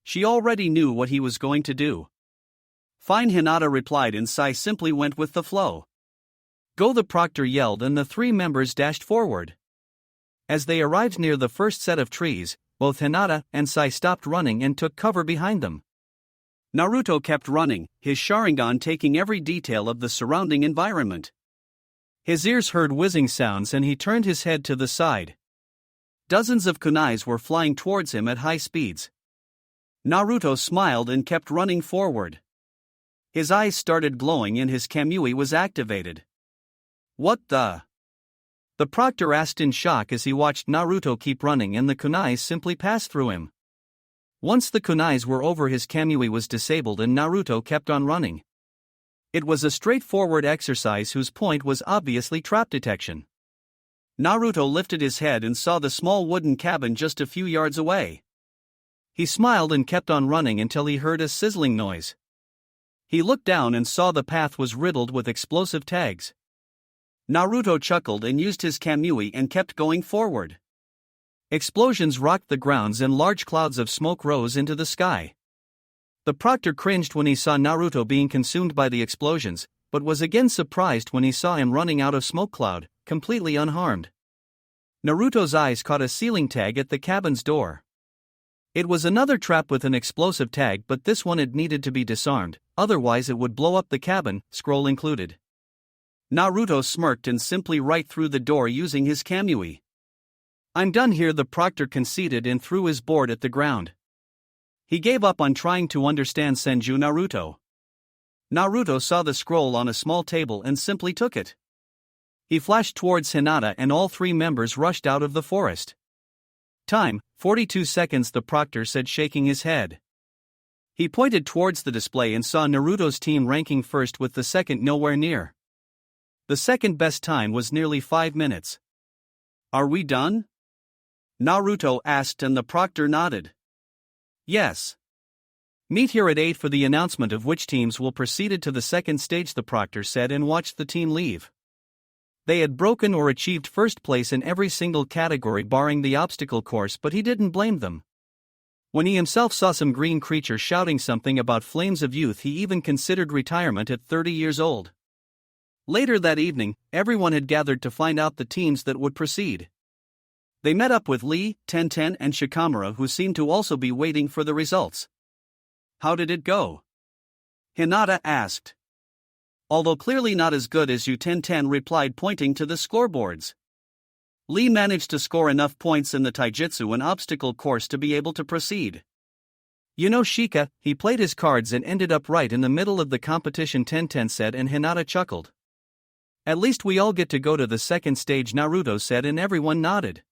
B: She already knew what he was going to do. Fine, Hinata replied, and Sai simply went with the flow. Go, the proctor yelled, and the three members dashed forward. As they arrived near the first set of trees, both Hinata and Sai stopped running and took cover behind them. Naruto kept running, his Sharingan taking every detail of the surrounding environment. His ears heard whizzing sounds and he turned his head to the side. Dozens of kunais were flying towards him at high speeds. Naruto smiled and kept running forward. His eyes started glowing and his Kamui was activated. What the? The proctor asked in shock as he watched Naruto keep running and the kunais simply pass through him. Once the kunais were over, his Kamui was disabled and Naruto kept on running. It was a straightforward exercise whose point was obviously trap detection. Naruto lifted his head and saw the small wooden cabin just a few yards away. He smiled and kept on running until he heard a sizzling noise. He looked down and saw the path was riddled with explosive tags. Naruto chuckled and used his Kamui and kept going forward. Explosions rocked the grounds and large clouds of smoke rose into the sky. The proctor cringed when he saw Naruto being consumed by the explosions, but was again surprised when he saw him running out of smoke cloud, completely unharmed. Naruto's eyes caught a ceiling tag at the cabin's door. It was another trap with an explosive tag, but this one had needed to be disarmed, otherwise it would blow up the cabin, scroll included. Naruto smirked and simply right through the door using his Kamui. I'm done here, the proctor conceded and threw his board at the ground. He gave up on trying to understand Senju Naruto. Naruto saw the scroll on a small table and simply took it. He flashed towards Hinata and all three members rushed out of the forest. Time, 42 seconds, the proctor said, shaking his head. He pointed towards the display and saw Naruto's team ranking first with the second nowhere near. The second best time was nearly 5 minutes. Are we done? Naruto asked and the proctor nodded. Yes. Meet here at 8 for the announcement of which teams will proceed to the second stage, the proctor said, and watched the team leave. They had broken or achieved first place in every single category barring the obstacle course, but he didn't blame them. When he himself saw some green creature shouting something about flames of youth, he even considered retirement at 30 years old. Later that evening, everyone had gathered to find out the teams that would proceed. They met up with Lee, Tenten and Shikamaru, who seemed to also be waiting for the results. How did it go? Hinata asked. Although clearly not as good as you, Tenten replied, pointing to the scoreboards. Lee managed to score enough points in the taijutsu and obstacle course to be able to proceed. You know, Shika, he played his cards and ended up right in the middle of the competition, Tenten said, and Hinata chuckled. At least we all get to go to the second stage, Naruto said, and everyone nodded.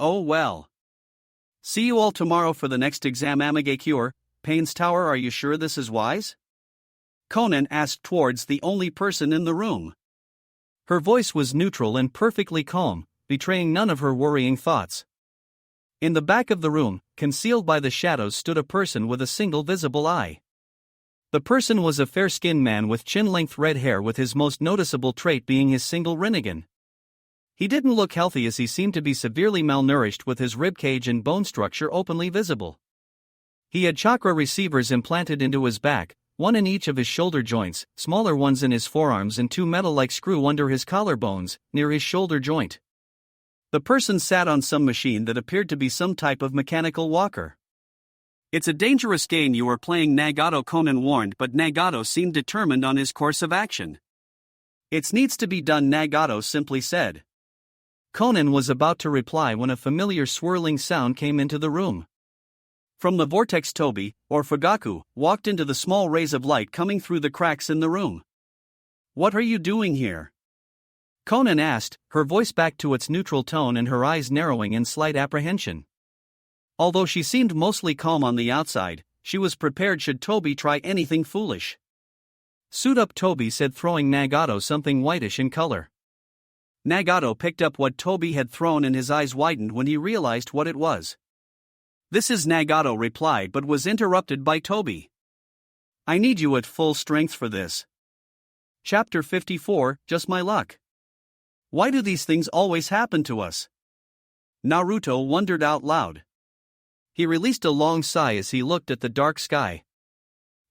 B: Oh well. See you all tomorrow for the next exam. Amigacure, Pain's Tower. Are you sure this is wise? Conan asked towards the only person in the room.
A: Her voice was neutral and perfectly calm, betraying none of her worrying thoughts. In the back of the room, concealed by the shadows, stood a person with a single visible eye. The person was a fair-skinned man with chin-length red hair, with his most noticeable trait being his single rinnegan. He didn't look healthy, as he seemed to be severely malnourished, with his ribcage and bone structure openly visible. He had chakra receivers implanted into his back, one in each of his shoulder joints, smaller ones in his forearms, and two metal-like screws under his collarbones, near his shoulder joint. The person sat on some machine that appeared to be some type of mechanical walker. It's a dangerous game you are playing, Nagato, Conan warned, but Nagato seemed determined on his course of action. It needs to be done, Nagato simply said. Conan was about to reply when a familiar swirling sound came into the room.
B: From the vortex, Tobi, or Fugaku, walked into the small rays of light coming through the cracks in the room. What are you doing here?
A: Conan asked, her voice back to its neutral tone and her eyes narrowing in slight apprehension.
B: Although she seemed mostly calm on the outside, she was prepared should Tobi try anything foolish.
A: Suit up, Tobi said, throwing Nagato something whitish in color.
B: Nagato picked up what Tobi had thrown and his eyes widened when he realized what it was. This is, Nagato replied, but was interrupted by Tobi. I need you at full strength for this.
A: Chapter 54, Just My Luck.
B: Why do these things always happen to us? Naruto wondered out loud.
A: He released a long sigh as he looked at the dark sky.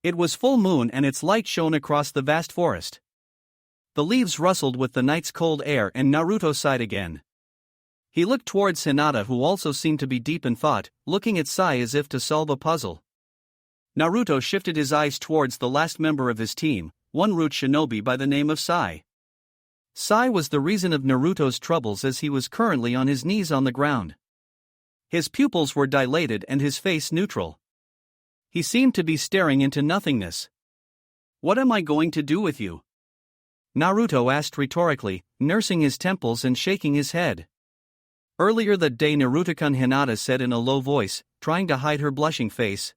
A: It was full moon and its light shone across the vast forest. The leaves rustled with the night's cold air, and Naruto sighed again. He looked towards Hinata, who also seemed to be deep in thought, looking at Sai as if to solve a puzzle.
B: Naruto shifted his eyes towards the last member of his team, one root shinobi by the name of Sai.
A: Sai was the reason of Naruto's troubles, as he was currently on his knees on the ground. His pupils were dilated and his face neutral. He seemed to be staring into nothingness.
B: What am I going to do with you?
A: Naruto asked rhetorically, nursing his temples and shaking his head. Earlier that day, Naruto-kun, Hinata said in a low voice, trying to hide her blushing face.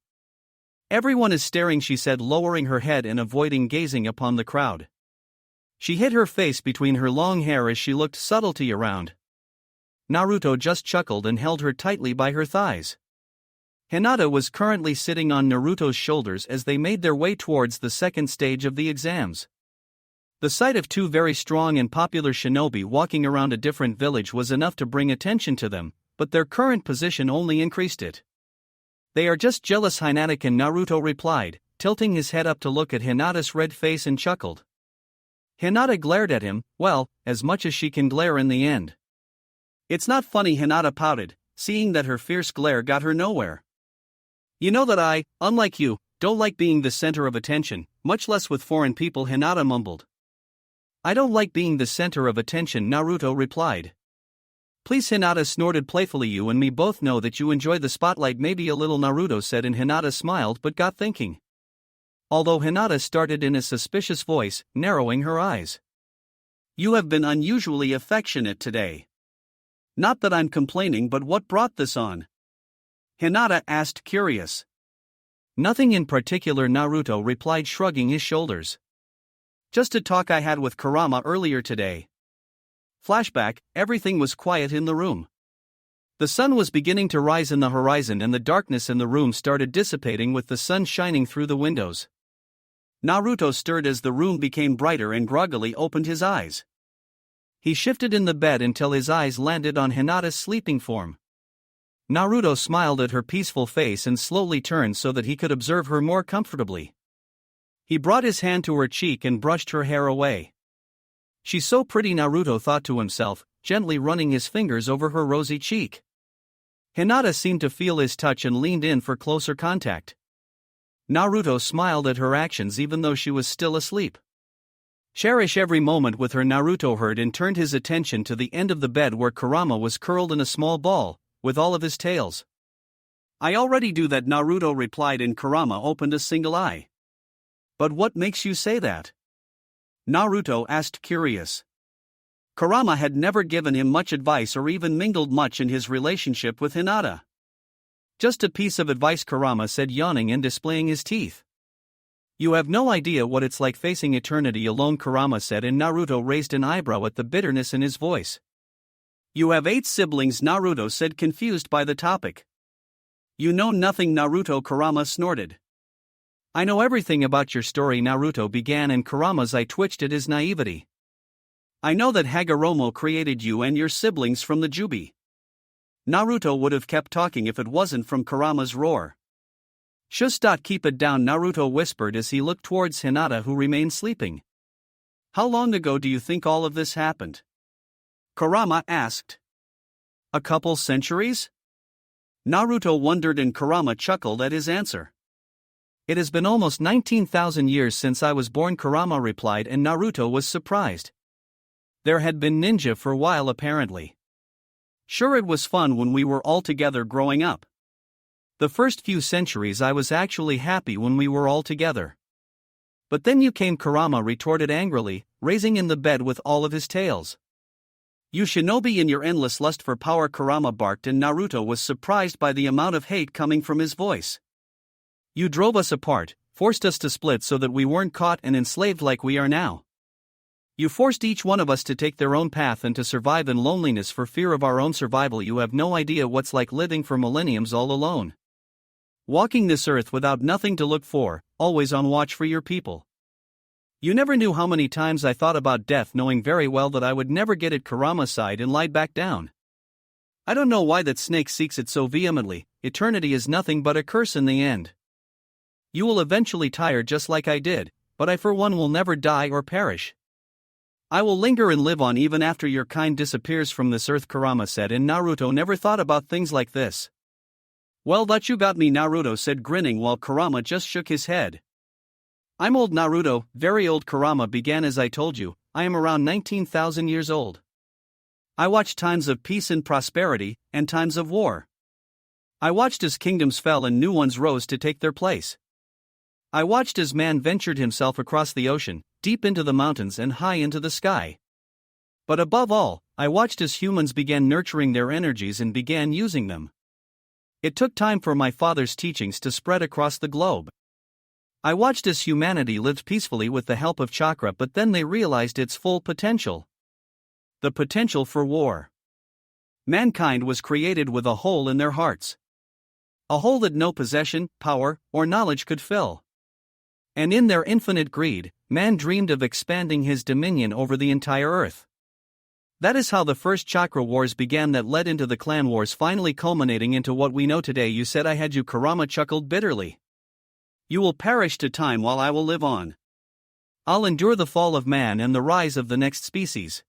A: Everyone is staring, she said, lowering her head and avoiding gazing upon the crowd. She hid her face between her long hair as she looked subtlety around. Naruto just chuckled and held her tightly by her thighs. Hinata was currently sitting on Naruto's shoulders as they made their way towards the second stage of the exams. The sight of two very strong and popular shinobi walking around a different village was enough to bring attention to them, but their current position only increased it. They are just jealous, Hinata-kun, Naruto replied, tilting his head up to look at Hinata's red face, and chuckled. Hinata glared at him, well, as much as she can glare in the end.
B: It's not funny, Hinata pouted, seeing that her fierce glare got her nowhere. You know that I, unlike you, don't like being the center of attention, much less with foreign people, Hinata mumbled.
A: I don't like being the center of attention, Naruto replied. Please, Hinata snorted playfully, you and me both know that you enjoy the spotlight maybe a little, Naruto said, and Hinata smiled but got thinking. Although Hinata started in a suspicious voice, narrowing her eyes.
B: You have been unusually affectionate today. Not that I'm complaining, but what brought this on? Hinata asked, curious.
A: Nothing in particular, Naruto replied, shrugging his shoulders. Just a talk I had with Kurama earlier today. Flashback, everything was quiet in the room. The sun was beginning to rise in the horizon and the darkness in the room started dissipating with the sun shining through the windows.
B: Naruto stirred as the room became brighter and groggily opened his eyes.
A: He shifted in the bed until his eyes landed on Hinata's sleeping form. Naruto smiled at her peaceful face and slowly turned so that he could observe her more comfortably. He brought his hand to her cheek and brushed her hair away. She's so pretty, Naruto thought to himself, gently running his fingers over her rosy cheek. Hinata seemed to feel his touch and leaned in for closer contact. Naruto smiled at her actions even though she was still asleep. Cherish every moment with her, Naruto heard, and turned his attention to the end of the bed where Kurama was curled in a small ball, with all of his tails.
B: I already do that, Naruto replied, and Kurama opened a single eye.
A: But what makes you say that?
B: Naruto asked, curious. Kurama had never given him much advice or even mingled much in his relationship with Hinata.
A: Just a piece of advice, Kurama said, yawning and displaying his teeth. You have no idea what it's like facing eternity alone, Kurama said, and Naruto raised an eyebrow at the bitterness in his voice.
B: You have 8 siblings, Naruto said, confused by the topic. You know nothing, Naruto, Kurama snorted.
A: I know everything about your story, Naruto began, and Kurama's eye twitched at his naivety.
B: I know that Hagoromo created you and your siblings from the Jubi. Naruto would have kept talking if it wasn't from Kurama's roar.
A: Shush, keep it down, Naruto whispered as he looked towards Hinata, who remained sleeping.
B: How long ago do you think all of this happened? Kurama asked.
A: A couple centuries?
B: Naruto wondered, and Kurama chuckled at his answer.
A: It has been almost 19,000 years since I was born, Kurama replied, and Naruto was surprised. There had been ninja for a while apparently.
B: Sure, it was fun when we were all together growing up.
A: The first few centuries I was actually happy when we were all together. But then you came, Kurama retorted angrily, raising in the bed with all of his tails.
B: You shinobi in your endless lust for power, Kurama barked, and Naruto was surprised by the amount of hate coming from his voice.
A: You drove us apart, forced us to split so that we weren't caught and enslaved like we are now. You forced each one of us to take their own path and to survive in loneliness for fear of our own survival. You have no idea what's like living for millenniums all alone. Walking this earth without nothing to look for, always on watch for your people. You never knew how many times I thought about death, knowing very well that I would never get it, Kurama sighed and lied back down. I don't know why that snake seeks it so vehemently. Eternity is nothing but a curse in the end. You will eventually tire just like I did, but I for one will never die or perish.
B: I will linger and live on even after your kind disappears from this earth, Kurama said, and Naruto never thought about things like this. Well, that you got me, Naruto said, grinning, while Kurama just shook his head. I'm old, Naruto, very old, Kurama began. As I told you, I am around 19,000 years old. I watched times of peace and prosperity, and times of war. I watched as kingdoms fell and new ones rose to take their place. I watched as man ventured himself across the ocean, deep into the mountains and high into the sky. But above all, I watched as humans began nurturing their energies and began using them. It took time for my father's teachings to spread across the globe. I watched as humanity lived peacefully with the help of chakra, but then they realized its full potential. The potential for war. Mankind was created with a hole in their hearts. A hole that no possession, power, or knowledge could fill. And in their infinite greed, man dreamed of expanding his dominion over the entire earth. That is how the first chakra wars began that led into the clan wars, finally culminating into what we know today. You said I had you, Kurama chuckled bitterly. You will perish to time while I will live on. I'll endure the fall of man and the rise of the next species.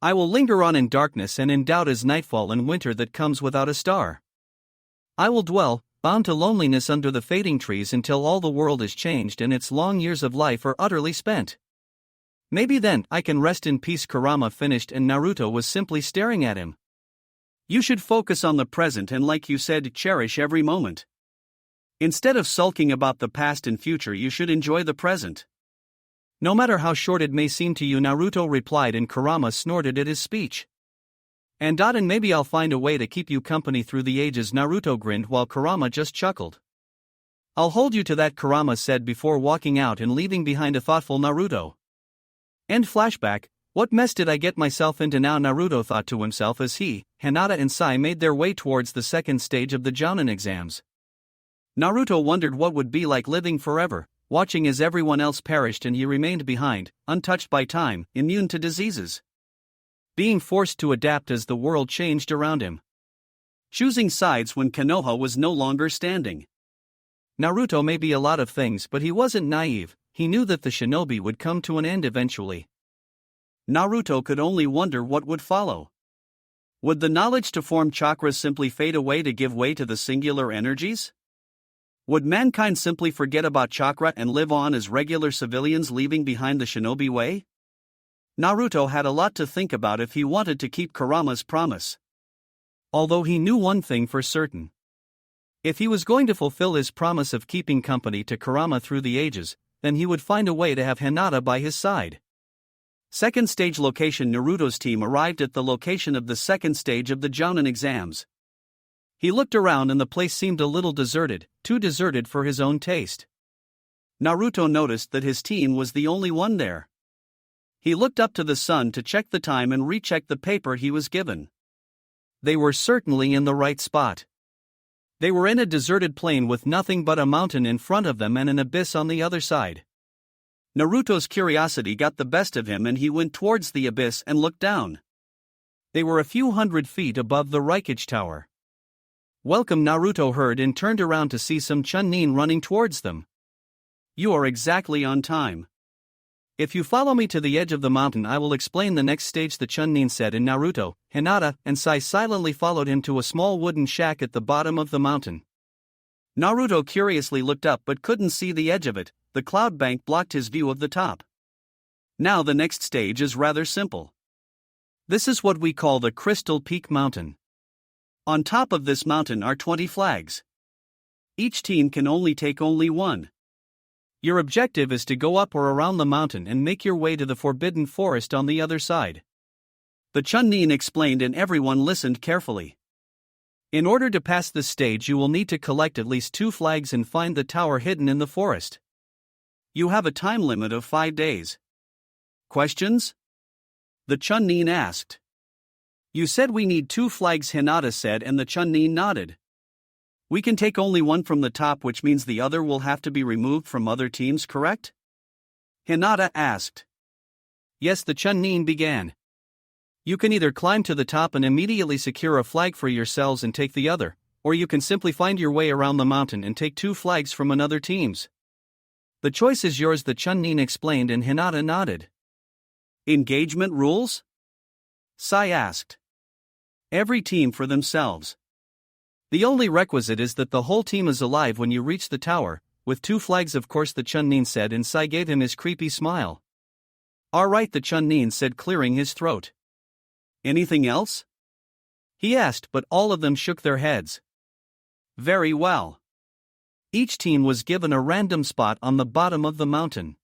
B: I will linger on in darkness and in doubt as nightfall and winter that comes without a star. I will dwell, bound to loneliness under the fading trees until all the world is changed and its long years of life are utterly spent. Maybe then I can rest in peace, Kurama finished, and Naruto was simply staring at him. You should focus on the present and, like you said, cherish every moment. Instead of sulking about the past and future, you should enjoy the present.
A: No matter how short it may seem to you, Naruto replied, and Kurama snorted at his speech. And maybe I'll find a way to keep you company through the ages, Naruto grinned while Kurama just chuckled. I'll hold you to that, Kurama said before walking out and leaving behind a thoughtful Naruto. End flashback. What mess did I get myself into now? Naruto thought to himself as he, Hinata and Sai made their way towards the second stage of the Jounin exams. Naruto wondered what would be like living forever, watching as everyone else perished and he remained behind, untouched by time, immune to diseases. Being forced to adapt as the world changed around him. Choosing sides when Konoha was no longer standing. Naruto may be a lot of things, but he wasn't naive. He knew that the shinobi would come to an end eventually. Naruto could only wonder what would follow. Would the knowledge to form chakras simply fade away to give way to the singular energies? Would mankind simply forget about chakra and live on as regular civilians, leaving behind the shinobi way? Naruto had a lot to think about if he wanted to keep Kurama's promise. Although he knew one thing for certain. If he was going to fulfill his promise of keeping company to Kurama through the ages, then he would find a way to have Hinata by his side.
B: Second stage location. Naruto's team arrived at the location of the second stage of the Jounin exams. He looked around and the place seemed a little deserted, too deserted for his own taste. Naruto noticed that his team was the only one there. He looked up to the sun to check the time and rechecked the paper he was given. They were certainly in the right spot. They were in a deserted plain with nothing but a mountain in front of them and an abyss on the other side. Naruto's curiosity got the best of him and he went towards the abyss and looked down. They were a few hundred feet above the Raikage Tower. Welcome, Naruto heard and turned around to see some Chunin running towards them. You are exactly on time. If you follow me to the edge of the mountain, I will explain the next stage, the Chunin said, and Naruto, Hinata, and Sai silently followed him to a small wooden shack at the bottom of the mountain. Naruto curiously looked up but couldn't see the edge of it. The cloud bank blocked his view of the top. Now the next stage is rather simple. This is what we call the Crystal Peak Mountain. On top of this mountain are 20 flags. Each team can only take one. Your objective is to go up or around the mountain and make your way to the Forbidden Forest on the other side. The Chunin explained and everyone listened carefully. In order to pass this stage, you will need to collect at least 2 flags and find the tower hidden in the forest. You have a time limit of 5 days. Questions? The Chunin asked. You said we need 2 flags, Hinata said, and the Chunin nodded. We can take only one from the top, which means the other will have to be removed from other teams, correct? Hinata asked. Yes, the Chunin began. You can either climb to the top and immediately secure a flag for yourselves and take the other, or you can simply find your way around the mountain and take 2 flags from another team's. The choice is yours, the Chunin explained, and Hinata nodded. Engagement rules? Sai asked. Every team for themselves. The only requisite is that the whole team is alive when you reach the tower, with 2 flags of course, the Chunin said, and Sai gave him his creepy smile. Alright, the Chunin said, clearing his throat. Anything else? He asked, but all of them shook their heads. Very well. Each team was given a random spot on the bottom of the mountain.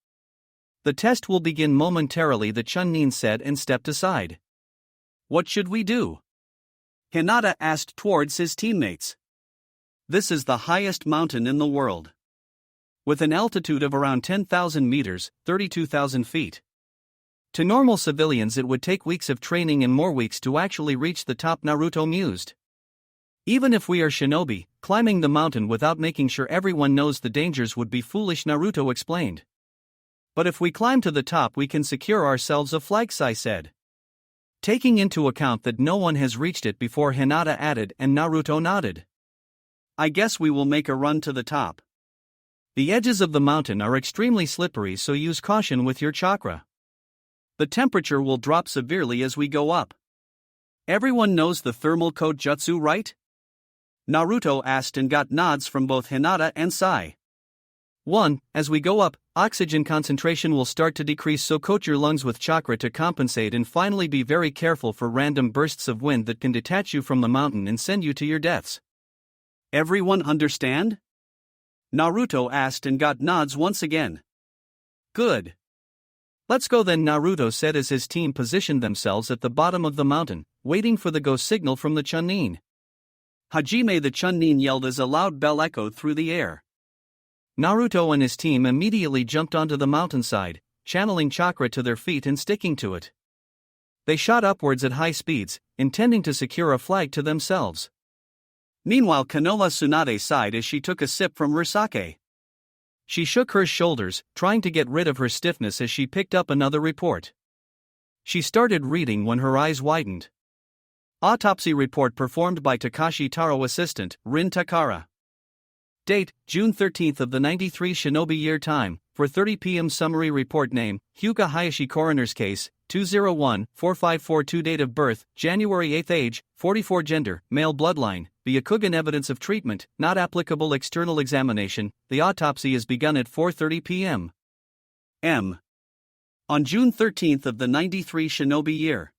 B: The test will begin momentarily, the Chunin said, and stepped aside. What should we do? Hinata asked towards his teammates. This is the highest mountain in the world. With an altitude of around 10,000 meters, 32,000 feet. To normal civilians it would take weeks of training and more weeks to actually reach the top, Naruto mused. Even if we are shinobi, climbing the mountain without making sure everyone knows the dangers would be foolish, Naruto explained. But if we climb to the top we can secure ourselves a flag, Sai said. Taking into account that no one has reached it before, Hinata added, and Naruto nodded. I guess we will make a run to the top. The edges of the mountain are extremely slippery, so use caution with your chakra. The temperature will drop severely as we go up. Everyone knows the thermal code jutsu, right? Naruto asked and got nods from both Hinata and Sai. 1. As we go up, oxygen concentration will start to decrease, so coat your lungs with chakra to compensate, and finally be very careful for random bursts of wind that can detach you from the mountain and send you to your deaths. Everyone understand? Naruto asked and got nods once again. Good. Let's go then, Naruto said as his team positioned themselves at the bottom of the mountain, waiting for the go signal from the Chunin. Hajime, the Chunin yelled as a loud bell echoed through the air. Naruto and his team immediately jumped onto the mountainside, channeling chakra to their feet and sticking to it. They shot upwards at high speeds, intending to secure a flag to themselves. Meanwhile, Konoha Tsunade sighed as she took a sip from her sake. She shook her shoulders, trying to get rid of her stiffness as she picked up another report. She started reading when her eyes widened. Autopsy report performed by Takashi Taro, assistant, Rin Takara. Date, June 13th of the 93 Shinobi Year. Time, 4:30 p.m. Summary report. Name, Hyuga Hayashi. Coroner's case, 201-4542. Date of birth, January 8. Age, 44. Gender, male. Bloodline, Byakugan. Evidence of treatment, not applicable. External examination, the autopsy is begun at 4:30 p.m. On June 13th of the 93 Shinobi Year.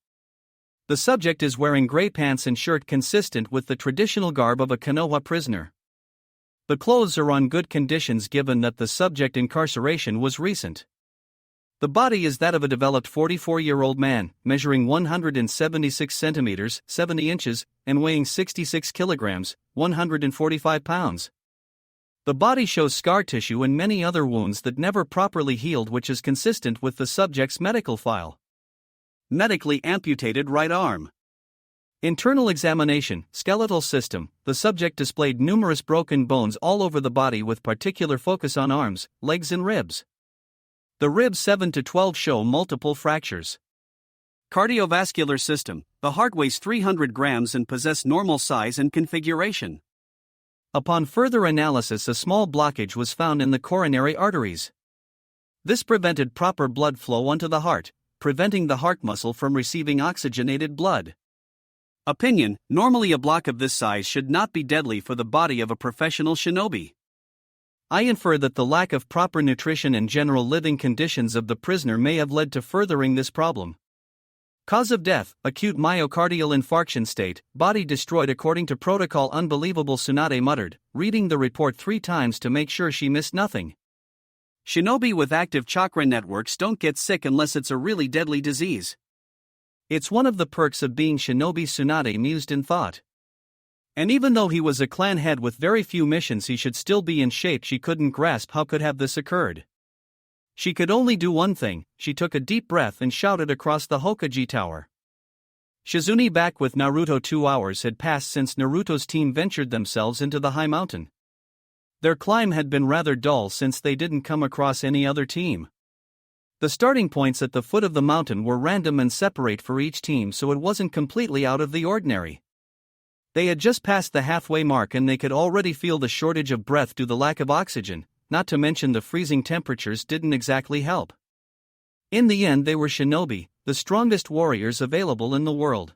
B: The subject is wearing gray pants and shirt consistent with the traditional garb of a Konoha prisoner. The clothes are on good conditions given that the subject incarceration was recent. The body is that of a developed 44-year-old man, measuring 176 centimeters, 70 inches, and weighing 66 kilograms, 145 pounds. The body shows scar tissue and many other wounds that never properly healed, which is consistent with the subject's medical file.
A: Medically amputated right arm.
B: Internal examination, skeletal system. The subject displayed numerous broken bones all over the body with particular focus on arms, legs and ribs. The ribs 7 to 12 show multiple fractures.
A: Cardiovascular system. The heart weighs 300 grams and possess normal size and configuration.
B: Upon further analysis, a small blockage was found in the coronary arteries. This prevented proper blood flow onto the heart, preventing the heart muscle from receiving oxygenated blood.
A: Opinion: normally a block of this size should not be deadly for the body of a professional shinobi.
B: I infer that the lack of proper nutrition and general living conditions of the prisoner may have led to furthering this problem. Cause of death: acute myocardial infarction state, body destroyed according to protocol. Unbelievable, Tsunade muttered, reading the report 3 times to make sure she missed nothing.
A: Shinobi with active chakra networks don't get sick unless it's a really deadly disease.
B: It's one of the perks of being shinobi, Tsunade mused in thought. And even though he was a clan head with very few missions, he should still be in shape. She couldn't grasp how could have this occurred. She could only do one thing. She took a deep breath and shouted across the Hokage Tower. Shizune back with Naruto. 2 hours had passed since Naruto's team ventured themselves into the high mountain. Their climb had been rather dull since they didn't come across any other team. The starting points at the foot of the mountain were random and separate for each team, so it wasn't completely out of the ordinary. They had just passed the halfway mark and they could already feel the shortage of breath due to the lack of oxygen, not to mention the freezing temperatures didn't exactly help. In the end, they were shinobi, the strongest warriors available in the world.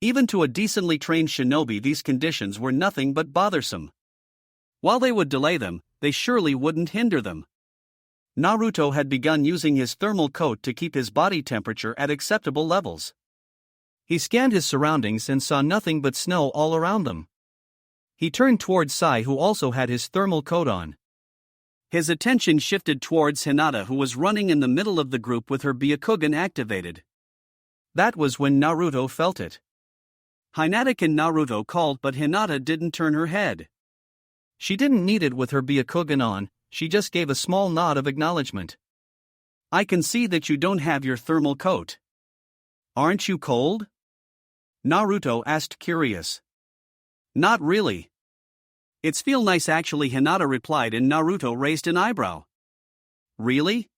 A: Even to a decently trained shinobi, these conditions were nothing but bothersome. While they would delay them, they surely wouldn't hinder them. Naruto had begun using his thermal coat to keep his body temperature at acceptable levels.
B: He scanned his surroundings and saw nothing but snow all around them. He turned towards Sai, who also had his thermal coat on.
A: His attention shifted towards Hinata, who was running in the middle of the group with her Byakugan activated.
B: That was when Naruto felt it.
A: Hinata and Naruto called, but Hinata didn't turn her head.
B: She didn't need it with her Byakugan on, she just gave a small nod of acknowledgement.
A: I can see that you don't have your thermal coat.
B: Aren't you cold?
A: Naruto asked, curious. Not really. It's feel nice actually, Hinata replied, and Naruto raised an eyebrow. Really?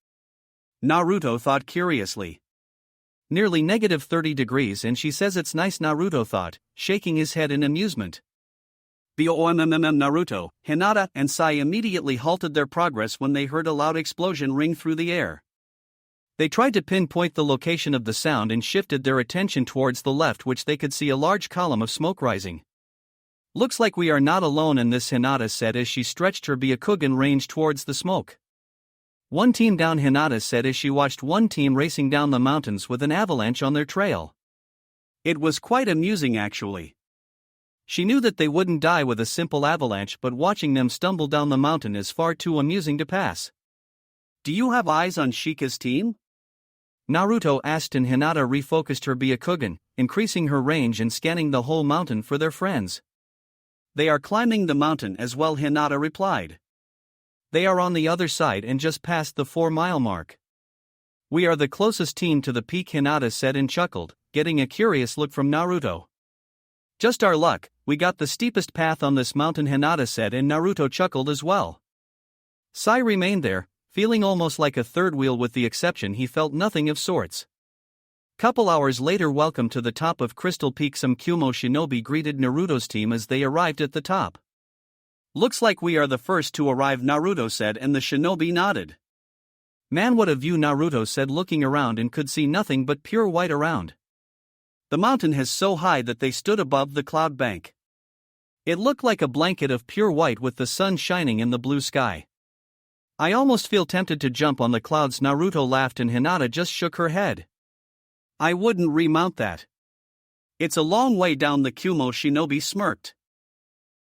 B: Naruto thought curiously. Nearly -30 degrees and she says it's nice, Naruto thought, shaking his head in amusement.
A: Naruto, Hinata, and Sai immediately halted their progress when they heard a loud explosion ring through the air.
B: They tried to pinpoint the location of the sound and shifted their attention towards the left, which they could see a large column of smoke rising. Looks like we are not alone in this, Hinata said as she stretched her Byakugan range towards the smoke. One team down, Hinata said as she watched one team racing down the mountains with an avalanche on their trail.
A: It was quite amusing actually.
B: She knew that they wouldn't die with a simple avalanche, but watching them stumble down the mountain is far too amusing to pass.
A: Do you have eyes on Shika's team?
B: Naruto asked, and Hinata refocused her Byakugan, increasing her range and scanning the whole mountain for their friends.
A: They are climbing the mountain as well, Hinata replied.
B: They are on the other side and just past the 4-mile mark. We are the closest team to the peak, Hinata said and chuckled, getting a curious look from Naruto. Just our luck, we got the steepest path on this mountain, Hinata said, and Naruto chuckled as well. Sai remained there, feeling almost like a third wheel, with the exception he felt nothing of sorts. Couple hours later, welcome to the top of Crystal Peak. Some Kumo shinobi greeted Naruto's team as they arrived at the top.
A: Looks like we are the first to arrive, Naruto said, and the shinobi nodded.
B: Man, what a view, Naruto said, looking around and could see nothing but pure white around.
A: The mountain is so high that they stood above the cloud bank.
B: It looked like a blanket of pure white with the sun shining in the blue sky. I almost feel tempted to jump on the clouds, Naruto laughed, and Hinata just shook her head.
A: I wouldn't remount that. It's a long way down, the Kumo shinobi smirked.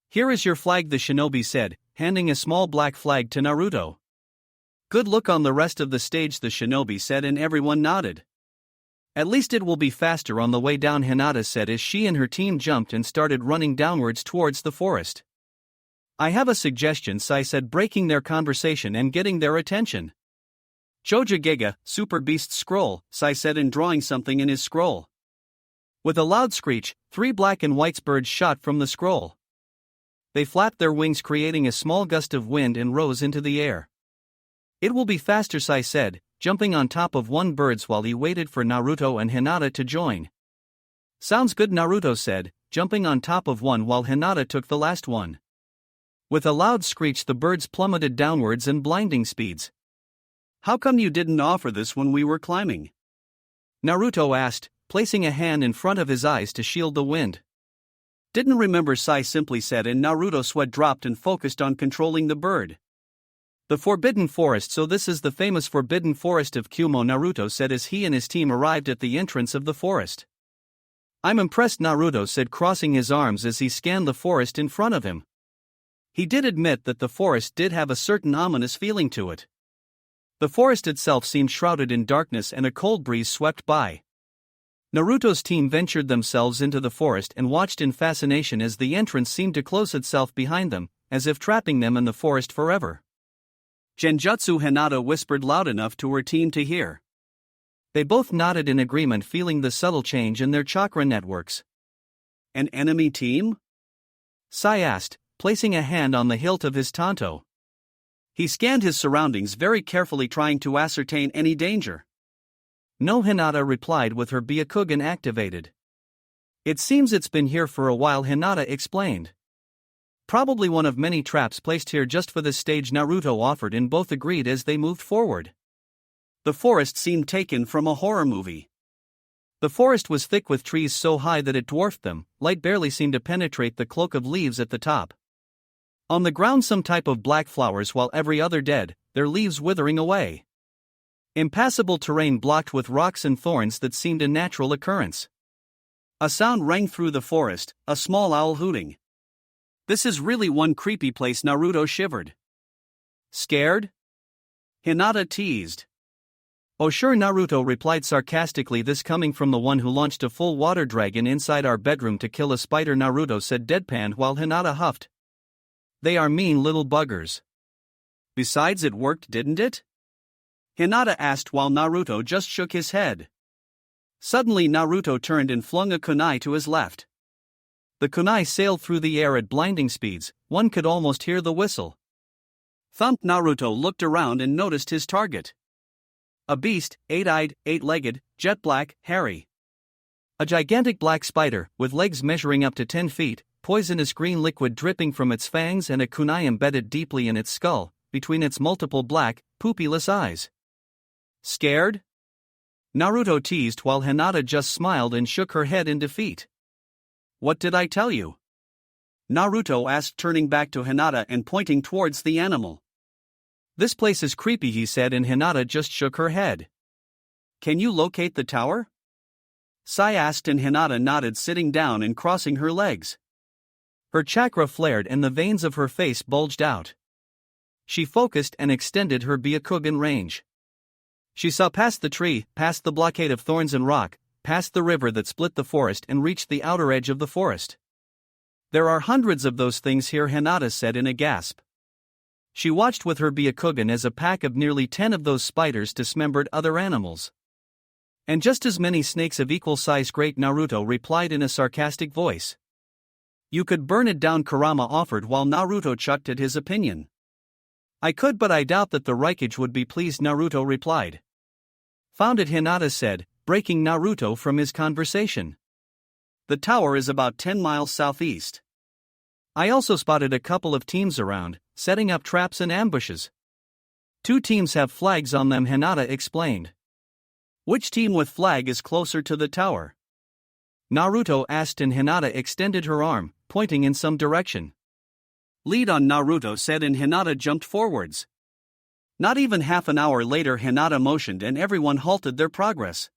B: Here is your flag, the shinobi said, handing a small black flag to Naruto. Good look on the rest of the stage, the shinobi said, and everyone nodded. At least it will be faster on the way down, Hinata said as she and her team jumped and started running downwards towards the forest. I have a suggestion, Sai said, breaking their conversation and getting their attention. Joja Giga, Super Beast Scroll, Sai said, and drawing something in his scroll. With a loud screech, 3 black and white birds shot from the scroll. They flapped their wings, creating a small gust of wind, and rose into the air. It will be faster, Sai said, jumping on top of one bird while he waited for Naruto and Hinata to join. Sounds good, Naruto said, jumping on top of one while Hinata took the last one. With a loud screech, the birds plummeted downwards in blinding speeds. How come you didn't offer this when we were climbing? Naruto asked, placing a hand in front of his eyes to shield the wind. Didn't remember, Sai simply said, and Naruto's sweat dropped and focused on controlling the bird. The Forbidden Forest. So this is the famous Forbidden Forest of Kumo, Naruto said as he and his team arrived at the entrance of the forest. I'm impressed, Naruto said, crossing his arms as he scanned the forest in front of him. He did admit that the forest did have a certain ominous feeling to it. The forest itself seemed shrouded in darkness and a cold breeze swept by. Naruto's team ventured themselves into the forest and watched in fascination as the entrance seemed to close itself behind them, as if trapping them in the forest forever. Genjutsu, Hinata whispered loud enough to her team to hear. They both nodded in agreement, feeling the subtle change in their chakra networks. An enemy team? Sai asked, placing a hand on the hilt of his tanto. He scanned his surroundings very carefully, trying to ascertain any danger. No, Hinata replied with her Byakugan activated. It seems it's been here for a while, Hinata explained. Probably one of many traps placed here just for this stage, Naruto offered, and both agreed as they moved forward. The forest seemed taken from a horror movie. The forest was thick with trees so high that it dwarfed them, light barely seemed to penetrate the cloak of leaves at the top. On the ground some type of black flowers, while every other dead, their leaves withering away. Impassable terrain blocked with rocks and thorns that seemed a natural occurrence. A sound rang through the forest, a small owl hooting. This is really one creepy place, Naruto shivered. Scared? Hinata teased. Oh sure, Naruto replied sarcastically, this coming from the one who launched a full water dragon inside our bedroom to kill a spider, Naruto said deadpan while Hinata huffed. They are mean little buggers. Besides, it worked, didn't it? Hinata asked while Naruto just shook his head. Suddenly Naruto turned and flung a kunai to his left. The kunai sailed through the air at blinding speeds, one could almost hear the whistle. Thump! Naruto looked around and noticed his target. A beast, 8-eyed, 8-legged, jet black, hairy. A gigantic black spider, with legs measuring up to 10 feet, poisonous green liquid dripping from its fangs and a kunai embedded deeply in its skull, between its multiple black, pupilless eyes. Scared? Naruto teased while Hinata just smiled and shook her head in defeat. What did I tell you? Naruto asked, turning back to Hinata and pointing towards the animal. This place is creepy, he said, and Hinata just shook her head. Can you locate the tower? Sai asked, and Hinata nodded, sitting down and crossing her legs. Her chakra flared and the veins of her face bulged out. She focused and extended her Byakugan range. She saw past the tree, past the blockade of thorns and rock, past the river that split the forest, and reached the outer edge of the forest. There are hundreds of those things here, Hinata said in a gasp. She watched with her Byakugan as a pack of nearly 10 of those spiders dismembered other animals. And just as many snakes of equal size, great, Naruto replied in a sarcastic voice. You could burn it down, Kurama offered while Naruto chucked at his opinion. I could, but I doubt that the Raikage would be pleased, Naruto replied. Found it, Hinata said, breaking Naruto from his conversation. The tower is about 10 miles southeast. I also spotted a couple of teams around, setting up traps and ambushes. 2 teams have flags on them, Hinata explained. Which team with flag is closer to the tower? Naruto asked, and Hinata extended her arm, pointing in some direction. Lead on, Naruto said, and Hinata jumped forwards. Not even half an hour later, Hinata motioned and everyone halted their progress.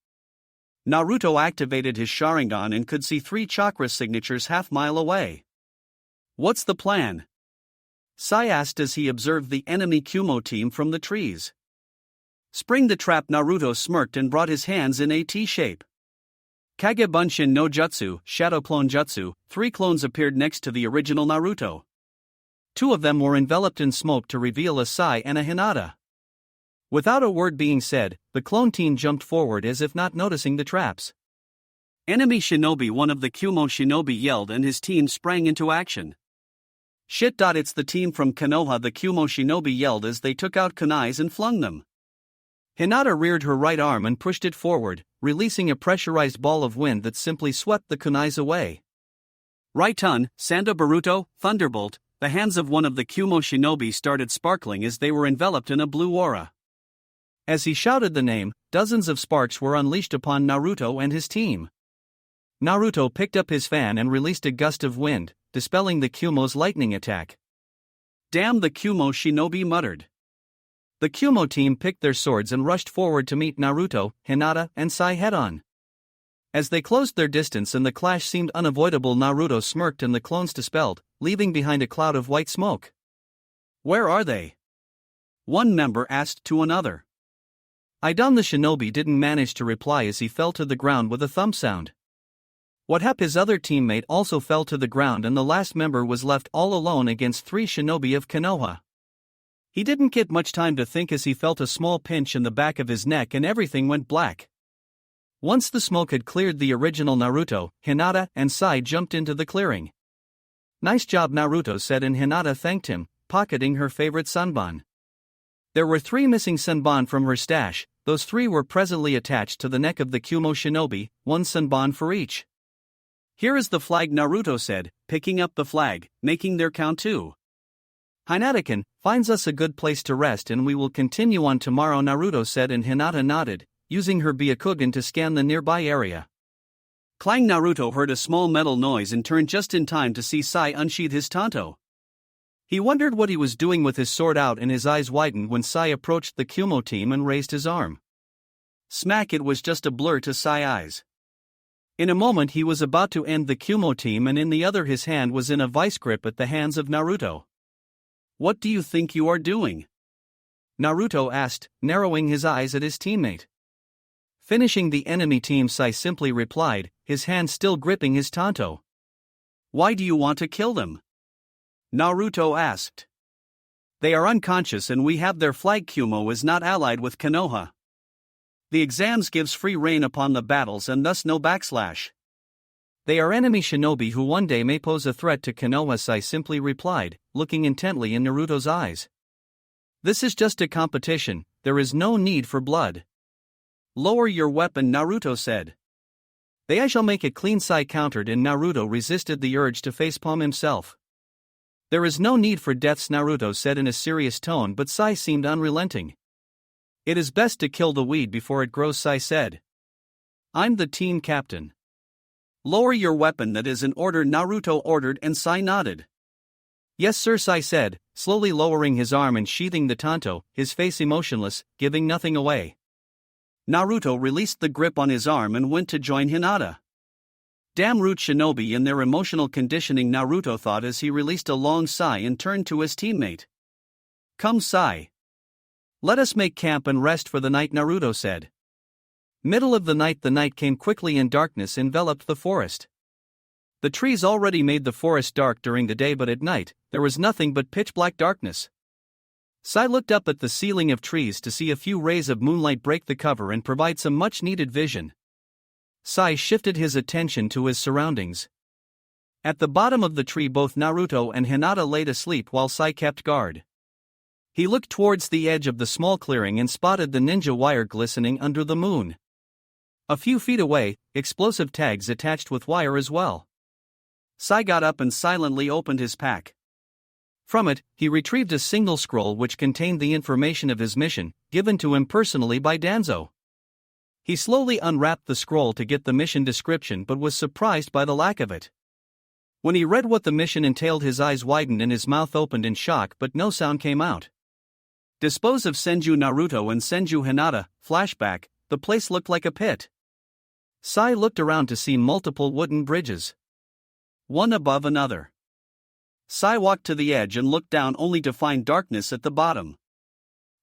B: Naruto activated his Sharingan and could see 3 chakra signatures half-mile away. What's the plan? Sai asked as he observed the enemy Kumo team from the trees. Spring the trap. Naruto smirked and brought his hands in a T shape. Kage Bunshin no Jutsu, Shadow Clone Jutsu, 3 clones appeared next to the original Naruto. 2 of them were enveloped in smoke to reveal a Sai and a Hinata. Without a word being said, the clone team jumped forward as if not noticing the traps. Enemy shinobi, one of the Kumo shinobi yelled, and his team sprang into action. Shit. It's the team from Konoha, the Kumo shinobi yelled as they took out kunais and flung them. Hinata reared her right arm and pushed it forward, releasing a pressurized ball of wind that simply swept the kunais away. Raiton, Sanda Baruto, Thunderbolt. The hands of one of the Kumo shinobi started sparkling as they were enveloped in a blue aura. As he shouted the name, dozens of sparks were unleashed upon Naruto and his team. Naruto picked up his fan and released a gust of wind, dispelling the Kumo's lightning attack. Damn, the Kumo shinobi muttered. The Kumo team picked their swords and rushed forward to meet Naruto, Hinata, and Sai head-on. As they closed their distance and the clash seemed unavoidable, Naruto smirked and the clones dispelled, leaving behind a cloud of white smoke. Where are they? One member asked to another. Idam the shinobi didn't manage to reply as he fell to the ground with a thump sound. What happened? His other teammate also fell to the ground and the last member was left all alone against 3 shinobi of Konoha. He didn't get much time to think as he felt a small pinch in the back of his neck and everything went black. Once the smoke had cleared, the original Naruto, Hinata, and Sai jumped into the clearing. Nice job, Naruto said, and Hinata thanked him, pocketing her favorite sanbon. There were 3 missing sanbon from her stash. Those 3 were presently attached to the neck of the Kumo shinobi, 1 sanbon for each. Here is the flag, Naruto said, picking up the flag, making their count too. Hinata-kun finds us a good place to rest and we will continue on tomorrow, Naruto said, and Hinata nodded, using her Byakugan to scan the nearby area. Clang! Naruto heard a small metal noise and turned just in time to see Sai unsheath his tanto. He wondered what he was doing with his sword out and his eyes widened when Sai approached the Kumo team and raised his arm. Smack! It was just a blur to Sai's eyes. In a moment he was about to end the Kumo team and in the other his hand was in a vice grip at the hands of Naruto. What do you think you are doing? Naruto asked, narrowing his eyes at his teammate. Finishing the enemy team, Sai simply replied, his hand still gripping his tanto. Why do you want to kill them? Naruto asked. They are unconscious and we have their flag. Kumo is not allied with Konoha. The exams gives free reign upon the battles and thus no backslash. They are enemy shinobi who one day may pose a threat to Konoha, Sai simply replied, looking intently in Naruto's eyes. This is just a competition, there is no need for blood. Lower your weapon, Naruto said. I shall make it clean, Sai countered, and Naruto resisted the urge to facepalm himself. There is no need for deaths, Naruto said in a serious tone, but Sai seemed unrelenting. It is best to kill the weed before it grows, Sai said. I'm the team captain. Lower your weapon, that is an order, Naruto ordered, and Sai nodded. Yes sir, Sai said, slowly lowering his arm and sheathing the tanto, his face emotionless, giving nothing away. Naruto released the grip on his arm and went to join Hinata. Damn root shinobi in their emotional conditioning, Naruto thought as he released a long sigh and turned to his teammate. Come Sai. Let us make camp and rest for the night, Naruto said. Middle of the night came quickly and darkness enveloped the forest. The trees already made the forest dark during the day, but at night, there was nothing but pitch black darkness. Sai looked up at the ceiling of trees to see a few rays of moonlight break the cover and provide some much needed vision. Sai shifted his attention to his surroundings. At the bottom of the tree both Naruto and Hinata laid asleep while Sai kept guard. He looked towards the edge of the small clearing and spotted the ninja wire glistening under the moon. A few feet away, explosive tags attached with wire as well. Sai got up and silently opened his pack. From it, he retrieved a single scroll which contained the information of his mission, given to him personally by Danzo. He slowly unwrapped the scroll to get the mission description but was surprised by the lack of it. When he read what the mission entailed, his eyes widened and his mouth opened in shock, but no sound came out. Dispose of Senju Naruto and Senju Hinata. Flashback, the place looked like a pit. Sai looked around to see multiple wooden bridges, one above another. Sai walked to the edge and looked down only to find darkness at the bottom.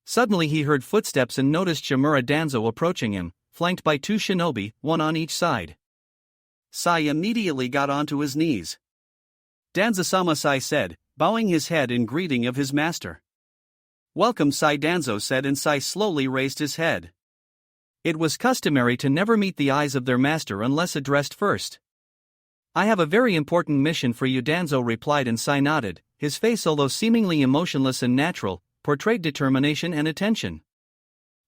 A: Suddenly he heard footsteps and noticed Shimura Danzo approaching him, flanked by 2 shinobi, one on each side.
B: Sai immediately got onto his knees. "Danzo-sama," Sai said, bowing his head in greeting of his master. "Welcome," Sai Danzo said, and Sai slowly raised his head.
A: It was customary to never meet the eyes of their master unless addressed first. "I have a very important mission for you," Danzo replied, and Sai nodded. His face, although seemingly emotionless and natural, portrayed determination and attention.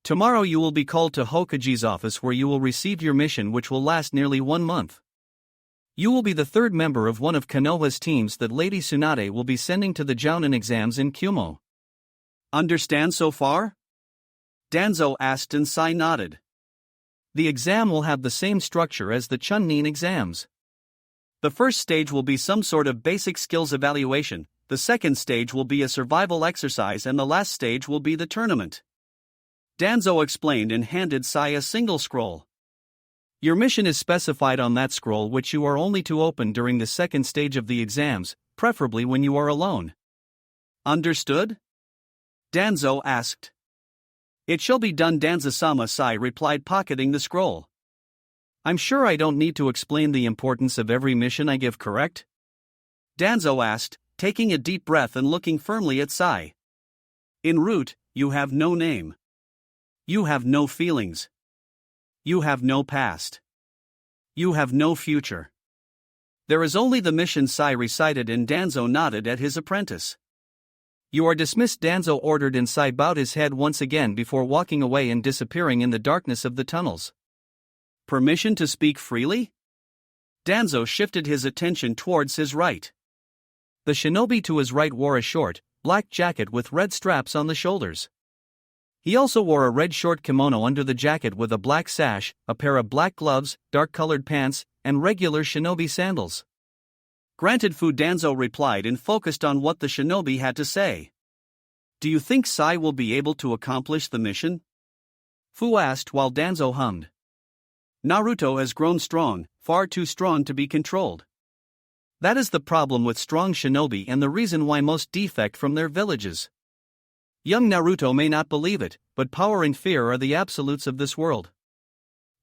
A: "Tomorrow you will be called to Hokage's office where you will receive your mission, which will last nearly 1 month. You will be the 3rd member of one of Konoha's teams that Lady Tsunade will be sending to the Jounin exams in Kumo."
B: "Understand so far?" Danzo asked, and Sai nodded.
A: "The exam will have the same structure as the Chunin exams.
B: The first stage will be some sort of basic skills evaluation, the second stage will be a survival exercise, and the last stage will be the tournament." Danzo explained and handed Sai a single scroll.
A: "Your mission is specified on that scroll, which you are only to open during the second stage of the exams, preferably when you are alone."
B: "Understood?" Danzo asked. "It shall be done, Danzo-sama," Sai replied, pocketing the scroll.
A: "I'm sure I don't need to explain the importance of every mission I give, correct?"
B: Danzo asked, taking a deep breath and looking firmly at Sai. "En route, you have no name. You have no feelings. You have no past. You have no future. There is only the mission," Sai recited, and Danzo nodded at his apprentice.
A: "You are dismissed," Danzo ordered, and Sai bowed his head once again before walking away and disappearing in the darkness of the tunnels.
B: "Permission to speak freely?" Danzo shifted his attention towards his right.
A: The shinobi to his right wore a short, black jacket with red straps on the shoulders. He also wore a red short kimono under the jacket with a black sash, a pair of black gloves, dark-colored pants, and regular shinobi sandals.
B: "Granted, Fu," Danzo replied and focused on what the shinobi had to say. "Do you think Sai will be able to accomplish the mission?"
A: Fu asked while Danzo hummed.
B: "Naruto has grown strong, far too strong to be controlled.
A: That is the problem with strong shinobi and the reason why most defect from their villages. Young Naruto may not believe it, but power and fear are the absolutes of this world.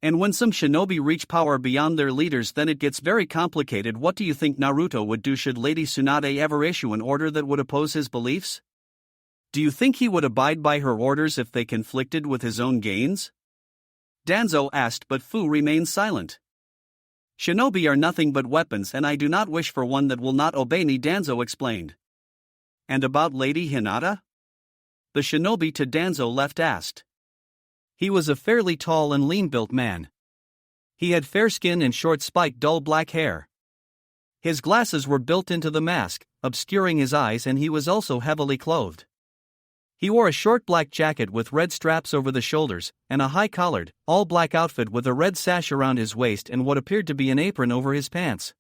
B: And when some shinobi reach power beyond their leaders, then it gets very complicated. What do you think Naruto would do should Lady Tsunade ever issue an order that would oppose his beliefs? Do you think he would abide by her orders if they conflicted with his own gains?" Danzo asked, but Fu remained silent. "Shinobi are nothing but weapons, and I do not wish for one that will not obey me," Danzo explained. "And about Lady Hinata?" the shinobi to Danzo left asked.
A: He was a fairly tall and lean-built man. He had fair skin and short spiked dull black hair. His glasses were built into the mask, obscuring his eyes, and he was also heavily clothed. He wore a short black jacket with red straps over the shoulders, and a high-collared, all-black outfit with a red sash around his waist and what appeared to be an apron over his pants.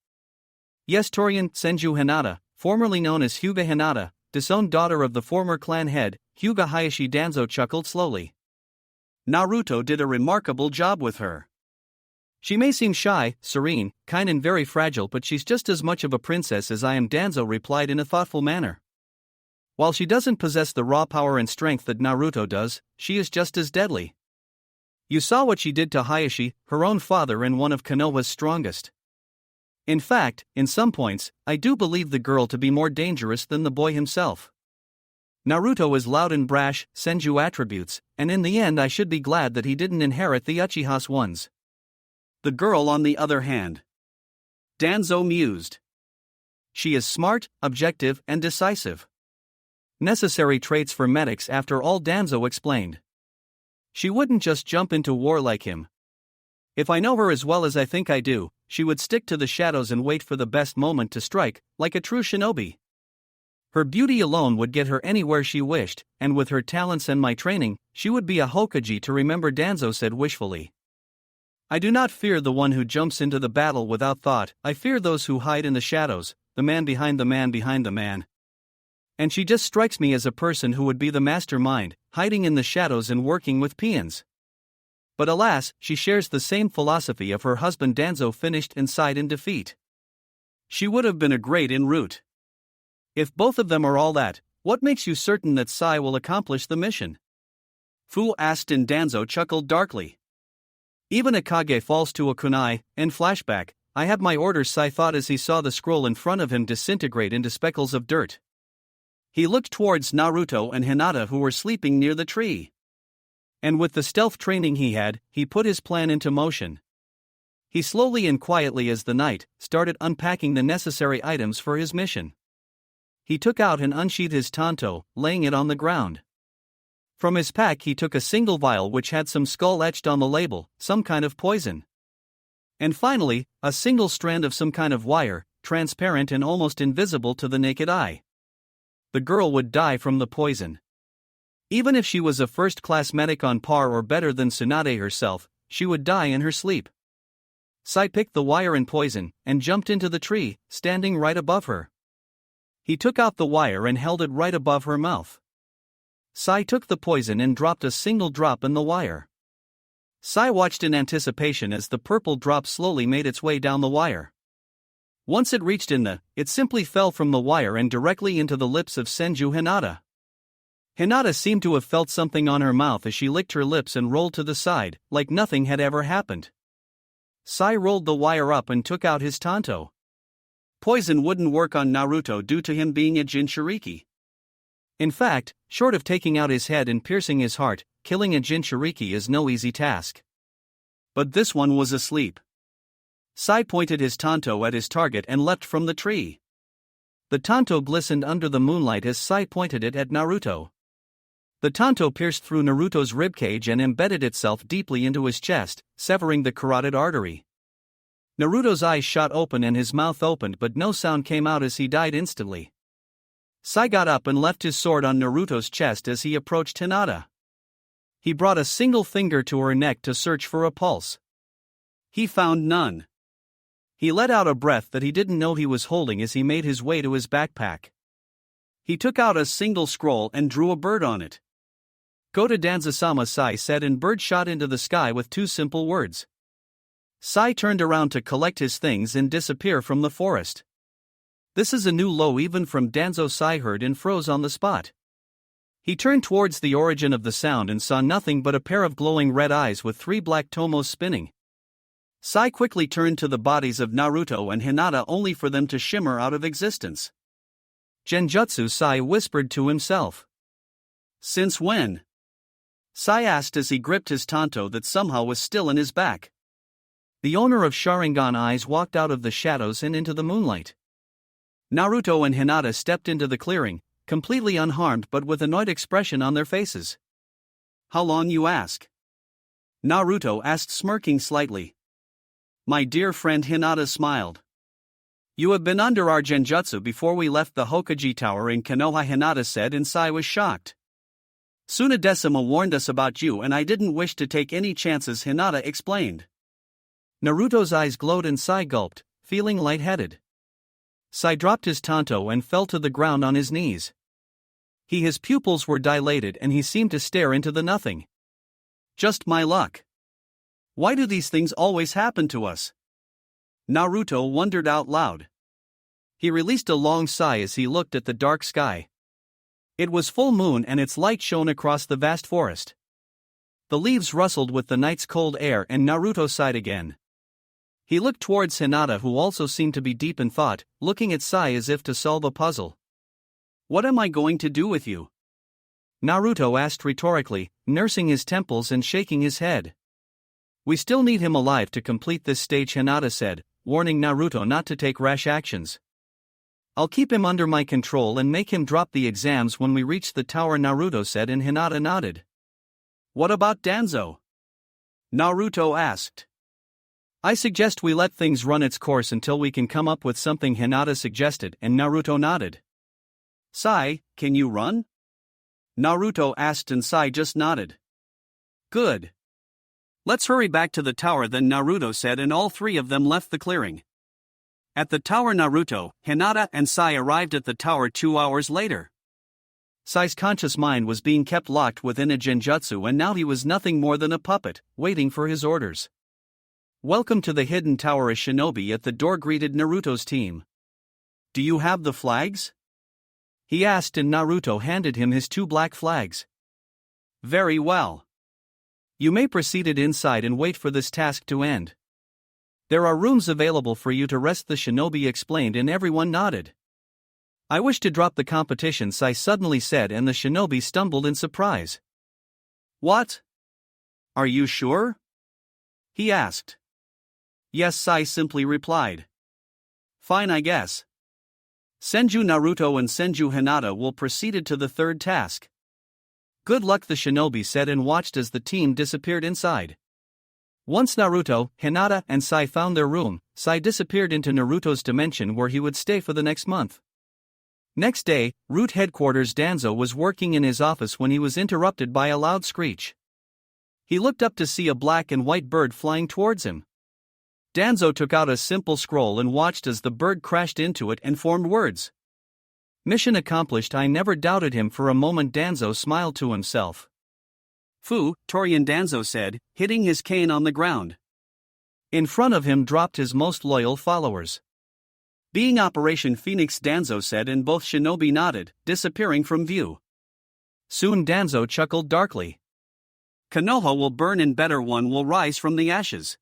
A: Yes, Torian Senju Hinata, formerly known as Hyuga Hinata, disowned daughter of the former clan head, Hyuga Hayashi. Danzo chuckled slowly.
B: "Naruto did a remarkable job with her.
A: She may seem shy, serene, kind and very fragile, but she's just as much of a princess as I am," Danzo replied in a thoughtful manner. "While she doesn't possess the raw power and strength that Naruto does, she is just as deadly. You saw what she did to Hayashi, her own father and one of Konoha's strongest. In fact, in some points, I do believe the girl to be more dangerous than the boy himself. Naruto is loud and brash, Senju attributes, and in the end I should be glad that he didn't inherit the Uchiha's ones.
B: The girl, on the other hand," Danzo mused.
A: "She is smart, objective, and decisive. Necessary traits for medics, after all," Danzo explained. "She wouldn't just jump into war like him. If I know her as well as I think I do, she would stick to the shadows and wait for the best moment to strike, like a true shinobi. Her beauty alone would get her anywhere she wished, and with her talents and my training, she would be a Hokage to remember," Danzo said wishfully. "I do not fear the one who jumps into the battle without thought, I fear those who hide in the shadows, the man behind the man behind the man. And she just strikes me as a person who would be the mastermind, hiding in the shadows and working with peons. But alas, she shares the same philosophy of her husband," Danzo finished and sighed in defeat.
B: "She would have been a great en route.
A: If both of them are all that, what makes you certain that Sai will accomplish the mission?"
B: Fu asked and Danzo chuckled darkly. Even a Kage falls to a kunai, and flashback, I have my orders, Sai thought as he saw the scroll in front of him disintegrate into speckles of dirt. He looked towards Naruto and Hinata who were sleeping near the tree. And with the stealth training he had, he put his plan into motion. He slowly and quietly as the night started unpacking the necessary items for his mission. He took out and unsheathed his tanto, laying it on the ground. From his pack he took a single vial which had some skull etched on the label, some kind of poison. And finally, a single strand of some kind of wire, transparent and almost invisible to the naked eye. The girl would die from the poison. Even if she was a first-class medic on par or better than Tsunade herself, she would die in her sleep. Sai picked the wire and poison, and jumped into the tree, standing right above her. He took out the wire and held it right above her mouth. Sai took the poison and dropped a single drop in the wire. Sai watched in anticipation as the purple drop slowly made its way down the wire. Once it reached it simply fell from the wire and directly into the lips of Senju Hinata. Hinata seemed to have felt something on her mouth as she licked her lips and rolled to the side, like nothing had ever happened. Sai rolled the wire up and took out his tanto. Poison wouldn't work on Naruto due to him being a Jinchuriki. In fact, short of taking out his head and piercing his heart, killing a Jinchuriki is no easy task. But this one was asleep. Sai pointed his tanto at his target and leapt from the tree. The tanto glistened under the moonlight as Sai pointed it at Naruto. The tanto pierced through Naruto's ribcage and embedded itself deeply into his chest, severing the carotid artery. Naruto's eyes shot open and his mouth opened, but no sound came out as he died instantly. Sai got up and left his sword on Naruto's chest as he approached Hinata. He brought a single finger to her neck to search for a pulse. He found none. He let out a breath that he didn't know he was holding as he made his way to his backpack. He took out a single scroll and drew a bird on it. Go to Danzasama, Sai said, and bird shot into the sky with two simple words. Sai turned around to collect his things and disappear from the forest. This is a new low even from Danzo. Sai heard and froze on the spot. He turned towards the origin of the sound and saw nothing but a pair of glowing red eyes with three black tomos spinning. Sai quickly turned to the bodies of Naruto and Hinata only for them to shimmer out of existence. Genjutsu, Sai whispered to himself. Since when? Sai asked as he gripped his tanto that somehow was still in his back. The owner of Sharingan eyes walked out of the shadows and into the moonlight. Naruto and Hinata stepped into the clearing, completely unharmed but with annoyed expression on their faces. How long, you ask? Naruto asked, smirking slightly. My dear friend, Hinata smiled. You have been under our genjutsu before we left the Hokage Tower in Konoha, Hinata said, and Sai was shocked. Tsunadesima warned us about you and I didn't wish to take any chances, Hinata explained. Naruto's eyes glowed and Sai gulped, feeling lightheaded. Sai dropped his tanto and fell to the ground on his knees. His pupils were dilated and he seemed to stare into the nothing. Just my luck. Why do these things always happen to us? Naruto wondered out loud. He released a long sigh as he looked at the dark sky. It was full moon and its light shone across the vast forest. The leaves rustled with the night's cold air and Naruto sighed again. He looked towards Hinata, who also seemed to be deep in thought, looking at Sai as if to solve a puzzle. What am I going to do with you? Naruto asked rhetorically, nursing his temples and shaking his head. We still need him alive to complete this stage, Hinata said, warning Naruto not to take rash actions. I'll keep him under my control and make him drop the exams when we reach the tower, Naruto said, and Hinata nodded. What about Danzo? Naruto asked. I suggest we let things run its course until we can come up with something, Hinata suggested, and Naruto nodded. Sai, can you run? Naruto asked and Sai just nodded. Good. Let's hurry back to the tower then, Naruto said, and all three of them left the clearing. At the tower, Naruto, Hinata and Sai arrived at the tower 2 hours later. Sai's conscious mind was being kept locked within a genjutsu and now he was nothing more than a puppet, waiting for his orders. Welcome to the hidden tower, a shinobi at the door greeted Naruto's team. Do you have the flags? He asked and Naruto handed him his 2 black flags. Very well. You may proceed it inside and wait for this task to end. There are rooms available for you to rest, the shinobi explained, and everyone nodded. I wish to drop the competition, Sai suddenly said, and the shinobi stumbled in surprise. What? Are you sure? He asked. Yes, Sai simply replied. Fine, I guess. Senju Naruto and Senju Hinata will proceed to the third task. Good luck, the shinobi said and watched as the team disappeared inside. Once Naruto, Hinata, and Sai found their room, Sai disappeared into Naruto's dimension where he would stay for the next month. Next day, Root headquarters. Danzo was working in his office when he was interrupted by a loud screech. He looked up to see a black and white bird flying towards him. Danzo took out a simple scroll and watched as the bird crashed into it and formed words. Mission accomplished. I never doubted him for a moment, Danzo smiled to himself. Fu, Torian, Danzo said, hitting his cane on the ground. In front of him dropped his most loyal followers. Being Operation Phoenix, Danzo said, and both shinobi nodded, disappearing from view. Soon Danzo chuckled darkly. Konoha will burn and better one will rise from the ashes.